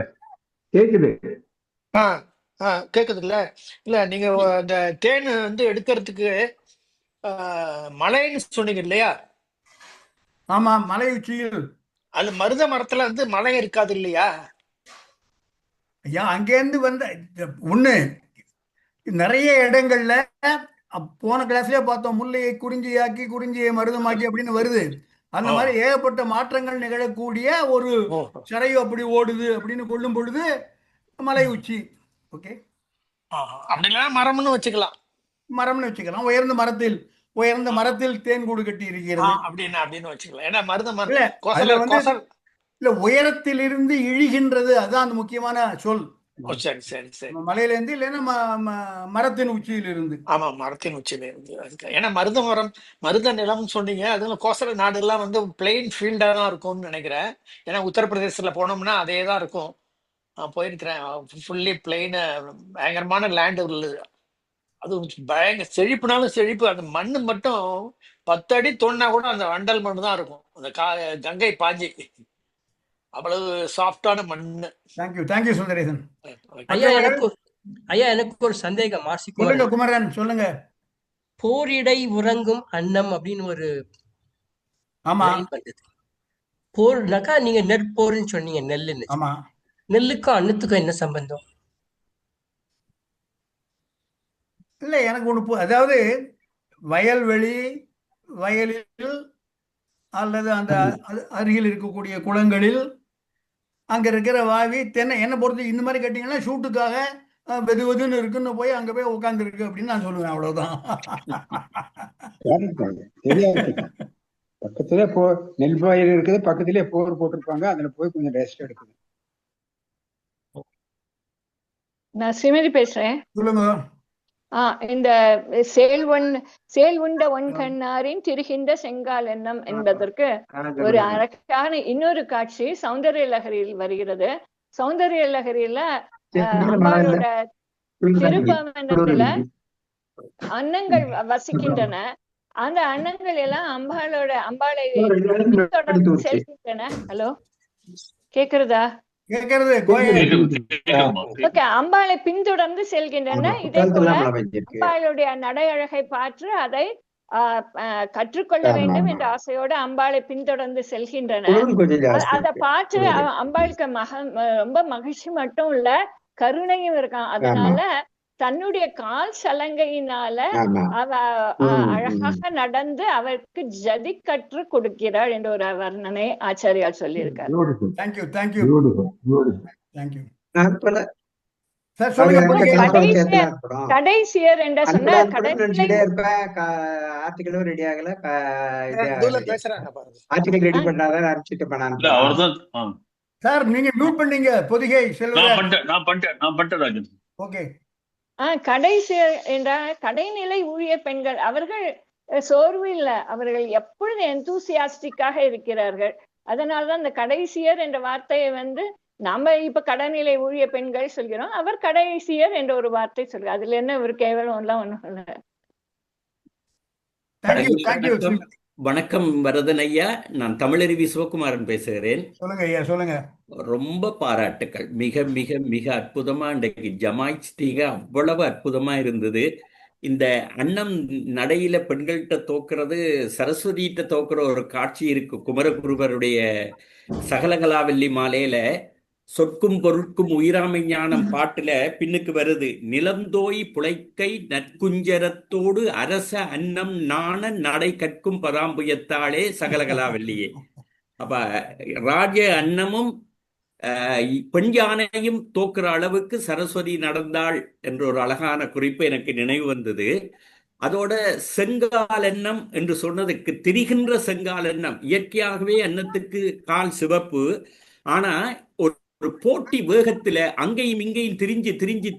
கேக்குது. கேக்குது இல்ல நீங்க இந்த தேன் வந்து எடுக்கிறதுக்கு மலைன்னு சொன்னீங்க இல்லையா? ஆமா, மலை உச்சியில். அது மருத மரத்துல வந்து மலை இருக்காது இல்லையா? ஐயா அங்கேருந்து வந்த ஒண்ணு நிறைய இடங்கள்ல போன கிளாஸ்லயே பார்த்தோம், முல்லையை குறிஞ்சியாக்கி குறிஞ்சியை மருதமாக்கி அப்படின்னு வருது. அந்த மாதிரி ஏகப்பட்ட மாற்றங்கள் நிகழக்கூடிய ஒரு சரையு அப்படி ஓடுது அப்படின்னு கொள்ளும் பொழுது மலை உச்சி. ஓகே, அப்படி இல்லைன்னா மரம்னு வச்சுக்கலாம். மரம்னு வச்சுக்கலாம். உயர்ந்த மரத்தில் தேன் கூடு கட்டி இருக்கிறது அப்படின்னு வச்சுக்கலாம். ஏன்னா மருத மரம் இல்ல, உயரத்திலிருந்து இழிகின்றது, அதுதான் அந்த முக்கியமான சொல். சரி மலையில இருந்து இல்லைன்னா மரத்தின் உச்சியில இருந்து. ஆமா, மரத்தின் உச்சியில இருந்து. ஏன்னா மருத நிலம் சொன்னீங்க. அதுல கோசல நாடு எல்லாம் வந்து பிளெயின் ஃபீல்டா தான் இருக்கும்னு நினைக்கிறேன். ஏன்னா உத்தரப்பிரதேசத்துல போனோம்னா அதே தான் இருக்கும். நான் போயிருக்கிறேன். ஃபுல்லி பிளெயின், பயங்கரமான லேண்ட் உள்ளது. அது பயங்கர செழிப்புனாலும் செழிப்பு. அந்த மண்ணு மட்டும் 10 அடி தோண்டினா கூட அந்த வண்டல் மண்ணு தான் இருக்கும். அந்த கங்கை பாஞ்சி அவ்வளவு சாஃப்டான மண்ணு. தேங்க்யூ சுந்தரேசன். ஐயா எனக்கு ஒரு சந்தேகம். சொல்லுங்க குமரன், சொல்லுங்க. போரிடை உறங்கும் அன்னம் அப்படின்னு ஒரு ஆமா போர்னாக்கா நீங்க நெற்போர்னு சொன்னீங்க, நெல்லுன்னு. ஆமா, நெல்லுக்கும் அன்னத்துக்கும் என்ன சம்பந்தம்? இல்ல எனக்கு ஒண்ணு அதாவது வயலில் அல்லது அந்த அருகில் இருக்கக்கூடிய குளங்களில் அங்க இருக்கிற வாவி தென்னை என்னை பொறுத்து இந்த மாதிரி கேட்டீங்கன்னா ஷூட்டுக்காக வெதுன்னு இருக்குன்னு போய் அங்க போய் உட்கார்ந்து இருக்கு அப்படின்னு நான் சொல்லுவேன். அவ்வளவுதான். பக்கத்துல நெல் பயிர் இருக்குது, பக்கத்திலே போர் போட்டிருப்பாங்க, அதுல போய் கொஞ்சம் ரெஸ்ட் எடுக்குது. நான் ஸ்ரீமதி பேசுறேன். சொல்லுங்க. இந்த சேல் உண்ட ஒன்கண்ணாரின் திரிகின்ற செங்கால் எண்ணம் என்பதற்கு ஒரு அழகான இன்னொரு காட்சி சௌந்தர்ய லகரியில் வருகிறது. சௌந்தர்ய லகரியில அம்பாளோட திருப்பவனத்துல அன்னங்கள் வசிக்கின்றன. அந்த அன்னங்கள் எல்லாம் அம்பாளை தொடர்ந்து செல்கின்றன. ஹலோ, கேக்குறதா? அம்பாளை பின்தொடர்ந்து செல்கின்றன. இதே போல அம்பாளுடைய நடை அழகை பார்த்து அதை கற்றுக்கொள்ள வேண்டும் என்ற ஆசையோடு அம்பாளை பின்தொடர்ந்து செல்கின்றன. அதை பார்த்து அம்பாளுக்கு ரொம்ப மகிழ்ச்சி மட்டும் இல்ல, கருணையும் இருக்கான். அதனால தன்னுடைய கால் சலங்கையினால அவ அழகாக நடந்து அவருக்கு ஜதி கற்று கொடுக்கிறாள் என்ற ஒரு வர்ணனை ஆச்சாரியால் சொல்லியிருக்காரு. கடைசியர் என்ற சொன்ன ஆர்டிகலும் ரெடி ஆகல, ஆர்டிகல் ரெடி பண்ணாதான் அனுப்பிச்சுட்டு பண்ணாங்க. சார் நீங்க மியூட் பண்ணீங்க பொதிகை நான் செல்வராஜ். பண்ணிட்டேன் நான் பண்ணிட்டேன் ராஜன். ஓகே. கடைசி என்றால் கடைநிலை ஊழியர் பெண்கள் அவர்கள் சோர்வு இல்லை, அவர்கள் எப்பொழுது எந்தூசியாஸ்டிக்காக இருக்கிறார்கள். அதனால்தான் இந்த கடைசியர் என்ற வார்த்தையை நம்ம இப்ப கடைநிலை ஊழிய பெண்கள் சொல்கிறோம், அவர் கடைசியர் என்ற ஒரு வார்த்தை சொல்கிறார். அதுல என்ன ஒரு கேவலம் எல்லாம் ஒண்ணும் இல்லை. வணக்கம் வரதன் ஐயா, நான் தமிழருவி சிவகுமாரன் பேசுகிறேன். சொல்லுங்க ஐயா, சொல்லுங்க. ரொம்ப பாராட்டுக்கள். மிக மிக மிக அற்புதமா இன்றைக்கு ஜமாய்ச்சிட்டீங்க. அவ்வளவு அற்புதமா இருந்தது. இந்த அன்னம் நடையில பெண்கள்கிட்ட தோக்குறது, சரஸ்வதிகிட்ட தோக்குற ஒரு காட்சி இருக்கு குமரகுருவருடைய சகலகலாவல்லி மாலையில. சொற்கும் பொருட்கும் உயிராமை ஞானம் பாட்டுல பின்னுக்கு வருது, நிலந்தோய் புழைக்கை நற்குஞ்சரத்தோடு அரச அன்னம் நாண நடை கற்கும் பதாம்புயத்தாளே சகலகலாவல்லியே. அப்ப ராஜ அன்னமும் பெண் யானையும் தோக்குற அளவுக்கு சரஸ்வதி நடந்தாள் என்ற ஒரு அழகான குறிப்பு எனக்கு நினைவு வந்தது. அதோட செங்கால் எண்ணம் என்று சொன்னதுக்கு திரிகின்ற செங்கால் எண்ணம், இயற்கையாகவே அன்னத்துக்கு கால் சிவப்பு, ஆனா ஒரு போட்டி வேகத்துல அங்கேயும் இங்கேயும்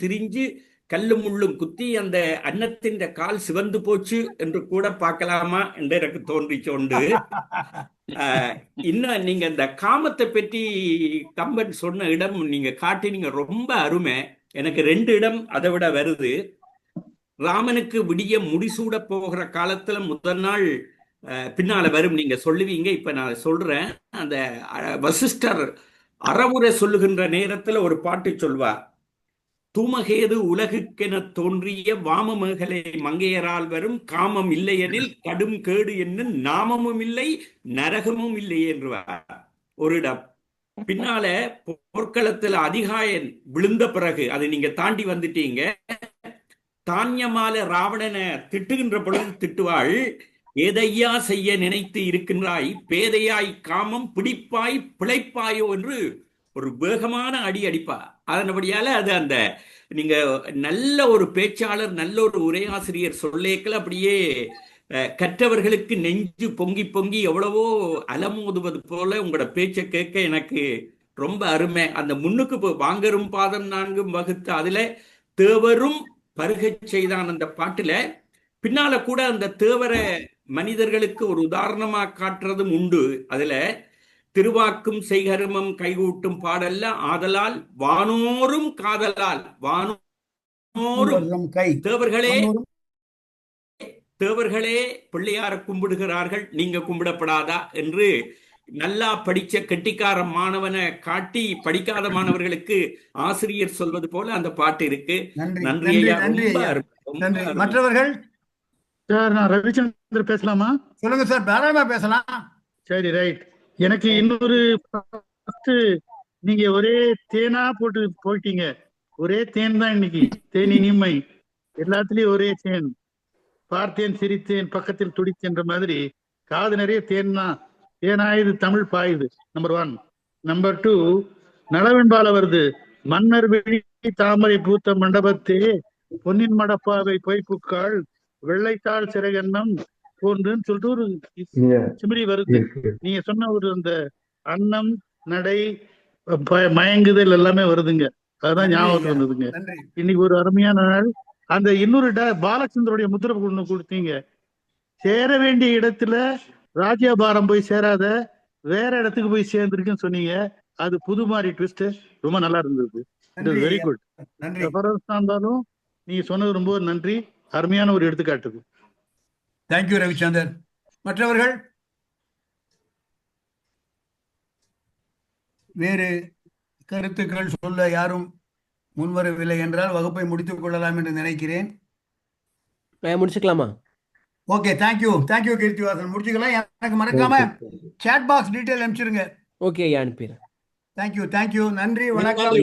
திரிஞ்சு கல்லும் முள்ளும் குத்தி அந்த அன்னத்தின் கால் சிவந்து போச்சு என்று கூட பார்க்கலாமா என்று எனக்கு தோன்றிச்சோண்டு. இன்னும் நீங்க இந்த காமத்தை பற்றி கம்பன் சொன்ன இடம் நீங்க காட்டினீங்க, ரொம்ப அருமை. எனக்கு 2 இடம் அதை விட வருது. ராமனுக்கு விடிய முடிசூட போகிற காலத்துல முதல் நாள் பின்னால வரும், நீங்க சொல்லுவீங்க, இப்ப நான் சொல்றேன். அந்த வசிஷ்டர் அறவுரை சொல்லுகின்ற நேரத்துல ஒரு பாட்டு சொல்வார், தூமகேது உலகுக்கென தோன்றிய வாமமேகலை மங்கையரால் வரும் காமம் இல்லையெனில் கடும் கேடு என்ன நாமமும் இல்லை நரகமும் இல்லை என்றுவார் ஒரு இடம். பின்னால போர்க்களத்துல அதிகாயன் விழுந்த பிறகு, அதை நீங்க தாண்டி வந்துட்டீங்க, தானியமால ராவணனை திட்டுகின்ற பொழுது திட்டுவாள், ஏதையா செய்ய நினைத்து இருக்கின்றாய் பேதையாய் காமம் பிடிப்பாய் பிழைப்பாயோ என்று ஒரு வேகமான அடி அடிப்பா. அதன்படியால அது அந்த நீங்க நல்ல ஒரு பேச்சாளர், நல்ல ஒரு உரையாசிரியர் சொல்லேக்கல அப்படியே கற்றவர்களுக்கு நெஞ்சு பொங்கி பொங்கி எவ்வளவோ அலமோதுவது போல உங்களோட பேச்சை கேட்க எனக்கு ரொம்ப அருமை. அந்த முன்னுக்கு வாங்கரும் பாதம் 4 வகுத்து அதுல தேவரும் பருகச் செய்தான் அந்த பாட்டுல. பின்னால கூட அந்த தேவரை மனிதர்களுக்கு ஒரு உதாரணமா காட்டுறதும் உண்டு. அதுல திருவாக்கும் செய்கருமம் கைகூட்டும் பாடல்ல, ஆதலால் வானோரும் காதலால் வானோரும் தேவர்களே பிள்ளையார கும்பிடுகிறார்கள், நீங்க கும்பிடப்படாதா என்று நல்லா படிச்ச கெட்டிக்கார மாணவனை காட்டி படிக்காத மாணவர்களுக்கு ஆசிரியர் சொல்வது போல அந்த பாட்டு இருக்கு. நன்றி ஐயா. மற்றவர்கள் சார், நான் ரவிச்சந்திரன் பேசலாமா? சொல்லுங்க சார், தாராளமா பேசலாம். சரி, ரைட். எனக்கு இன்னொரு நீங்க ஒரே தேனா போட்டு போயிட்டீங்க. ஒரே தேன் தான் இன்னைக்கு, தேனி நீமை எல்லாத்துலயும் ஒரே தேன். பார்த்தேன் சிரித்தேன் பக்கத்தில் துடித்தேன்ற மாதிரி காது நிறைய தேன் தான். தேனாயுது தமிழ் பாயுது. நம்பர் 1. நம்பர் 2, நலவெண்பால வருது, மன்னர் வெளி தாமரை பூத்த மண்டபத்தே பொன்னின் மடப்பாவை பொய்ப்புக்காள் வெள்ளைத்தாள் சிறகன்னம் போன்றுன்னு சொல்லிட்டு ஒரு சிமரி வருது. நீங்க சொன்ன ஒரு அந்த அன்னம் நடை மயங்குதல் எல்லாமே வருதுங்க. அதுதான் ஞாபகம் வந்ததுங்க. இன்னைக்கு ஒரு அருமையான நாள். அந்த இன்னொரு பாலச்சந்தருடைய முத்திரை கொண்டு கொடுத்தீங்க, சேர வேண்டிய இடத்துல ராஜ்யபாரம் போய் சேராத வேற இடத்துக்கு போய் சேர்ந்துருக்குன்னு சொன்னீங்க. அது புது மாதிரி ட்விஸ்ட், ரொம்ப நல்லா இருந்தது. It is very good. இருந்தாலும் நீங்க சொன்னது ரொம்ப நன்றி, அருமையான ஒரு எடுத்துக்காட்டுது. தேங்க்யூ ரவிச்சந்தர். மற்றவர்கள் வேறு கருத்துக்கள் சொல்ல யாரும் முன்வரவில்லை என்றால் வகுப்பை முடித்துக் கொள்ளலாம் என்று நினைக்கிறேன். முடிச்சுக்கலாமா? Okay, thank you Keerthivasan. முடிச்சுக்கலாம். எனக்கு மறக்காம சாட் பாக்ஸ் டீட்டெயில் அனுப்பிச்சிருங்க. ஓகே, அனுப்பிடுறேன். தேங்க்யூ. நன்றி, வணக்கம்.